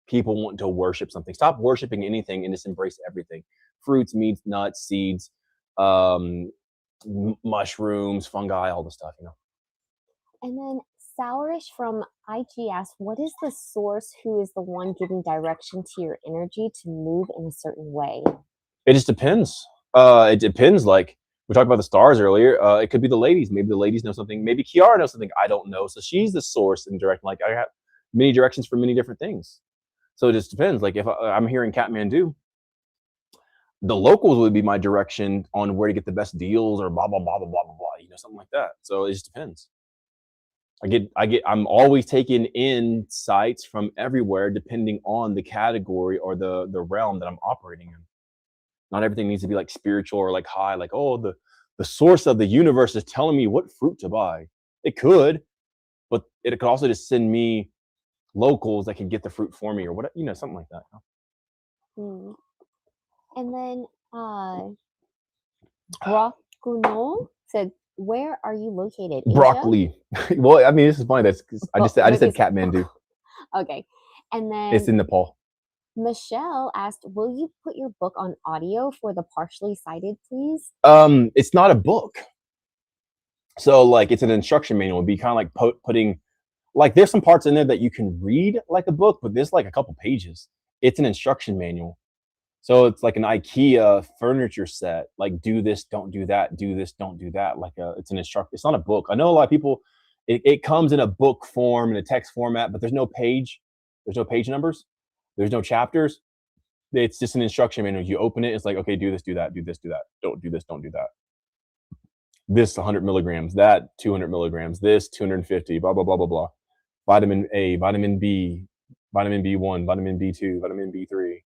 People want to worship something. Stop worshiping anything and just embrace everything. Fruits, meats, nuts, seeds, mushrooms, fungi, all the stuff, And then Sourish from IG asks, what is the source who is the one giving direction to your energy to move in a certain way? It just depends. It depends. Like we talked about the stars earlier. It could be the ladies. Maybe the ladies know something. Maybe Chiara knows something I don't know. So she's the source and direction. Like I have many directions for many different things. So it just depends. Like if I'm here in Kathmandu, the locals would be my direction on where to get the best deals or blah, blah, blah, blah, blah, blah, blah, something like that. So it just depends. I'm always taking insights from everywhere, depending on the category or the realm that I'm operating in. Not everything needs to be like spiritual or like high, like, oh, the source of the universe is telling me what fruit to buy. It could, but it could also just send me locals that can get the fruit for me or what, something like that. And then Rakuno said, "Where are you located?" Asia? Broccoli. Well, I mean, this is funny. I just said Kathmandu. Okay. And then It's in Nepal. Michelle asked, "Will you put your book on audio for the partially sighted, please?" It's not a book. So like it's an instruction manual. It'd be kind of like putting like there's some parts in there that you can read like a book, but there's like a couple pages. It's an instruction manual. So it's like an IKEA furniture set. Like do this, don't do that, do this, don't do that. Like it's an instruction. It's not a book. I know a lot of people. It comes in a book form in a text format, but there's no page. There's no page numbers. There's no chapters. It's just an instruction manual. You open it. It's like, okay, do this, do that, do this, do that. Don't do this, don't do that. This 100 milligrams, that 200 milligrams, this 250, blah, blah, blah, blah, blah. Vitamin A, vitamin B, vitamin B1, vitamin B2, vitamin B3,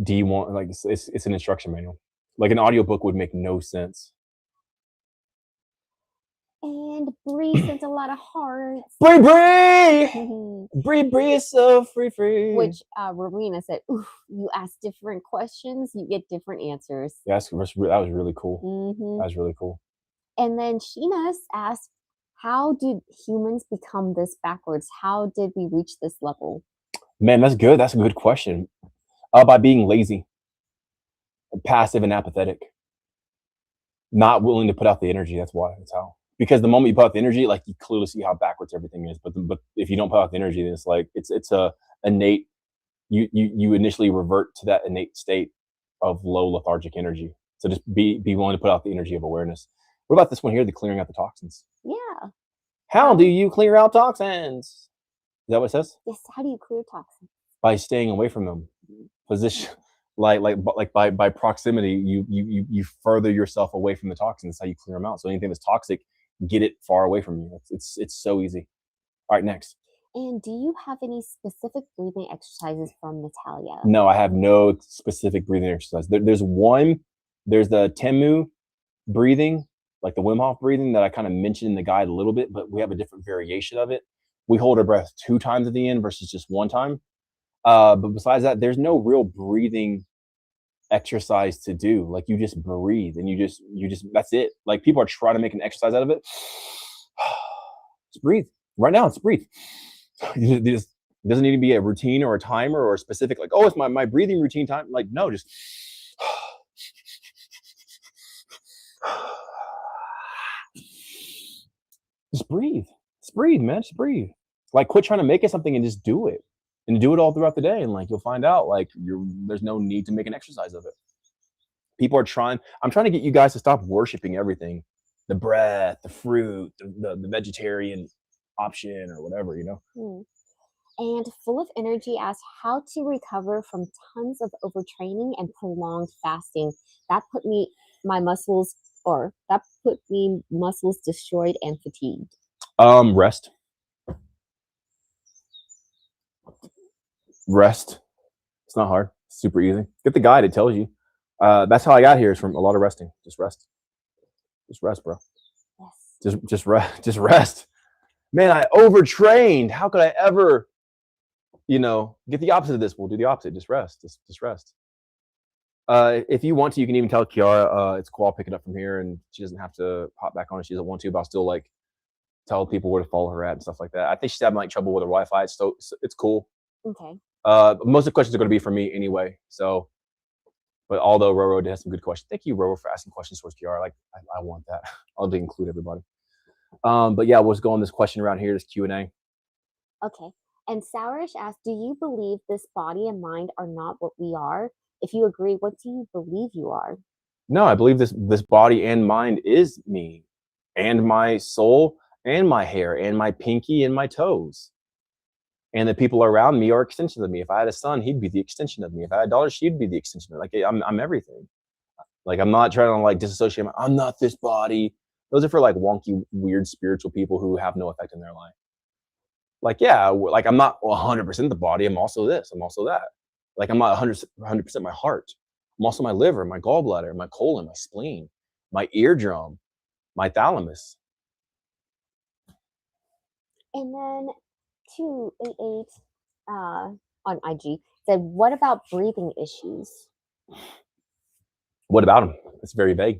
D1. Like it's an instruction manual. Like an audiobook would make no sense. And Bree sent a lot of hearts. Bree is so free. Which Rowena said, "Oof, you ask different questions, you get different answers." Yes, that was really cool. Mm-hmm. That was really cool. And then Sheena's asked, "How did humans become this backwards? How did we reach this level?" Man, that's good. That's a good question. By being lazy, passive, and apathetic, not willing to put out the energy. That's why. That's how. Because the moment you put out the energy, like you clearly see how backwards everything is. But if you don't put out the energy, then it's like it's a innate. You initially revert to that innate state of low lethargic energy. So just be willing to put out the energy of awareness. What about this one here? The clearing out the toxins. Yeah. How do you clear out toxins? Is that what it says? Yes. How do you clear toxins? By staying away from them. Position. Like by proximity, you further yourself away from the toxins. That's how you clear them out. So anything that's toxic, get it far away from you. It's so easy. All right, next. And do you have any specific breathing exercises from Natalia? No, I have no specific breathing exercise. There's the Temu breathing, like the Wim Hof breathing that I kind of mentioned in the guide a little bit, but we have a different variation of it. We hold our breath 2 times at the end versus just 1 time. But besides that, there's no real breathing exercise to do. Like you just breathe and you just that's it. Like people are trying to make an exercise out of it. Just breathe. Right now, it's breathe. It doesn't need to be a routine or a timer or a specific, like, oh, it's my breathing routine time. Like, no, just breathe. Just breathe, man. Just breathe. Like quit trying to make it something and just do it. And do it all throughout the day. And like you'll find out like there's no need to make an exercise of it. People are trying. I'm trying to get you guys to stop worshiping everything. The breath, the fruit, the vegetarian option or whatever, you know. And Full of Energy asked how to recover from tons of overtraining and prolonged fasting. That put me muscles destroyed and fatigued. Rest. It's not hard. It's super easy. Get the guide. It tells you. That's how I got here, is from a lot of resting. Just rest. Just rest, bro. Yes. Just rest. Man, I overtrained. How could I ever, get the opposite of this? We'll do the opposite. Just rest. Just rest. If you want to, you can even tell Chiara it's cool. I'll pick it up from here, and she doesn't have to hop back on if she doesn't want to. But I'll still like tell people where to follow her at and stuff like that. I think she's having like trouble with her Wi-Fi. It's cool. Okay. Most of the questions are going to be from me anyway. So, but although Roro did have some good questions, thank you, Roro, for asking questions towards Chiara. Like I want that. I'll include everybody. But yeah, we'll just go on this question around here, this Q&A. Okay. And Sourish asked, do you believe this body and mind are not what we are? If you agree, what do you believe you are? No, I believe this body and mind is me, and my soul, and my hair, and my pinky, and my toes. And the people around me are extensions of me. If I had a son, he'd be the extension of me. If I had daughters, she'd be the extension of me. Like I'm everything. Like I'm not trying to like disassociate. I'm not this body. Those are for like wonky, weird spiritual people who have no effect in their life. Like, yeah, like I'm not 100% the body. I'm also this. I'm also that. Like I'm not 100% my heart. I'm also my liver, my gallbladder, my colon, my spleen, my eardrum, my thalamus. And then 288 on IG said, what about breathing issues? What about them? It's very vague.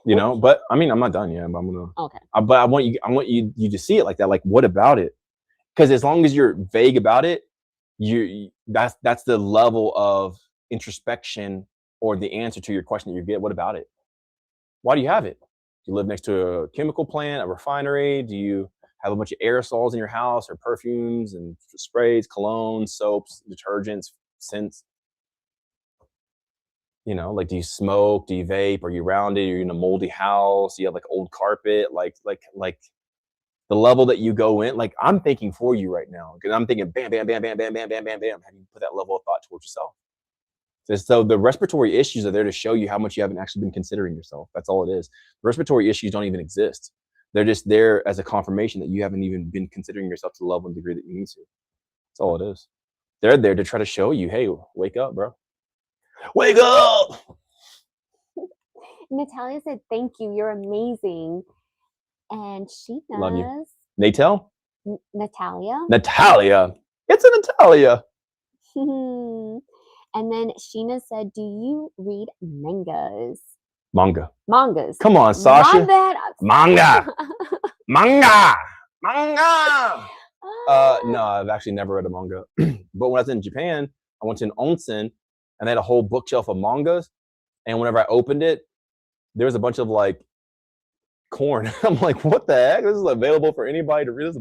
You know, but I mean, I'm not done yet. But I'm gonna. Okay. But I want you to see it like that. Like, what about it? Because as long as you're vague about it, that's the level of introspection or the answer to your question that you get. What about it? Why do you have it? Do you live next to a chemical plant, a refinery? Do you have a bunch of aerosols in your house or perfumes and sprays, colognes, soaps, detergents, scents? You know, like, do you smoke? Do you vape? Are you rounded? Are you in a moldy house? Do you have like old carpet? Like the level that you go in, like, I'm thinking for you right now because I'm thinking bam, bam, bam, bam, bam, bam, bam, bam, bam. How do you put that level of thought towards yourself? So the respiratory issues are there to show you how much you haven't actually been considering yourself. That's all it is. Respiratory issues don't even exist. They're just there as a confirmation that you haven't even been considering yourself to the level and degree that you need to. That's all it is. They're there to try to show you, hey, wake up, bro. Wake up! Natalia said, "Thank you. You're amazing." And she Love you. knows. Natel? Natalia. Natalia. It's a Natalia. And then Sheena said, "Do you read mangas?" Mangas. Come on, Sasha. My bad. Manga. Manga. No, I've actually never read a manga. But when I was in Japan, I went to an onsen and they had a whole bookshelf of mangas. And whenever I opened it, there was a bunch of like corn. I'm like, what the heck? This is available for anybody to read.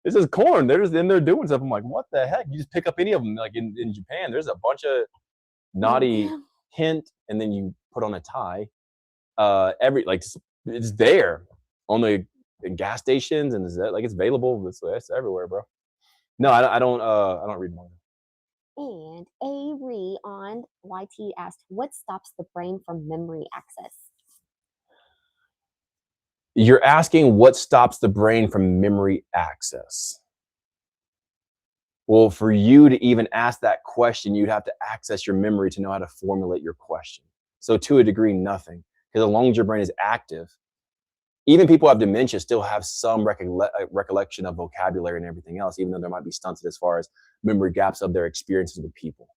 This is corn. They're just in there doing stuff. I'm like, what the heck? You just pick up any of them. Like in Japan, there's a bunch of naughty hint, and then you put on a tie. It's there on the gas stations, and it's available. It's everywhere, bro. No, I don't read manga. And Avery on YT asked, "What stops the brain from memory access?" You're asking what stops the brain from memory access. Well, for you to even ask that question, you'd have to access your memory to know how to formulate your question. So to a degree, nothing. Because as long as your brain is active, even people who have dementia still have some recollection of vocabulary and everything else, even though there might be stunted as far as memory gaps of their experiences with people.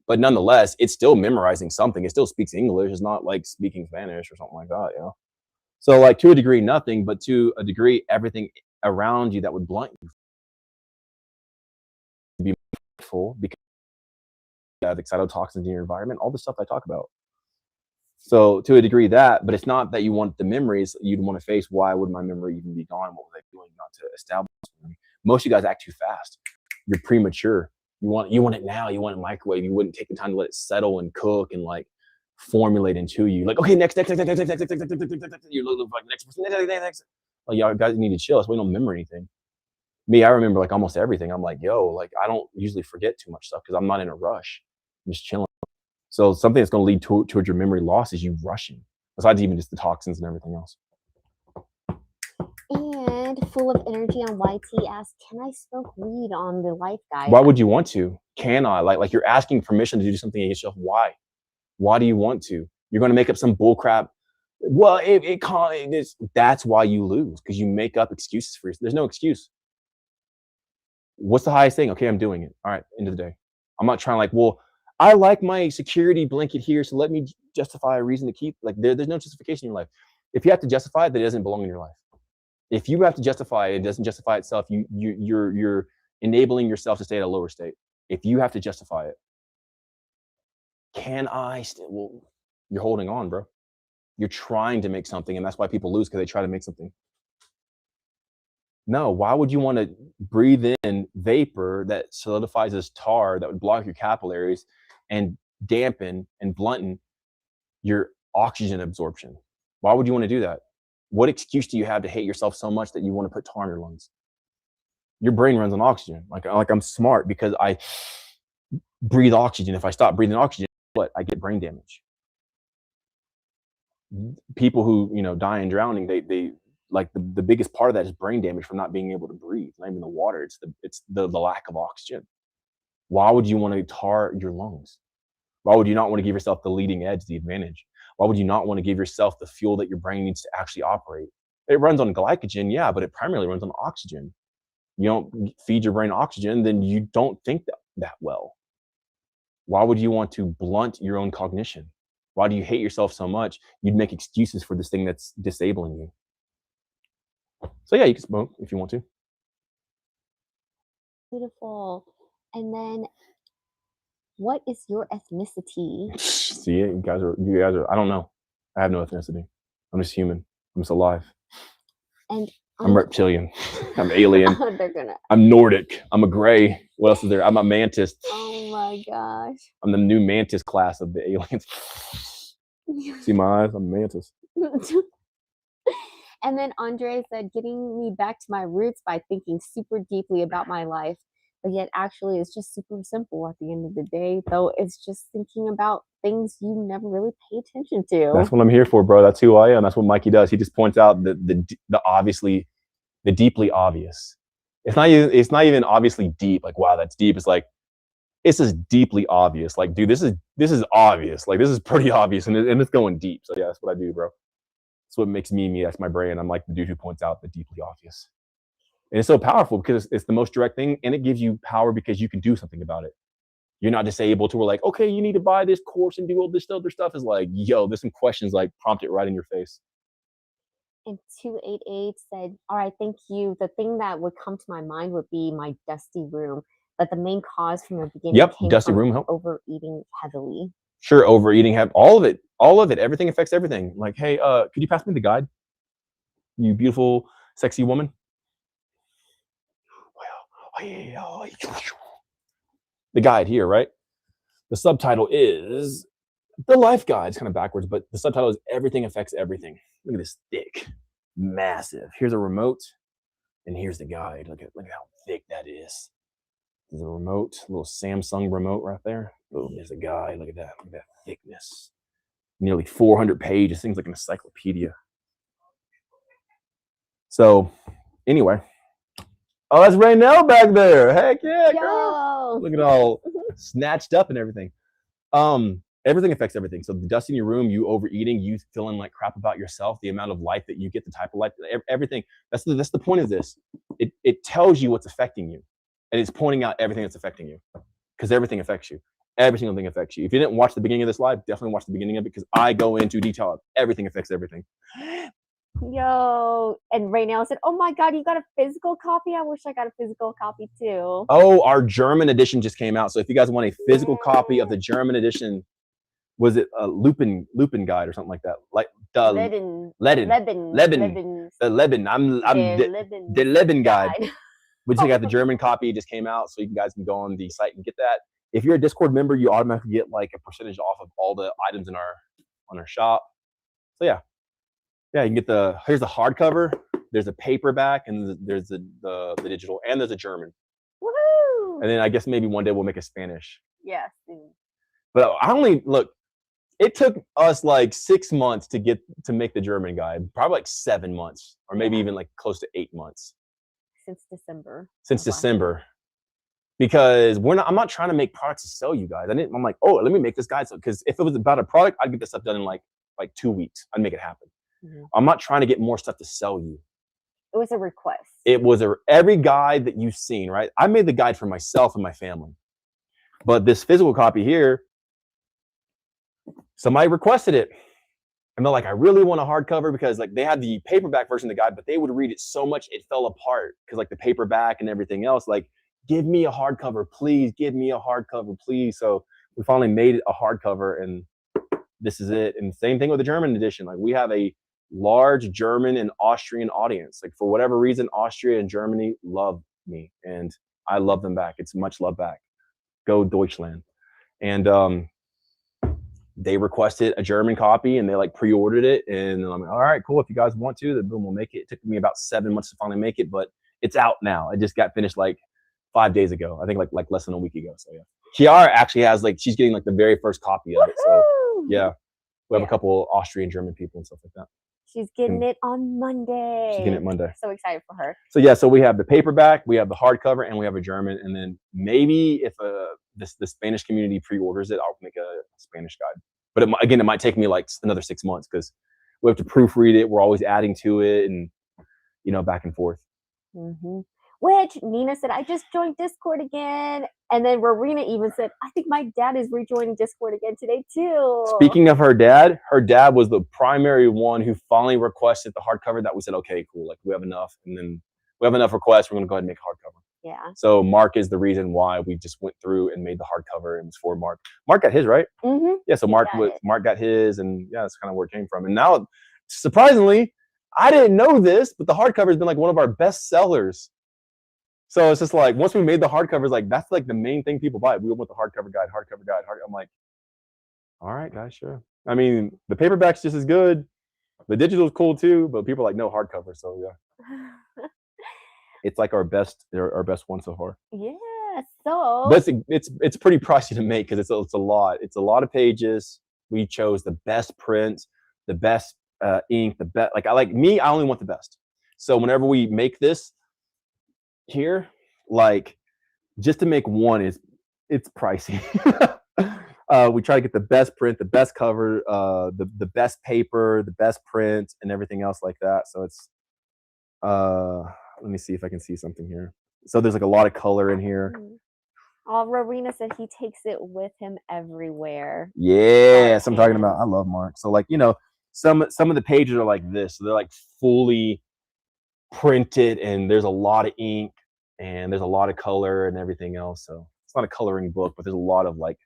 But nonetheless, it's still memorizing something. It still speaks English. It's not like speaking Spanish or something like that, you know? So like to a degree, nothing, but to a degree, everything around you that would blunt you. Be mindful because you have excitotoxins in your environment, all the stuff I talk about. So to a degree that, but it's not that you want the memories you'd want to face. Why would my memory even be gone? What was I doing not to establish memory? Most of you guys act too fast. You're premature. You want it now. You want it microwave. You wouldn't take the time to let it settle and cook and like formulate into you. Like, okay, next. You look like next person, next. Like, y'all guys need to chill. That's why you don't remember anything. Me, I remember like almost everything. I'm like, yo, like I don't usually forget too much stuff because I'm not in a rush. I'm just chilling. So something that's going to lead towards your memory loss is you rushing, besides even just the toxins and everything else. And Full of Energy on YT asked, "Can I smoke weed on the life guide?" Why would you want to? Can I? Like you're asking permission to do something against yourself. Why? Why do you want to? You're going to make up some bull crap. Well, it can't. That's why you lose, because you make up excuses for yourself. There's no excuse. What's the highest thing? Okay, I'm doing it. All right, end of the day. I'm not trying like, well, I like my security blanket here, so let me justify a reason to keep. Like there's no justification in your life. If you have to justify it, that it doesn't belong in your life. If you have to justify it, it doesn't justify itself. You're enabling yourself to stay at a lower state. If you have to justify it, can I still? Well, you're holding on, bro. You're trying to make something, and that's why people lose, because they try to make something. No, why would you want to breathe in vapor that solidifies as tar that would block your capillaries and dampen and blunten your oxygen absorption? Why would you want to do that? What excuse do you have to hate yourself so much that you want to put tar in your lungs? Your brain runs on oxygen. Like I'm smart because I breathe oxygen. If I stop breathing oxygen, what? I get brain damage. People who, die in drowning, they like the biggest part of that is brain damage from not being able to breathe. Not even the water. It's the lack of oxygen. Why would you want to tar your lungs? Why would you not want to give yourself the leading edge, the advantage? Why would you not want to give yourself the fuel that your brain needs to actually operate? It runs on glycogen, yeah, but it primarily runs on oxygen. You don't feed your brain oxygen, then you don't think that well. Why would you want to blunt your own cognition? Why do you hate yourself so much? You'd make excuses for this thing that's disabling you. So yeah, you can smoke if you want to. Beautiful. And then, what is your ethnicity? See it? You guys are, I don't know. I have no ethnicity. I'm just human. I'm just alive. And I'm reptilian. I'm alien. they're gonna. I'm Nordic. I'm a gray. What else is there? I'm a mantis. Oh my gosh. I'm the new mantis class of the aliens. See my eyes? I'm a mantis. And then Andre said, getting me back to my roots by thinking super deeply about my life. But yet, actually, it's just super simple at the end of the day, though. It's just thinking about things you never really pay attention to. That's what I'm here for, bro. That's who I am. That's what Mikey does. He just points out the deeply obvious. It's not even obviously deep. Like, wow, that's deep. It's like, it's just deeply obvious. Like, dude, this is obvious. Like, this is pretty obvious, and it's going deep. So yeah, that's what I do, bro. That's what makes me. That's my brain. I'm like the dude who points out the deeply obvious. And it's so powerful because it's the most direct thing, and it gives you power because you can do something about it. You're not disabled to where like, okay, you need to buy this course and do all this other stuff. Is like, yo, there's some questions like prompt it right in your face. And 288 said, all right, thank you. The thing that would come to my mind would be my dusty room. But the main cause from the beginning came dusty from room help. Overeating heavily. Sure, overeating, all of it. Everything affects everything. Like, hey, could you pass me the guide? You beautiful, sexy woman. The guide here, right? The subtitle is the life guide. It's kind of backwards, but the subtitle is everything affects everything. Look at this thick, massive. Here's a remote, and here's the guide. Look at how thick that is. There's a remote, a little Samsung remote right there. Boom, there's a guide. Look at that thickness. Nearly 400 pages. Things like an encyclopedia. So, anyway. Oh, that's Raynell back there. Heck yeah, girl. Look at all snatched up and everything. Everything affects everything. So the dust in your room, you overeating, you feeling like crap about yourself, the amount of life that you get, the type of life, everything. That's the point of this. It tells you what's affecting you, and it's pointing out everything that's affecting you, because everything affects you. Every single thing affects you. If you didn't watch the beginning of this live, definitely watch the beginning of it, because I go into detail of everything affects everything. Yo, and Raynell said, oh my God, you got a physical copy? I wish I got a physical copy too. Oh, our German edition just came out. So if you guys want a physical copy of the German edition, was it a Lupin guide or something like that? Like the Leben. The Leben. I'm the Leben guide. We just got the German copy, just came out, so you guys can go on the site and get that. If you're a Discord member, you automatically get like a percentage off of all the items on our shop. So yeah, you can get here's the hardcover. There's a paperback, and there's the digital, and there's a German. Woohoo! And then I guess maybe one day we'll make a Spanish. Yes. But it took us like 6 months to make the German guide. Probably like 7 months, or maybe even like close to 8 months. Since December. Because I'm not trying to make products to sell you guys. I'm like, oh, let me make this guide. So, because if it was about a product, I'd get this stuff done in like 2 weeks. I'd make it happen. Mm-hmm. I'm not trying to get more stuff to sell you. It was a request. It was every guide that you've seen, right? I made the guide for myself and my family. But this physical copy here, somebody requested it. And they're like, I really want a hardcover, because like they had the paperback version of the guide, but they would read it so much it fell apart, because like the paperback and everything else, like, give me a hardcover, please. Give me a hardcover, please. So we finally made it a hardcover, and this is it. And same thing with the German edition. Like, we have a large German and Austrian audience. Like, for whatever reason, Austria and Germany love me, and I love them back. It's much love back. Go Deutschland. And they requested a German copy, and they like pre-ordered it. And I'm like, all right, cool. If you guys want to, then boom, we'll make it. It took me about 7 months to finally make it, but it's out now. It just got finished like 5 days ago. I think like less than a week ago. So yeah, Chiara actually has she's getting like the very first copy of it. So yeah, we have a couple Austrian German people and stuff like that. She's getting it on Monday. She's getting it Monday. So excited for her. So yeah, so we have the paperback, we have the hardcover, and we have a German. And then maybe if the Spanish community pre-orders it, I'll make a Spanish guide. But it might take me like another 6 months, because we have to proofread it. We're always adding to it, and back and forth. Mm-hmm. Which Nina said, I just joined Discord again. And then Rowena even said, I think my dad is rejoining Discord again today too. Speaking of her dad was the primary one who finally requested the hardcover that we said, okay, cool. Like we have enough. And then we have enough requests. We're going to go ahead and make a hardcover. Yeah. So Mark is the reason why we just went through and made the hardcover. It was for Mark. Mark got his, right? Mm-hmm. Yeah. So Mark got his, and yeah, that's kind of where it came from. And now, surprisingly, I didn't know this, but the hardcover has been like one of our best sellers. So it's just like, once we made the hardcovers, like that's like the main thing people buy. We want the hardcover guide. I'm like, all right, guys, sure. I mean, the paperback's just as good. The digital's cool too, but people are like, no hardcover. So yeah, it's like our best one so far. Yeah. So, but it's pretty pricey to make because it's a lot. It's a lot of pages. We chose the best print, the best ink, the best. Like I only want the best. So whenever we make this here, like just to make one it's pricey. We try to get the best print, the best cover, the best paper, the best print, and everything else like that. So it's let me see if I can see something here. So there's like a lot of color in here. Rowena said he takes it with him everywhere. Yeah, that's what I'm talking about. I love Mark. So like, some of the pages are like this. So they're like fully printed, and there's a lot of ink, and there's a lot of color and everything else. So it's not a coloring book, but there's a lot of like,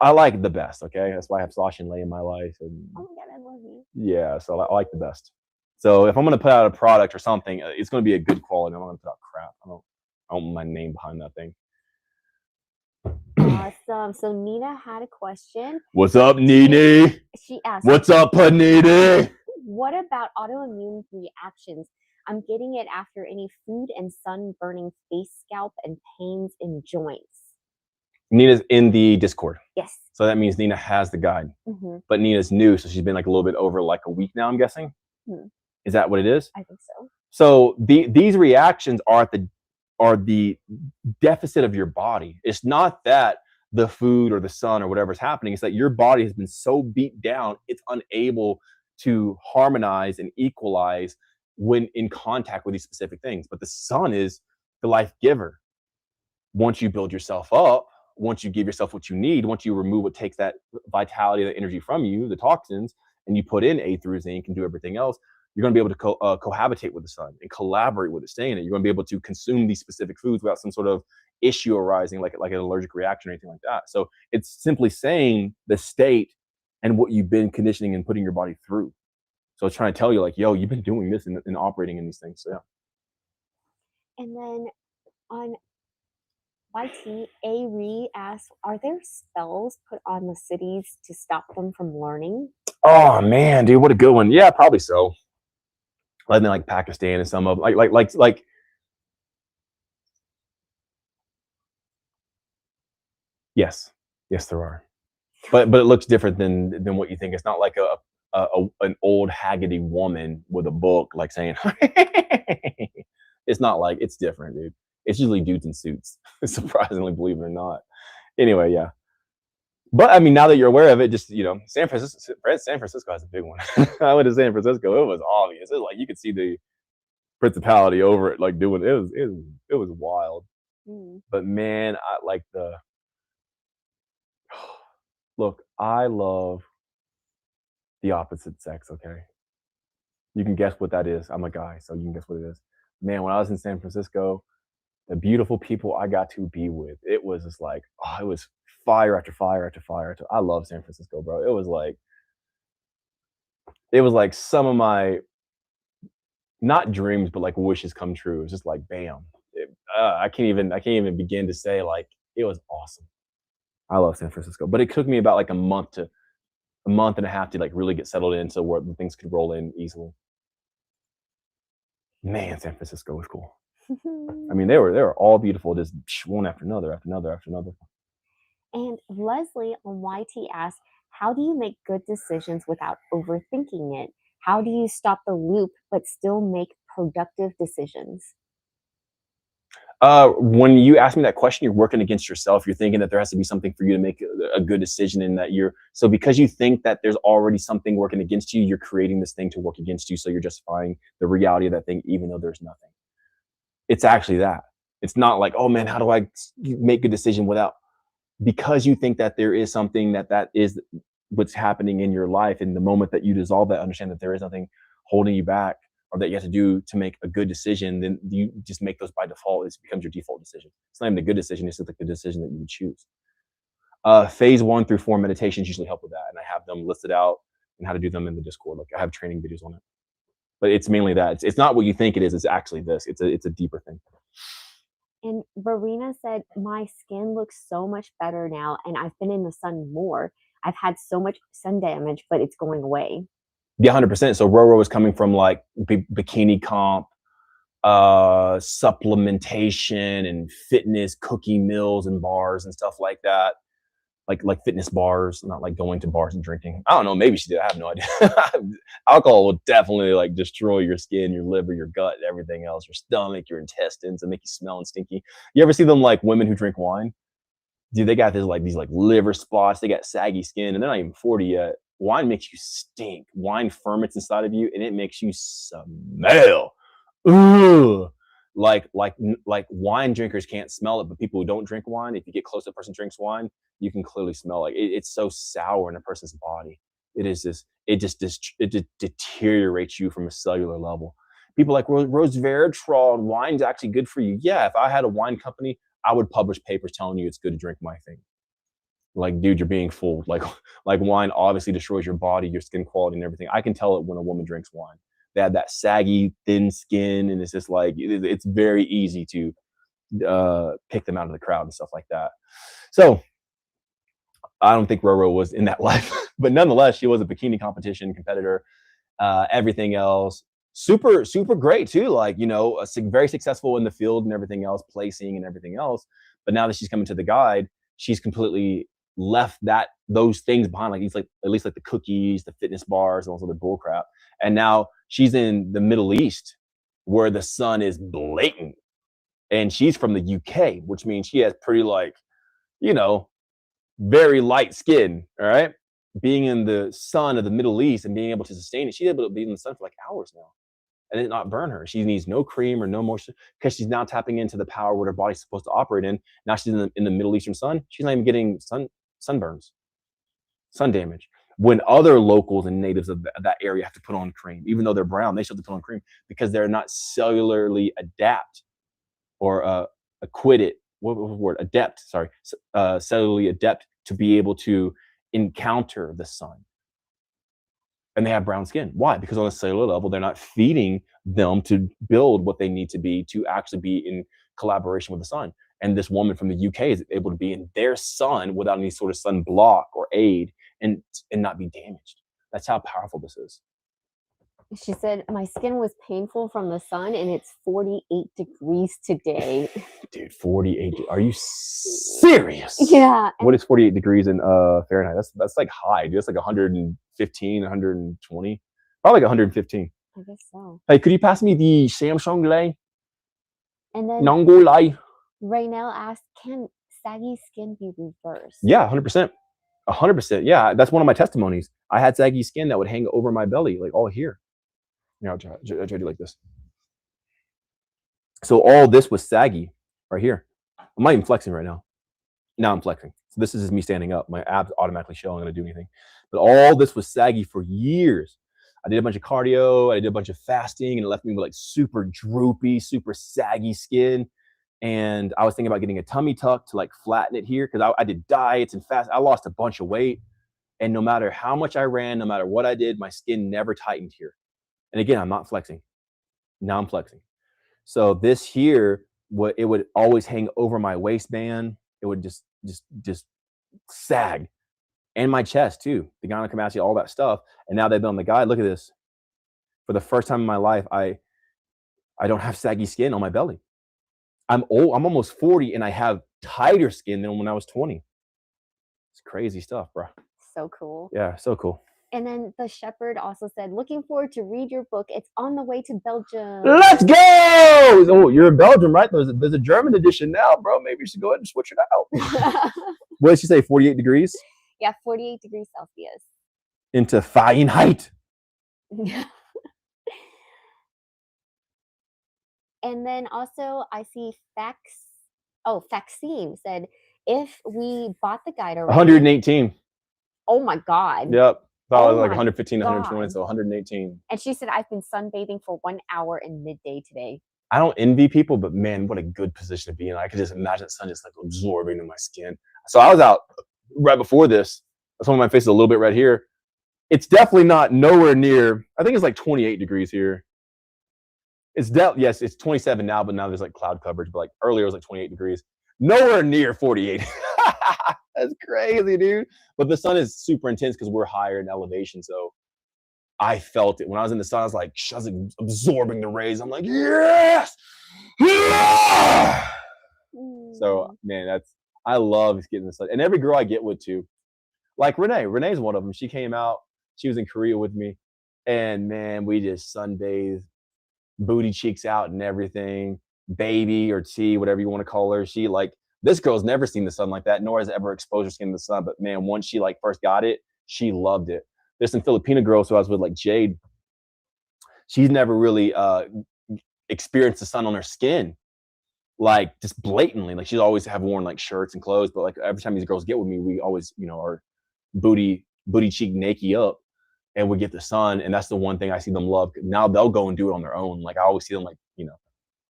I like the best. Okay, that's why I have Sasha and Leigh in my life. And oh my god, I love you. Yeah, so I like the best. So if I'm gonna put out a product or something, it's gonna be a good quality. I'm not gonna put out crap. I don't want my name behind that thing. Awesome. So Nina had a question. What's up, Nene? She asked, what's up, Panini? What about autoimmune reactions? I'm getting it after any food and sun burning face, scalp, and pains in joints. Nina's in the Discord. Yes. So that means Nina has the guide. Mm-hmm. But Nina's new, so she's been like a little bit over like a week now, I'm guessing. Mm-hmm. Is that what it is? I think so. So these reactions are the deficit of your body. It's not that the food or the sun or whatever's happening. It's that your body has been so beat down, it's unable to harmonize and equalize when in contact with these specific things. But the sun is the life giver. Once you build yourself up, once you give yourself what you need, once you remove what takes that vitality, that energy from you, the toxins, and you put in A through zinc and do everything else, you're going to be able to cohabitate with the sun and collaborate with it, stay in it. You're going to be able to consume these specific foods without some sort of issue arising, like an allergic reaction or anything like that. So it's simply saying the state and what you've been conditioning and putting your body through. So it's trying to tell you, like, yo, you've been doing this and operating in these things. So yeah. And then on YT, A. asks, are there spells put on the cities to stop them from learning? Oh man, dude, what a good one. Yeah, probably so. Like Pakistan and some of like yes, there are, but it looks different than what you think. It's not like an old haggardy woman with a book like saying it's not like, it's different, dude. It's usually dudes in suits, surprisingly, believe it or not. Anyway, yeah. But I mean, now that you're aware of it, just, San Francisco has a big one. I went to San Francisco. It was obvious. It was like you could see the principality over it, like doing it was wild. But man, I like look, I love the opposite sex. Okay, you can guess what that is. I'm a guy, so you can guess what it is. Man, when I was in San Francisco, the beautiful people I got to be with, it was just like, it was fire after fire after fire. I love San Francisco, bro. It was like some of my, not dreams, but like wishes come true. It's just like, bam. I can't even begin to say, like, it was awesome. I love San Francisco, but it took me about like a month and a half to like really get settled in, so where things could roll in easily. Man, San Francisco was cool. I mean, they were all beautiful, just one after another, after another, after another. And Leslie on YT asks, how do you make good decisions without overthinking it? How do you stop the loop but still make productive decisions? When you ask me that question, you're working against yourself. You're thinking that there has to be something for you to make a good decision, and that so because you think that there's already something working against you, you're creating this thing to work against you. So you're justifying the reality of that thing, even though there's nothing. It's actually that. It's not like, oh man, how do I make a decision without, because you think that there is something that is what's happening in your life. And the moment that you dissolve that, understand that there is nothing holding you back or that you have to do to make a good decision, then you just make those by default. It becomes your default decision. It's not even a good decision. It's just like the decision that you would choose. Phase 1 through 4 meditations usually help with that. And I have them listed out and how to do them in the Discord. Like I have training videos on it. But it's mainly that. It's not what you think it is. It's actually this. It's a deeper thing. And Verena said, my skin looks so much better now, and I've been in the sun more. I've had so much sun damage, but it's going away. Yeah, 100%. So Roro is coming from like bikini comp, supplementation and fitness cookie meals and bars and stuff like that. Like fitness bars, not like going to bars and drinking. I don't know. Maybe she did. I have no idea. Alcohol will definitely like destroy your skin, your liver, your gut, everything else, your stomach, your intestines, and make you smell and stinky. You ever see them like women who drink wine? Dude, they got these like liver spots. They got saggy skin, and they're not even 40 yet. Wine makes you stink. Wine ferments inside of you, and it makes you smell. Ugh. Like wine drinkers can't smell it, but people who don't drink wine, if you get close to a person who drinks wine, you can clearly smell like it's so sour in a person's body. It just deteriorates you from a cellular level. People like resveratrol and wine's actually good for you. Yeah, if I had a wine company, I would publish papers telling you it's good to drink my thing. Like, dude, you're being fooled. Like wine obviously destroys your body, your skin quality, and everything. I can tell it when a woman drinks wine. They have that saggy, thin skin, and it's just like it's very easy to pick them out of the crowd and stuff like that. So I don't think Roro was in that life, but nonetheless, she was a bikini competition competitor. Everything else, super great too. Like, you know, very successful in the field and everything else, placing and everything else. But now that she's coming to the guide, she's completely left those things behind, like at least like the cookies, the fitness bars, and all this other bull crap. And now she's in the Middle East where the sun is blatant. And she's from the UK, which means she has pretty like, you know, very light skin. All right. Being in the sun of the Middle East and being able to sustain it, she's able to be in the sun for like hours now and it not burn her. She needs no cream or no moisture because she's now tapping into the power what her body's supposed to operate in. Now she's in the Middle Eastern sun. She's not even getting sunburns, sun damage. When other locals and natives of that area have to put on cream, even though they're brown, they still have to put on cream because they're not cellularly cellularly adept to be able to encounter the sun. And they have brown skin. Why? Because on a cellular level, they're not feeding them to build what they need to be to actually be in collaboration with the sun. And this woman from the UK is able to be in their sun without any sort of sun block or aid and not be damaged. That's how powerful this is. She said, my skin was painful from the sun and it's 48 degrees today. Dude, 48. Are you serious? Yeah. What is 48 degrees in Fahrenheit? That's like high, dude. That's like 115, 120. Probably like 115. I guess so. Hey, could you pass me the Samsung Lay? And then Nongolai. Raynell asked, can saggy skin be reversed? Yeah, 100%. 100%. Yeah, that's one of my testimonies. I had saggy skin that would hang over my belly, like all here. I'll try to do like this. So all this was saggy right here. I'm not even flexing right now. Now I'm flexing. So this is just me standing up. My abs automatically show I'm going to do anything. But all this was saggy for years. I did a bunch of cardio. I did a bunch of fasting, and it left me with like super droopy, super saggy skin. And I was thinking about getting a tummy tuck to like flatten it here because I did diets and fast. I lost a bunch of weight. And no matter how much I ran, no matter what I did, my skin never tightened here. And again, I'm not flexing. Now I'm flexing. So this here, it would always hang over my waistband. It would just sag. And my chest too. The gynecomastia, all that stuff. And now they've been on the guide. Look at this. For the first time in my life, I don't have saggy skin on my belly. I'm old. I'm almost 40 and I have tighter skin than when I was 20. It's crazy stuff, bro. So cool. Yeah, so cool. And then the shepherd also said, looking forward to read your book. It's on the way to Belgium. Let's go! Oh, you're in Belgium, right? There's a German edition now, bro. Maybe you should go ahead and switch it out. What did she say, 48 degrees? Yeah, 48 degrees Celsius. Into Fahrenheit. And then also I see Faxine said, if we bought the guide already. 118. Oh my God. Yep. Thought it was Oh like my 115, 120, God. so 118. And she said, I've been sunbathing for 1 hour in midday today. I don't envy people, but man, what a good position to be in. I could just imagine the sun just like absorbing into my skin. So I was out right before this. Some of my face is a little bit red here. It's definitely not nowhere near. I think it's like 28 degrees here. Yes, it's 27 now, but now there's like cloud coverage. But like earlier it was like 28 degrees. Nowhere near 48. That's crazy, dude. But the sun is super intense because we're higher in elevation. So I felt it when I was in the sun. I was like absorbing the rays. I'm like, yes. So man, I love getting the sun. And every girl I get with too, like Renee's one of them. She came out. She was in Korea with me, and man, we just sunbathed, booty cheeks out and everything. Baby or T, whatever you want to call her. She like, this girl's never seen the sun like that, nor has ever exposed her skin to the sun. But man, once she like first got it, she loved it. There's some Filipino girls who I was with, like Jade. She's never really experienced the sun on her skin, like just blatantly. Like she's always have worn like shirts and clothes, but like every time these girls get with me, we always, are booty cheek naked up, and we get the sun. And that's the one thing I see them love. Now they'll go and do it on their own. Like I always see them like,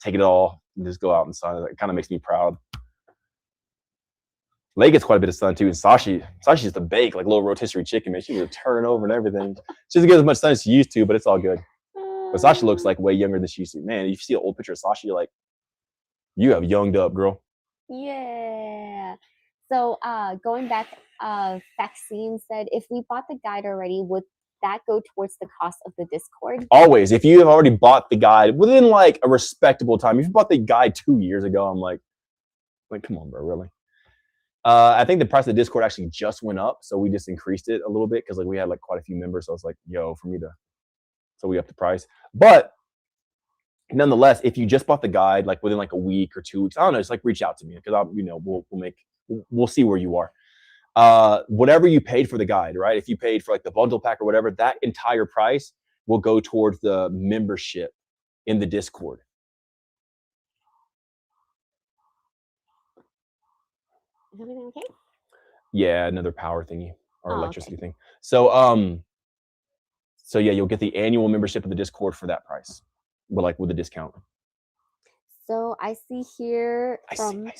take it all and just go out in the sun. It kind of makes me proud. Lay gets quite a bit of sun too. And Sashi's just a bake, like a little rotisserie chicken, man. She's a turn over and everything. She doesn't get as much sun as she used to, but it's all good. But Sashi looks like way younger than she used to. Man, if you see an old picture of Sashi, you're like, you have younged up, girl. Yeah. So going back, Vaccine said, if we bought the guide already, would that go towards the cost of the Discord? Always. If you have already bought the guide within like a respectable time, if you bought the guide 2 years ago, I'm like, come on, bro, really? I think the price of the Discord actually just went up, so we just increased it a little bit because like we had like quite a few members. So I was like, so we upped the price. But nonetheless, if you just bought the guide like within like a week or 2 weeks, I don't know, just like reach out to me because we'll see where you are. Whatever you paid for the guide, right? If you paid for like the bundle pack or whatever, that entire price will go towards the membership in the Discord. Is everything okay? Yeah, another power thingy or electricity thing. So yeah, you'll get the annual membership of the Discord for that price, but like with a discount. So I see here from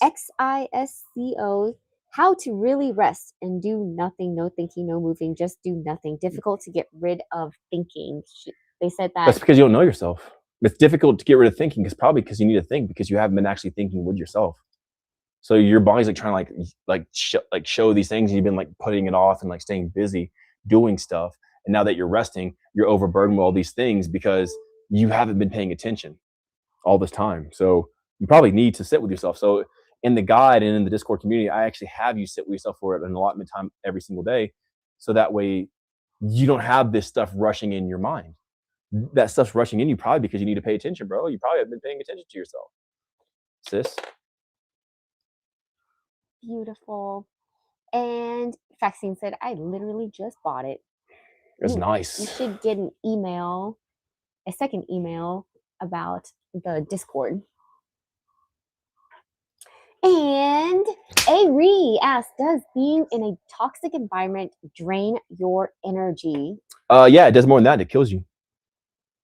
XISCO, how to really rest and do nothing, no thinking, no moving, just do nothing. Difficult to get rid of thinking. They said that. That's because you don't know yourself. It's difficult to get rid of thinking because you need to think because you haven't been actually thinking with yourself. So your body's like trying to show these things, and you've been like putting it off and like staying busy doing stuff. And now that you're resting, you're overburdened with all these things because you haven't been paying attention all this time. So you probably need to sit with yourself. So in the guide and in the Discord community, I actually have you sit with yourself for an allotment time every single day. So that way you don't have this stuff rushing in your mind. That stuff's rushing in you probably because you need to pay attention, bro. You probably haven't been paying attention to yourself, sis. Beautiful. And Vaccine said, I literally just bought it. It's nice. You should get a second email about the Discord. And Ari asked, does being in a toxic environment drain your energy? Yeah, it does more than that. It kills you.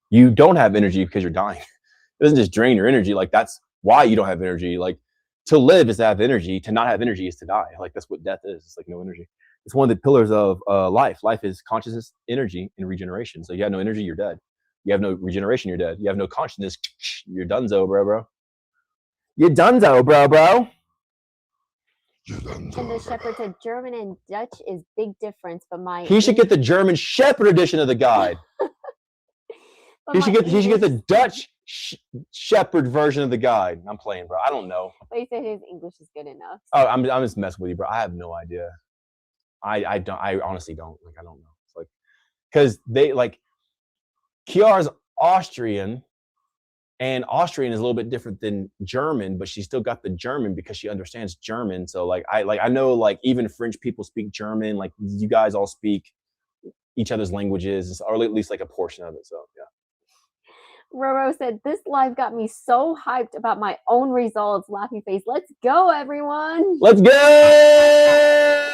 You don't have energy because you're dying. It doesn't just drain your energy. Like that's why you don't have energy. Like to live is to have energy. To not have energy is to die. Like that's what death is. It's like no energy. It's one of the pillars of life. Life is consciousness, energy, and regeneration. So you have no energy, you're dead. You have no regeneration, you're dead. You have no consciousness, you're donezo, bro. You're donezo, bro. And the Shepherd said German and Dutch is big difference, but he should get the German Shepherd edition of the guide. he should get the Dutch Shepherd version of the guide. I'm playing, bro. I don't know. But he said his English is good enough. Oh, I'm just messing with you, bro. I have no idea. I honestly don't. Like, I don't know. It's like, because they like Chiara's Austrian, and Austrian is a little bit different than German, but she still got the German because she understands German. So like I know like even French people speak German. Like you guys all speak each other's languages, or at least like a portion of it. So yeah. Roro said, "This live got me so hyped about my own results." Laughing face. Let's go, everyone. Let's go. Yes.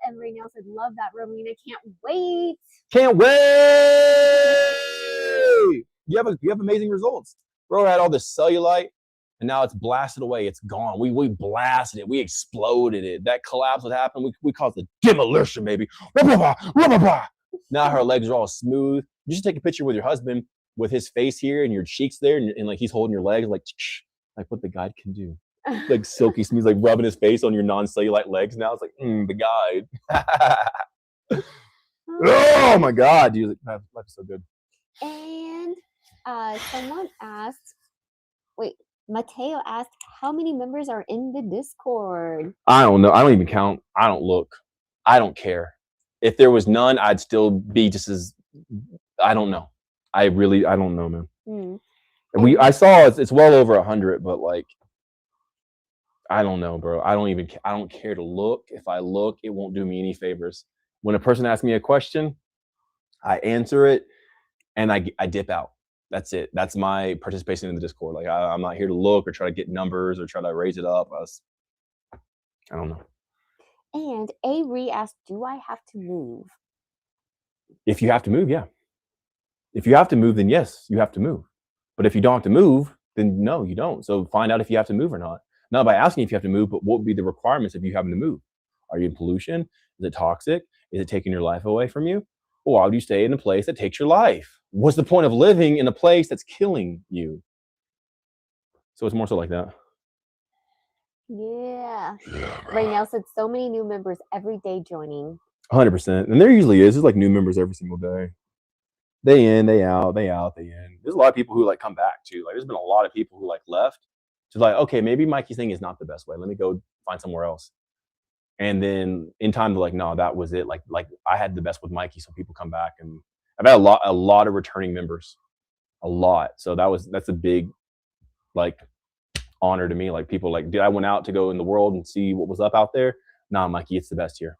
And Raynell said, "Love that, Romina. Can't wait." Can't wait. You have amazing results. Bro had all this cellulite, and now it's blasted away. It's gone. We blasted it. We exploded it. That collapse that happened, we caused the demolition, baby. Now her legs are all smooth. You should take a picture with your husband with his face here and your cheeks there, and like he's holding your legs, like what the guide can do. Like silky smooth, like rubbing his face on your non-cellulite legs. Now it's like the guide. Oh my God, dude, life is so good. And someone asked, Mateo asked, how many members are in the Discord? I don't know. I don't even count. I don't look. I don't care. If there was none, I'd still be just as. I don't know. I don't know, man. I saw it's well over 100, but like, I don't know, bro. I don't care to look. If I look, it won't do me any favors. When a person asks me a question, I answer it, and I dip out. That's it. That's my participation in the Discord. Like I'm not here to look or try to get numbers or try to raise it up. I don't know. And Avery asked, do I have to move? If you have to move, yeah. If you have to move, then yes, you have to move. But if you don't have to move, then no, you don't. So find out if you have to move or not. Not by asking if you have to move, but what would be the requirements of you having to move? Are you in pollution? Is it toxic? Is it taking your life away from you? Or why would you stay in a place that takes your life? What's the point of living in a place that's killing you? So it's more so like that. Yeah. Raynell said, so many new members every day joining. 100%. And there usually is. There's like new members every single day. Day in, day out, day out, day in. There's a lot of people who like come back too. Like there's been a lot of people who like left. So like, okay, maybe Mikey's thing is not the best way. Let me go find somewhere else. And then in time, they're like, no, that was it. Like I had the best with Mikey, so people come back, and I've had a lot of returning members, a lot. So that's a big like honor to me. Like people like, dude, I went out to go in the world and see what was up out there. Nah, Mikey, it's the best here.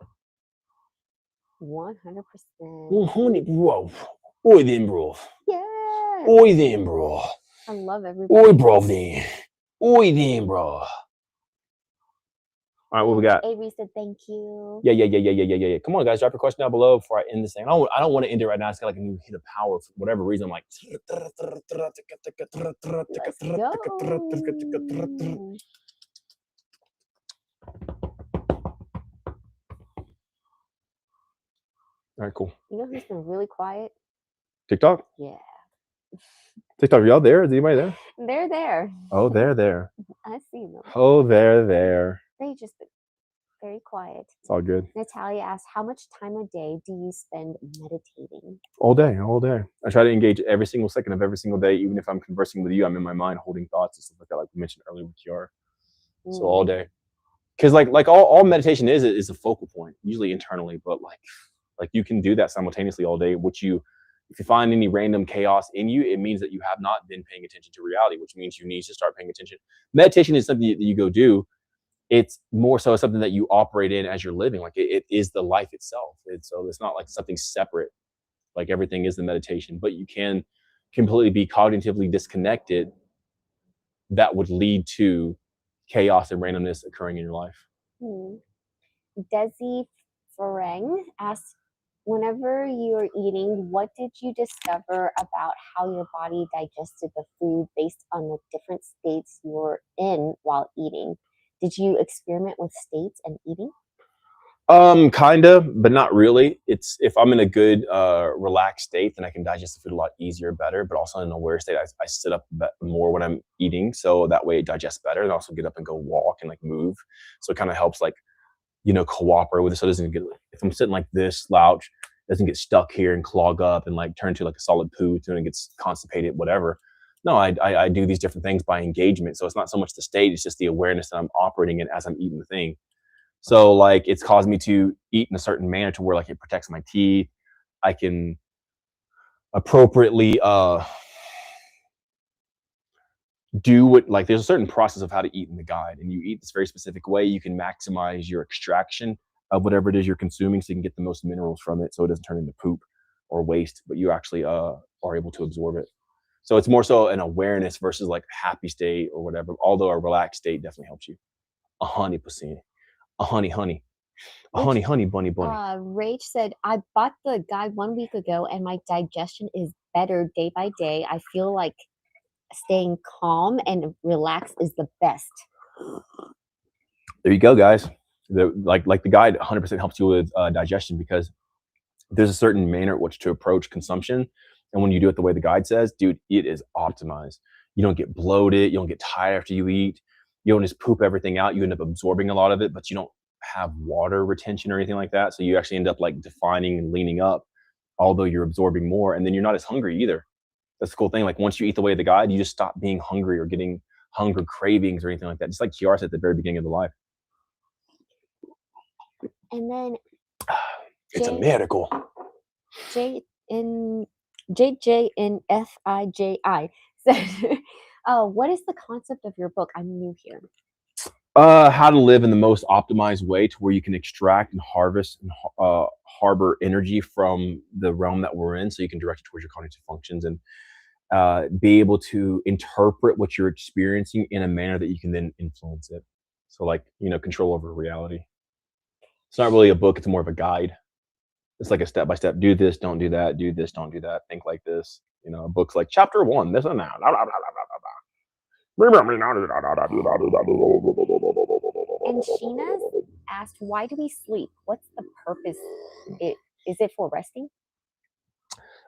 100%. Whoa, oi then, bro. Yeah. Oi then, bro. I love everybody. Oi, bro, then. Oi then, bro. All right, what we got? Avery said thank you. Yeah. Come on, guys, drop your question down below before I end this thing. I don't want to end it right now. It's got like a new hit of power for whatever reason. I'm like, Let's go. all right, cool. You know who's been really quiet? TikTok? Yeah. TikTok, are y'all there? Is anybody there? They're there. Oh, they're there. I see them. Oh, they're there. They just been very quiet. It's all good. Natalia asked, how much time a day do you spend meditating? All day. I try to engage every single second of every single day. Even if I'm conversing with you, I'm in my mind holding thoughts and stuff like that, like we mentioned earlier with Chiara. So all day. Because like all meditation is a focal point, usually internally, but like you can do that simultaneously all day, if you find any random chaos in you, it means that you have not been paying attention to reality, which means you need to start paying attention. Meditation is something that you go do. It's more so something that you operate in as you're living. Like it is the life itself. It's not like something separate. Like everything is the meditation, but you can completely be cognitively disconnected. That would lead to chaos and randomness occurring in your life. Desi Farang asks, whenever you're eating, what did you discover about how your body digested the food based on the different states you were in while eating? Did you experiment with states and eating? Kind of, but not really. It's if I'm in a good, relaxed state, then I can digest the food a lot easier, better. But also in an aware state, I sit up more when I'm eating, so that way it digests better. And also get up and go walk and like move, so it kind of helps like, cooperate with it. So it doesn't get, if I'm sitting like this slouch, it doesn't get stuck here and clog up and like turn to like a solid poo and it gets constipated, whatever. No, I do these different things by engagement. So it's not so much the state, it's just the awareness that I'm operating in as I'm eating the thing. So like it's caused me to eat in a certain manner to where like it protects my teeth. I can appropriately do what, like there's a certain process of how to eat in the guide, and you eat this very specific way. You can maximize your extraction of whatever it is you're consuming, so you can get the most minerals from it, so it doesn't turn into poop or waste, but you actually are able to absorb it. So it's more so an awareness versus like happy state or whatever. Although a relaxed state definitely helps you. 100%. A honey, honey. A honey, honey, bunny, bunny. Rach said, I bought the guide 1 week ago and my digestion is better day by day. I feel like staying calm and relaxed is the best. There you go, guys. Like the guide 100% helps you with digestion, because there's a certain manner at which to approach consumption. And when you do it the way the guide says, dude, it is optimized. You don't get bloated. You don't get tired after you eat. You don't just poop everything out. You end up absorbing a lot of it, but you don't have water retention or anything like that. So you actually end up like defining and leaning up, although you're absorbing more. And then you're not as hungry either. That's the cool thing. Like once you eat the way of the guide, you just stop being hungry or getting hunger cravings or anything like that. Just like Chiara said at the very beginning of the life. And then it's a miracle. JJNFIJI said, what is the concept of your book? I'm new here. How to live in the most optimized way to where you can extract and harvest and harbor energy from the realm that we're in, so you can direct it towards your cognitive functions and be able to interpret what you're experiencing in a manner that you can then influence it. So like, control over reality. It's not really a book, it's more of a guide. It's like a step-by-step, do this, don't do that, do this, don't do that, think like this. A book's like chapter 1, this and that. And Sheena's asked, why do we sleep? What's the purpose? Is it for resting?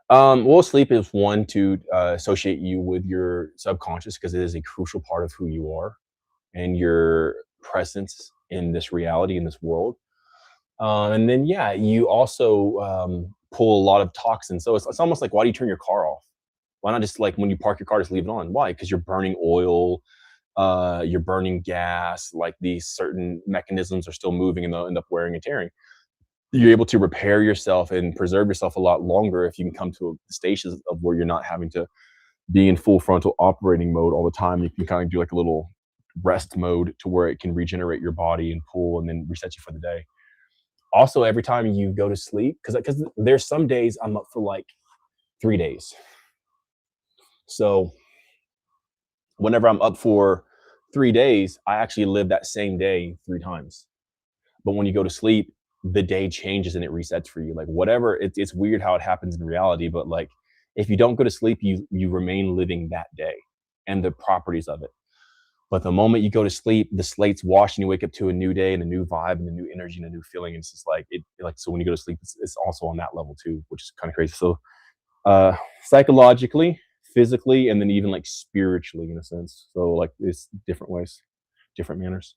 Well, sleep is one to associate you with your subconscious, because it is a crucial part of who you are and your presence in this reality, in this world. And then, yeah, you also pull a lot of toxins. So it's almost like, why do you turn your car off? Why not just like when you park your car, just leave it on? Why? Because you're burning oil, you're burning gas, like these certain mechanisms are still moving and they'll end up wearing and tearing. You're able to repair yourself and preserve yourself a lot longer if you can come to the stages of where you're not having to be in full frontal operating mode all the time. You can kind of do like a little rest mode to where it can regenerate your body and pull and then reset you for the day. Also, every time you go to sleep, because there's some days I'm up for like 3 days. So whenever I'm up for 3 days, I actually live that same day 3 times. But when you go to sleep, the day changes and it resets for you. Like whatever, it's weird how it happens in reality, but like if you don't go to sleep, you remain living that day and the properties of it. But the moment you go to sleep, the slate's washed and you wake up to a new day and a new vibe and a new energy and a new feeling. And it's just like so when you go to sleep, it's also on that level too, which is kind of crazy. So psychologically, physically, and then even like spiritually in a sense. So like it's different ways, different manners.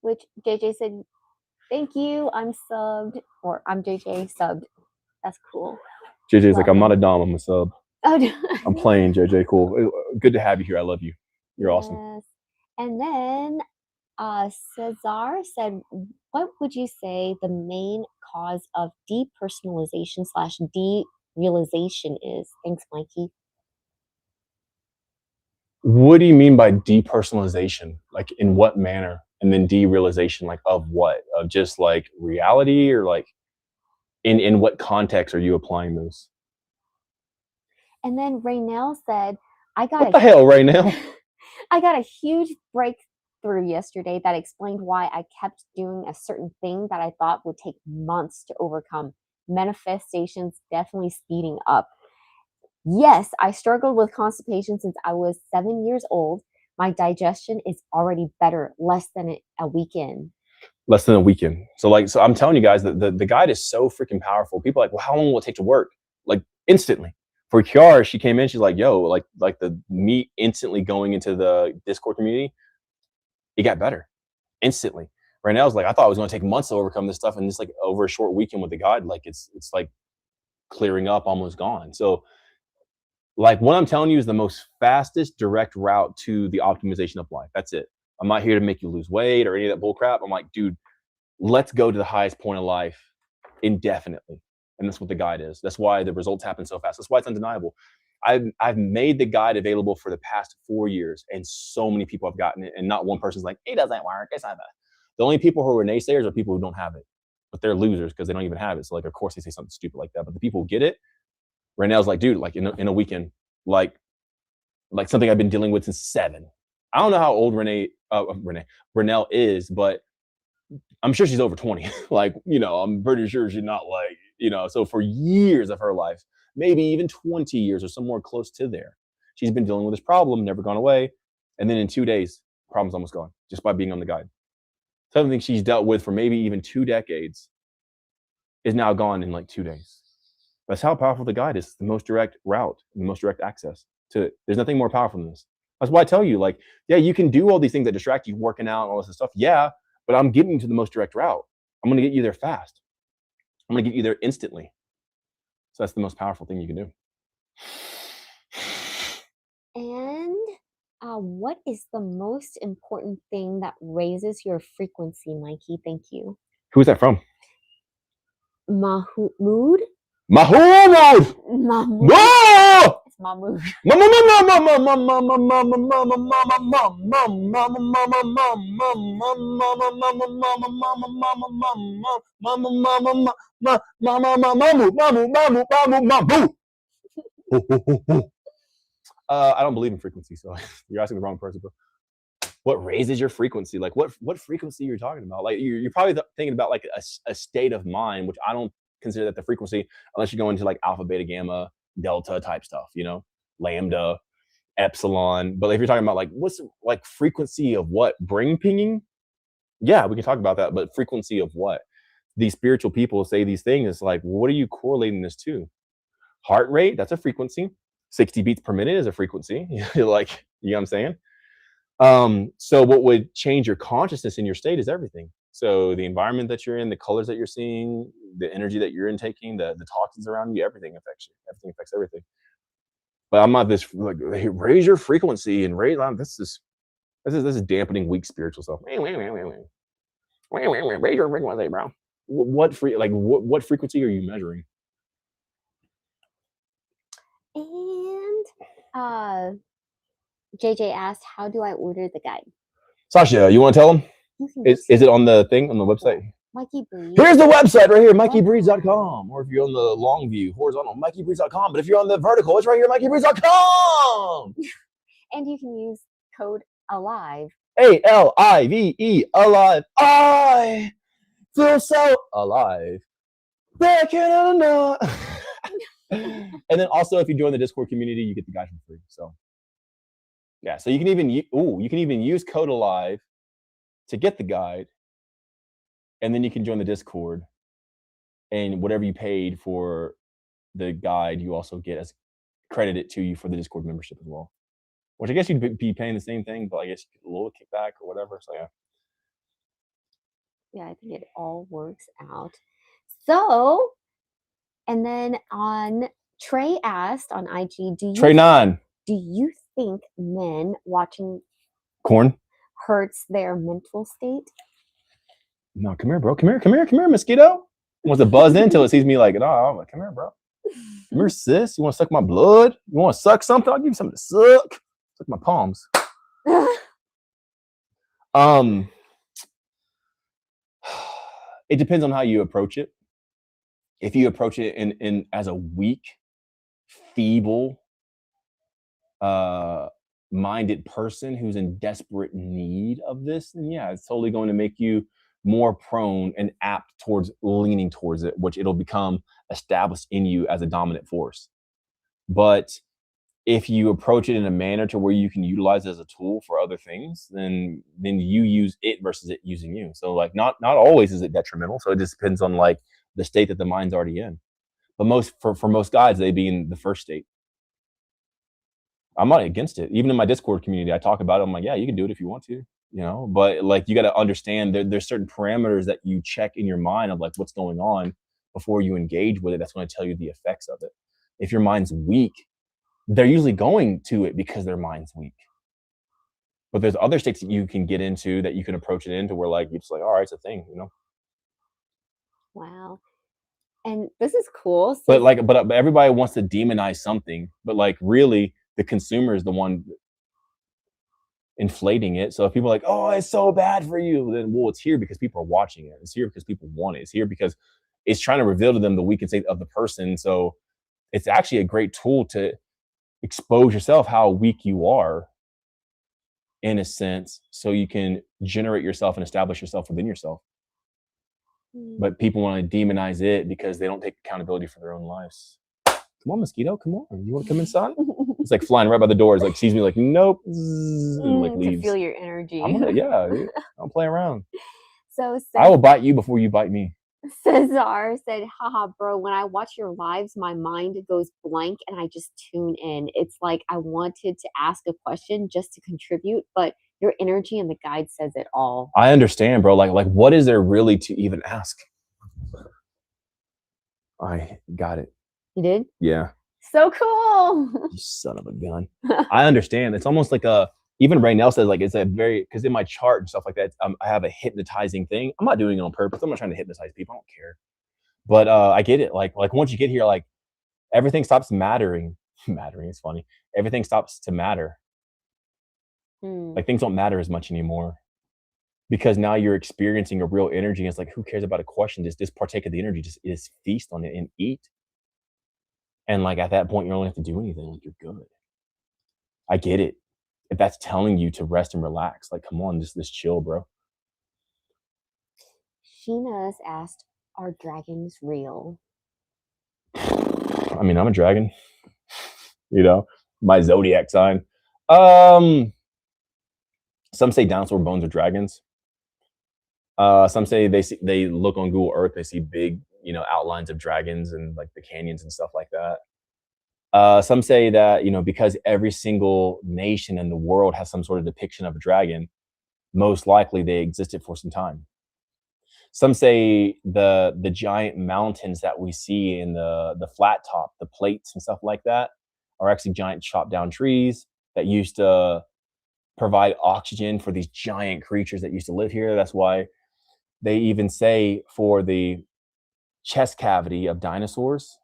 Which JJ said, thank you, I'm subbed, or I'm JJ subbed. That's cool. JJ's like, I'm not a dom, I'm a sub. Oh, I'm playing, JJ. Cool. Good to have you here. I love you. You're awesome. And then Cesar said, what would you say the main cause of depersonalization/derealization is? Thanks, Mikey. What do you mean by depersonalization? Like in what manner? And then derealization, like of what? Of just like reality, or like in what context are you applying those? And then Raynell said, what the hell, Raynell? I got a huge breakthrough yesterday that explained why I kept doing a certain thing that I thought would take months to overcome. Manifestations definitely speeding up. Yes, I struggled with constipation since I was 7 years old. My digestion is already better, less than a weekend. Less than a weekend. So I'm telling you guys that the guide is so freaking powerful. People are like, well, how long will it take to work? Like instantly. For Chiara, she came in, she's like, yo, like the me instantly going into the Discord community, it got better instantly. Right now, it's like, I thought it was going to take months to overcome this stuff, and just like over a short weekend with the guide, like it's like clearing up, almost gone. So like what I'm telling you is the most fastest direct route to the optimization of life. That's it. I'm not here to make you lose weight or any of that bull crap. I'm like, dude, let's go to the highest point of life indefinitely. And that's what the guide is. That's why the results happen so fast. That's why it's undeniable. I've made the guide available for the past 4 years, and so many people have gotten it, and not one person's like, it doesn't work. It's not that. The only people who are naysayers are people who don't have it, but they're losers because they don't even have it. So like, of course they say something stupid like that. But the people who get it, Raynell's like, dude, like in a weekend, like like something I've been dealing with since 7. I don't know how old Renelle is, but I'm sure she's over 20. Like, I'm pretty sure she's not like, so for years of her life, maybe even 20 years or somewhere close to there, she's been dealing with this problem, never gone away. And then in 2 days, problem's almost gone just by being on the guide. Something she's dealt with for maybe even 2 decades is now gone in like 2 days. That's how powerful the guide is. The most direct route, the most direct access to it. There's nothing more powerful than this. That's why I tell you, like, yeah, you can do all these things that distract you, working out and all this stuff. Yeah, but I'm getting you to the most direct route. I'm going to get you there fast. I'm going to get you there instantly. So that's the most powerful thing you can do. And what is the most important thing that raises your frequency, Mikey? Thank you. Who's that from? Mahmood? Mahmoud! Mahmood. Whoa! It's Mahmood. I don't believe in frequency, so you're asking the wrong person. But what raises your frequency? Like what frequency you're talking about? Like you're probably thinking about like a state of mind, which I don't consider that the frequency unless you go into like alpha, beta, gamma, delta type stuff, lambda, epsilon. But if you're talking about like what's like frequency of what? Brain pinging? Yeah, we can talk about that. But frequency of what? These spiritual people say these things. It's like, what are you correlating this to? Heart rate, that's a frequency. 60 beats per minute is a frequency. Like, you know what I'm saying? So what would change your consciousness in your state is everything. So the environment that you're in, the colors that you're seeing, the energy that you're intaking, the toxins around you, everything affects you. Everything affects everything. But I'm not this like, hey, raise your frequency and raise on this is dampening weak spiritual stuff. Raise your frequency, bro. What frequency are you measuring? And JJ asked, how do I order the guide? Sasha, you want to tell them? Is it on the thing, on the website? MikeyBreathes. Here's the website right here, MikeyBreathes.com. Or if you're on the long view, horizontal, MikeyBreathes.com. But if you're on the vertical, it's right here, MikeyBreathes.com. And you can use code ALIVE. ALIVE, alive. I feel so alive. Back in the night. And then also, if you join the Discord community, you get the guide for free. So yeah, so you can even use code ALIVE to get the guide, and then you can join the Discord, and whatever you paid for the guide, you also get as credited to you for the Discord membership as well. Which I guess you'd be paying the same thing, but I guess you get a little kickback or whatever. So yeah. Yeah, I think it all works out. So, and then on Trey asked on IG, Trey 9. Do you think men watching Corn hurts their mental state? No, come here, bro. Come here, mosquito. Wants to buzz in until it sees me like, I'm like, come here, bro. Come here, sis. You want to suck my blood? You want to suck something? I'll give you something to suck. Suck my palms. It depends on how you approach it. If you approach it in as a weak, feeble, minded person who's in desperate need of this, then yeah, it's totally going to make you more prone and apt towards leaning towards it, which it'll become established in you as a dominant force. But if you approach it in a manner to where you can utilize it as a tool for other things, then you use it versus it using you. So like not always is it detrimental. So it just depends on like the state that the mind's already in. But for most guys, they be in the first state. I'm not against it. Even in my Discord community, I talk about it. I'm like, yeah, you can do it if you want to, but like, you got to understand there's certain parameters that you check in your mind of like what's going on before you engage with it. That's going to tell you the effects of it. If your mind's weak, they're usually going to it because their mind's weak. But there's other states that you can get into that you can approach it into where like, you're just like, all right, it's a thing, Wow. And this is cool. So but everybody wants to demonize something, but like really the consumer is the one inflating it. So if people are like, oh, it's so bad for you, then well, it's here because people are watching it. It's here because people want it. It's here because it's trying to reveal to them the weak state of the person. So it's actually a great tool to expose yourself how weak you are, in a sense, so you can generate yourself and establish yourself within yourself. But people want to demonize it because they don't take accountability for their own lives. Come on, mosquito, come on. You want to come inside? It's like flying right by the doors, like sees me, like nope, and like to leaves. feel your energy. Yeah, I'll play around. So I will bite you before you bite me. Cesar said, haha, bro, when I watch your lives, my mind goes blank and I just tune in. It's like I wanted to ask a question just to contribute, but your energy and the guide says it all. I understand, bro. Like what is there really to even ask? I got it. You did? Yeah. So cool. You son of a gun. I understand. It's almost like even Raynell says, like, it's a very, because in my chart and stuff like that, I have a hypnotizing thing. I'm not doing it on purpose. I'm not trying to hypnotize people. I don't care. But I get it. Like once you get here, like everything stops mattering. Mattering is funny. Everything stops to matter. Like things don't matter as much anymore. Because now you're experiencing a real energy. And it's like, who cares about a question? Just partake of the energy. Just feast on it and eat. And like at that point, you don't have to do anything. Like you're good. I get it. If that's telling you to rest and relax, like come on, just chill, bro. Sheena's asked, are dragons real? I mean, I'm a dragon. You know, my zodiac sign. Some say dinosaur bones are dragons. Some say they look on Google Earth, they see big, outlines of dragons and like the canyons and stuff like that. Some say that, because every single nation in the world has some sort of depiction of a dragon, most likely they existed for some time. Some say the giant mountains that we see in the flat top, the plates and stuff like that, are actually giant chopped down trees that used to provide oxygen for these giant creatures that used to live here. That's why they even say for the chest cavity of dinosaurs,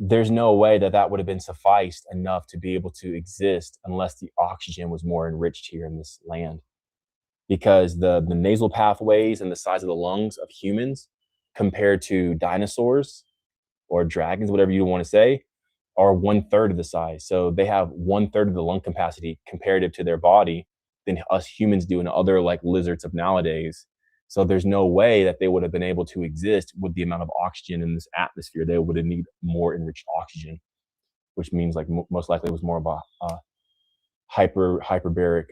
there's no way that would have been sufficed enough to be able to exist unless the oxygen was more enriched here in this land. Because the nasal pathways and the size of the lungs of humans compared to dinosaurs or dragons, whatever you want to say, are 1/3 of the size. So they have 1/3 of the lung capacity comparative to their body than us humans do and other like lizards of nowadays. So there's no way that they would have been able to exist with the amount of oxygen in this atmosphere. They would have need more enriched oxygen, which means like most likely it was more of a hyperbaric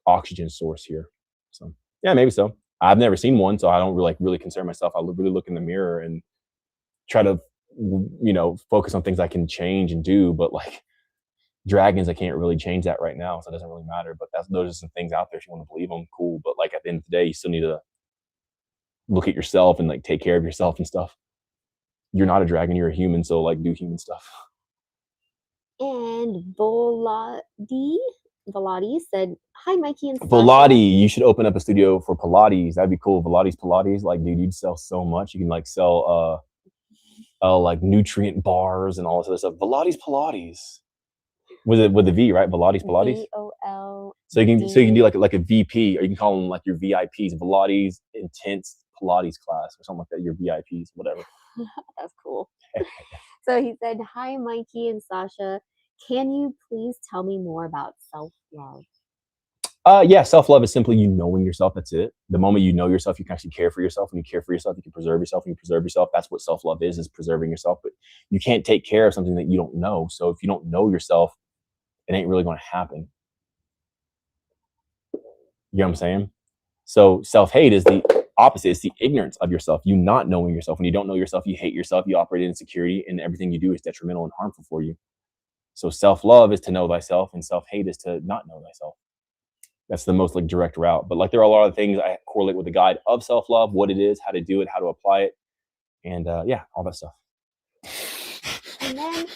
oxygen source here. So yeah, maybe so. I've never seen one, so I don't really concern myself. I really look in the mirror and try to focus on things I can change and do. But like dragons, I can't really change that right now, so it doesn't really matter. But those are some things out there. If you want to believe them, cool. But like at the end of the day, you still need to look at yourself and like take care of yourself and stuff. You're not a dragon, you're a human, so like do human stuff. And Volati said, hi, Mikey and Sasha. Volati, you should open up a studio for Pilates. That'd be cool. Pilates. Like, dude, you'd sell so much. You can like sell like nutrient bars and all this other stuff. Pilates. With the V, right? Pilates. VOL. So you can do like a VP, or you can call them like your VIPs, Pilates Intense Pilates class or something like that. Your VIPs, whatever. That's cool. So he said, hi, Mikey and Sasha. Can you please tell me more about self-love? Yeah, self-love is simply you knowing yourself. That's it. The moment you know yourself, you can actually care for yourself. When you care for yourself, you can preserve yourself. When you preserve yourself, that's what self-love is preserving yourself. But you can't take care of something that you don't know. So if you don't know yourself, it ain't really going to happen. You know what I'm saying? So self-hate is the opposite. It's the ignorance of yourself. You not knowing yourself. When you don't know yourself, you hate yourself. You operate in insecurity, and everything you do is detrimental and harmful for you. So self-love is to know thyself, and self-hate is to not know thyself. That's the most like direct route. But like there are a lot of things I correlate with the guide of self-love, what it is, how to do it, how to apply it, and yeah, all that stuff. And then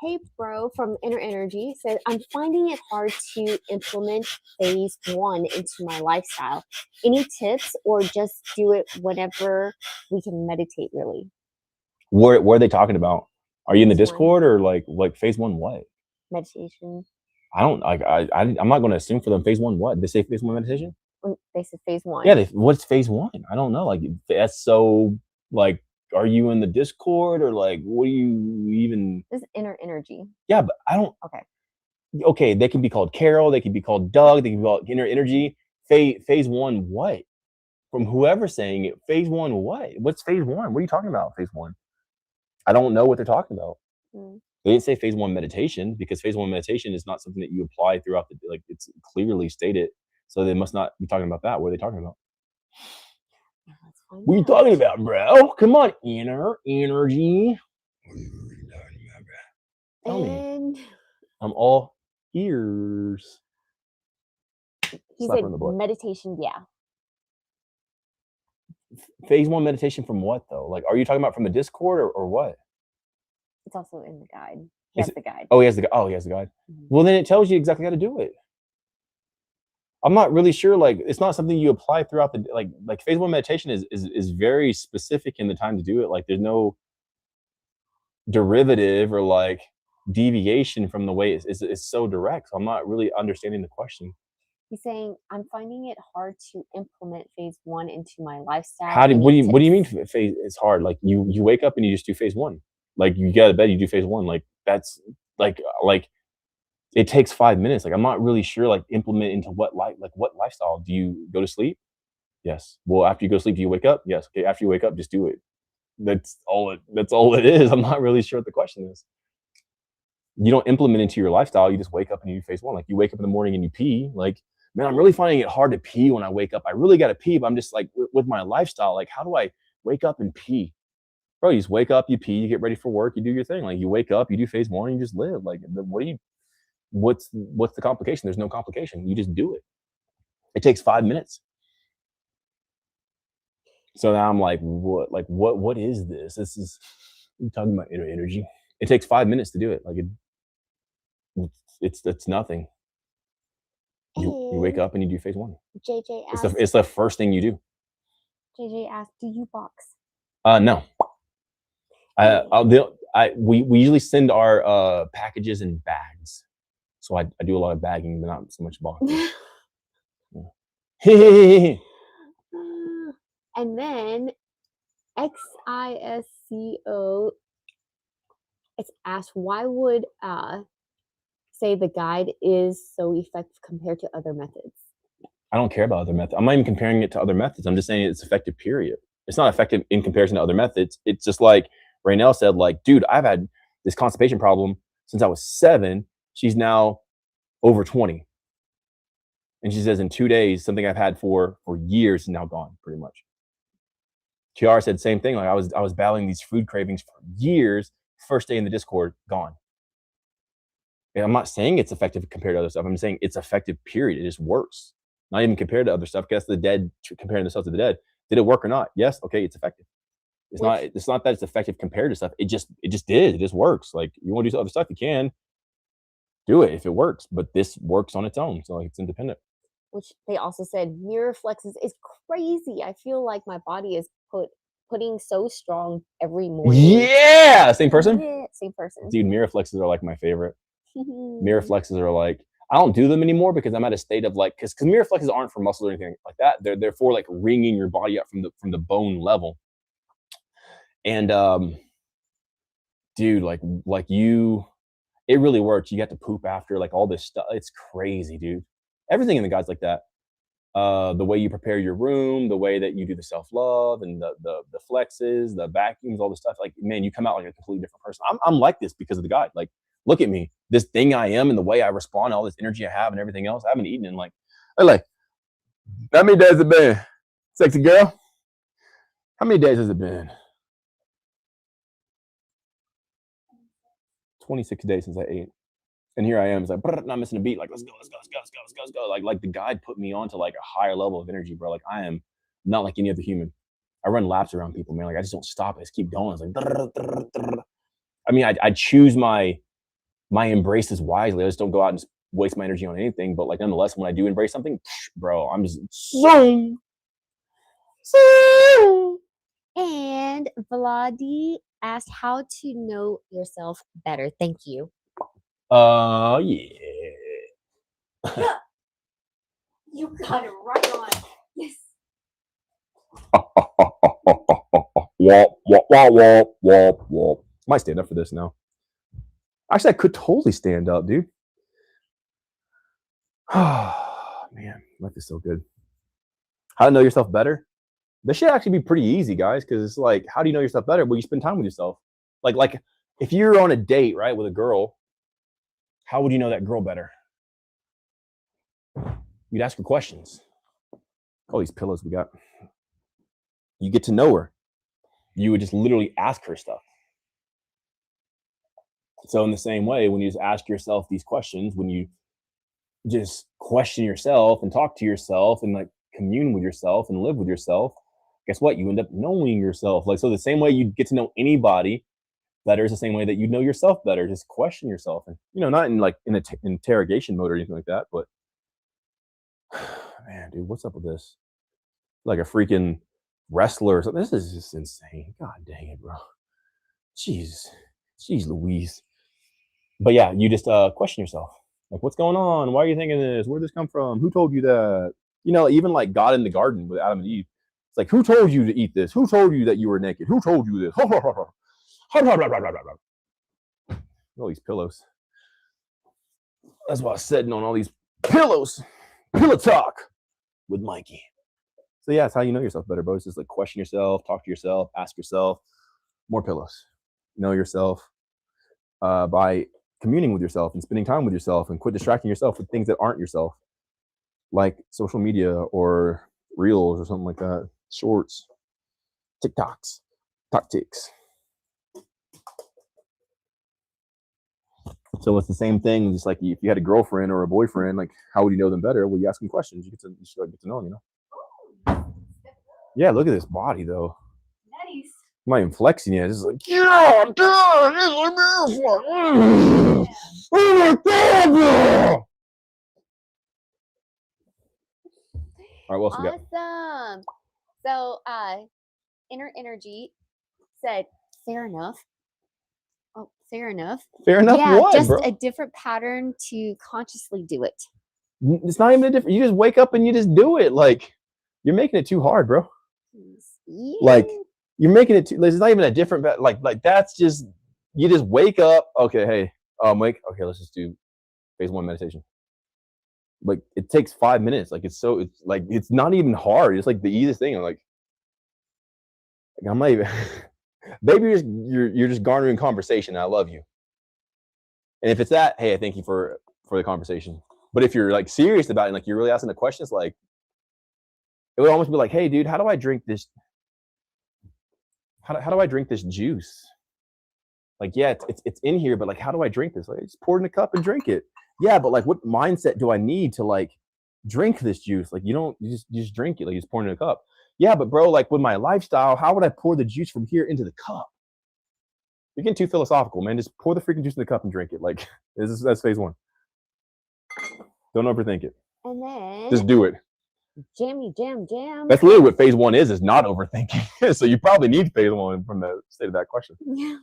Hey Bro from Inner Energy said, I'm finding it hard to implement phase 1 into my lifestyle. Any tips, or just do it whenever we can meditate, really? Where are they talking about? Are you in the Discord or like phase 1 what? Meditation. I don't like. I'm not going to assume for them phase 1 what? They say phase 1 meditation. They said phase 1. Yeah. What's phase 1? I don't know. Like that's so like are you in the Discord or like what do you even? This is inner energy. Yeah, but I don't. Okay. Okay, they can be called Carol. They can be called Doug. They can be called inner energy. Phase one, what? From whoever's saying it, phase one, what? What's phase one? What are you talking about? Phase one? I don't know what they're talking about. They didn't say phase one meditation because phase one meditation is not something that you apply throughout the like. It's clearly stated, so they must not be talking about that. What are they talking about? What are you talking about, bro? Come on, inner energy. What are you talking about, bro? Tell me. I'm all ears. He Slap said her in the butt. meditation, yeah. Phase one meditation from what though? Like, are you talking about from the Discord or what? It's also in the guide. He has the guide. Oh, he has the guide. Oh, he has the guide. Well, then it tells you exactly how to do it. I'm not really sure. Like, it's not something you apply throughout the like phase one meditation is very specific in the time to do it. Like, there's no derivative or like deviation from the way it's so direct. So I'm not really understanding the question. He's saying I'm finding it hard to implement phase one into my lifestyle. What do you mean phase? It's hard. Like you wake up and you just do phase one. Like you get out of bed, you do phase one. Like that's like it takes 5 minutes. Like I'm not really sure. Like implement into what lifestyle? Do you go to sleep? Yes. Well, after you go to sleep, do you wake up? Yes. Okay. After you wake up, just do it. That's all it is. I'm not really sure what the question is. You don't implement into your lifestyle. You just wake up and you do phase one. Like you wake up in the morning and you pee. Like, man, I'm really finding it hard to pee when I wake up. I really got to pee, but I'm just like with my lifestyle. Like, how do I wake up and pee? Bro, you just wake up, you pee, you get ready for work, you do your thing. Like you wake up, you do phase one, and you just live. Like, what's the complication? There's no complication. You just do it. It takes 5 minutes. So now I'm like, what is this? This is you're talking about inner energy. It takes 5 minutes to do it. Like it's nothing. You wake up and you do phase one. JJ asked. It's the first thing you do. JJ asked, "Do you box?" No. We usually send our packages in bags, so I do a lot of bagging, but not so much boxing. And then XISCO, it's asked, why would say the guide is so effective compared to other methods? I don't care about other methods. I'm not even comparing it to other methods. I'm just saying it's effective, period. It's not effective in comparison to other methods. It's just like Raynell said, like, dude, I've had this constipation problem since I was 7. She's now over 20. And she says in 2 days, something I've had for years is now gone, pretty much. Chiara said the same thing. Like I was battling these food cravings for years. First day in the Discord, gone. And I'm not saying it's effective compared to other stuff. I'm saying it's effective, period. It just works. Not even compared to other stuff. Guess the dead, comparing themselves to the dead. Did it work or not? Yes. Okay, it's effective. It's not that it's effective compared to stuff. It just did. It just works. Like you want to do other stuff, you can do it if it works. But this works on its own, so like it's independent. Which they also said mirror flexes is crazy. I feel like my body is putting so strong every morning. Yeah, same person. Yeah, same person. Dude, mirror flexes are like my favorite. Mirror flexes are like I don't do them anymore because I'm at a state of like because mirror flexes aren't for muscles or anything like that. They're for like wringing your body up from the bone level. And dude, like you, it really works. You get to poop after like all this stuff. It's crazy, dude. Everything in the guide's like that. The way you prepare your room, the way that you do the self-love and the flexes, the vacuums, all the stuff. Like, man, you come out like a completely different person. I'm like this because of the guide. Like, look at me, this thing I am and the way I respond, all this energy I have and everything else. I haven't eaten in like, how many days has it been? Sexy girl? How many days has it been? 26 days since I ate. And here I am, it's like, not missing a beat. Like, let's go. Like the guide put me on to like a higher level of energy, bro. Like I am not like any other human. I run laps around people, man. Like I just don't stop. I just keep going. It's like, I mean, I choose my embraces wisely. I just don't go out and waste my energy on anything. But like, nonetheless, when I do embrace something, bro, I'm just so. And Vladi asked how to know yourself better. Thank you. Yeah. You got it right on. Yes. Wop, wop, wop, wop, wop, wop. Might stand up for this now. Actually, I could totally stand up, dude. Oh, man, life is so good. How to know yourself better? This should actually be pretty easy, guys, because it's like, how do you know yourself better? Well, you spend time with yourself. Like if you're on a date, right, with a girl, how would you know that girl better? You'd ask her questions. All these pillows we got. You get to know her. You would just literally ask her stuff. So in the same way, when you just ask yourself these questions, when you just question yourself and talk to yourself and like commune with yourself and live with yourself, guess what? You end up knowing yourself. Like, so the same way you get to know anybody better is the same way that you know yourself better. Just question yourself, and not in like in an interrogation mode or anything like that, but man, dude, what's up with this? Like a freaking wrestler or something. This is just insane. God dang it, bro. Jeez Louise. But yeah, you just question yourself. Like, what's going on? Why are you thinking this? Where'd this come from? Who told you that? Even like God in the garden with Adam and Eve. It's like, who told you to eat this? Who told you that you were naked? Who told you this? All these pillows. That's why I'm sitting on all these pillows. Pillow talk with Mikey. So yeah, it's how you know yourself better, bro. It's just like question yourself, talk to yourself, ask yourself. More pillows. Know yourself by communing with yourself and spending time with yourself, and quit distracting yourself with things that aren't yourself, like social media or reels or something like that, shorts, TikToks, tactics. So it's the same thing. Just like if you had a girlfriend or a boyfriend, like how would you know them better? Well, you ask them questions. You should get to know them. Yeah, look at this body though. Nice. I'm not even flexing yet. It's just like, yeah, dude, this is beautiful. Oh my god, bro. All right, what else we got? Awesome. So, Inner Energy said, fair enough. Oh, fair enough. Fair enough. Yeah, what, just bro? a different pattern to consciously do it. It's not even a different. You just wake up and you just do it. Like, you're making it too hard, bro. Yeah. Like, you're making it too. It's not even a different. Like that's just. You just wake up. Okay, hey, wake. Okay, let's just do phase 1 meditation. Like, it takes 5 minutes. Like, it's like it's not even hard. It's like the easiest thing. I'm not even. Baby, you're just garnering conversation. I love you. And if it's that, hey, I thank you for the conversation. But if you're like serious about it, and like you're really asking the questions, like it would almost be like, hey, dude, how do I drink this? How do I drink this juice? Like, yeah, it's in here, but like, how do I drink this? Like, just pour it in a cup and drink it. Yeah, but like, what mindset do I need to like drink this juice? Like, you just drink it. Like, you just pour it in a cup. Yeah, but bro, like with my lifestyle, how would I pour the juice from here into the cup? You're getting too philosophical, man. Just pour the freaking juice in the cup and drink it. Like, that's phase 1. Don't overthink it. And then Just do it. Jammy Jam. That's literally what phase 1 is not overthinking. So you probably need phase 1 from the state of that question. Yeah.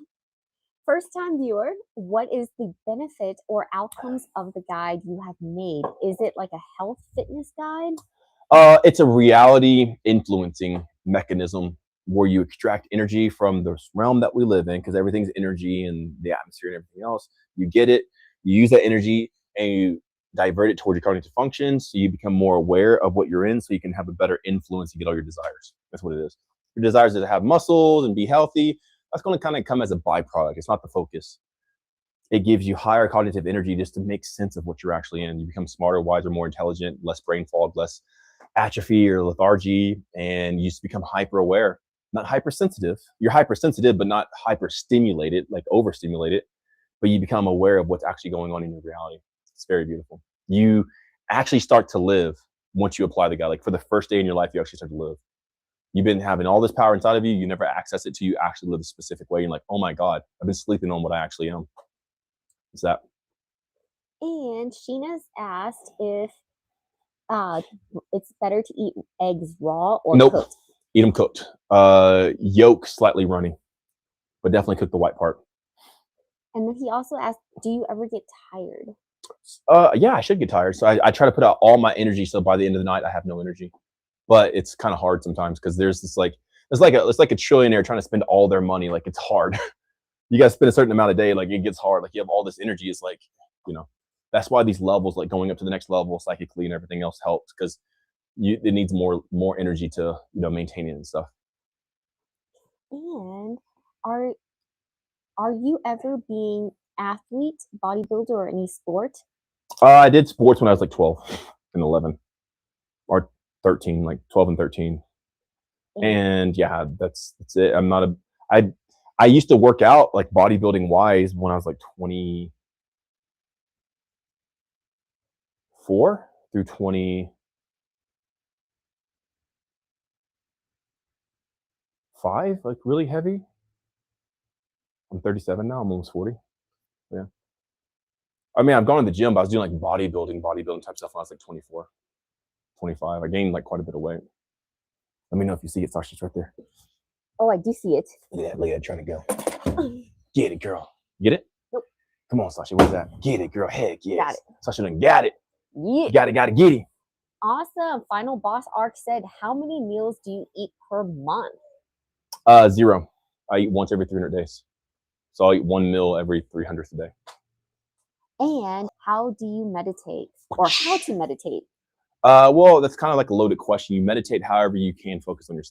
First time viewer, what is the benefit or outcomes of the guide you have made? Is it like a health fitness guide? It's a reality influencing mechanism where you extract energy from the realm that we live in, because everything's energy and the atmosphere and everything else. You get it, you use that energy, and you divert it towards your cognitive functions, so you become more aware of what you're in, so you can have a better influence and get all your desires. That's what it is. Your desires are to have muscles and be healthy. That's going to kind of come as a byproduct. It's not the focus. It gives you higher cognitive energy just to make sense of what you're actually in. You become smarter, wiser, more intelligent, less brain fog, less atrophy or lethargy, and you just become hyper aware, not hypersensitive. You're hypersensitive, but not hyperstimulated, like overstimulated, but you become aware of what's actually going on in your reality. It's very beautiful. You actually start to live once you apply the guide. Like, for the first day in your life, you actually start to live. You've been having all this power inside of you. You never access it till you actually live a specific way. You're like, oh my God, I've been sleeping on what I actually am. What's that? And Sheena's asked if it's better to eat eggs raw or cooked. Eat them cooked. Yolk slightly runny, but definitely cook the white part. And then he also asked, do you ever get tired? Yeah, I should get tired. So I try to put out all my energy, so by the end of the night, I have no energy. But it's kind of hard sometimes, because there's it's like a trillionaire trying to spend all their money. Like, it's hard. You guys spend a certain amount a day, like it gets hard. Like, you have all this energy. It's like, that's why these levels, like going up to the next level psychically and everything else, helps, because it needs more energy to maintain it and stuff. And are you ever being athlete, bodybuilder, or any sport? I did sports when I was like 12 and 11 or 13, like 12 and 13. And yeah, that's it. I'm not I used to work out like bodybuilding wise when I was like 24 through 25, like really heavy. I'm 37 now. I'm almost 40. Yeah. I mean, I've gone to the gym, but I was doing like bodybuilding type stuff when I was like 24, 25. I gained like quite a bit of weight. Let me know if you see it, Sasha. It's right there. Oh, I do see it. Look at that, trying to go. Get it, girl. Get it? Nope. Come on, Sasha. What's that? Get it, girl. Heck yes. Got it. Sasha done got it. Yeah. Got it, get it. Awesome. Final Boss Arc said, how many meals do you eat per month? 0. I eat once every 300 days. So I'll eat 1 meal every 300th a day. And how do you meditate, or how to meditate? Well, that's kind of like a loaded question. You meditate however you can focus on yourself.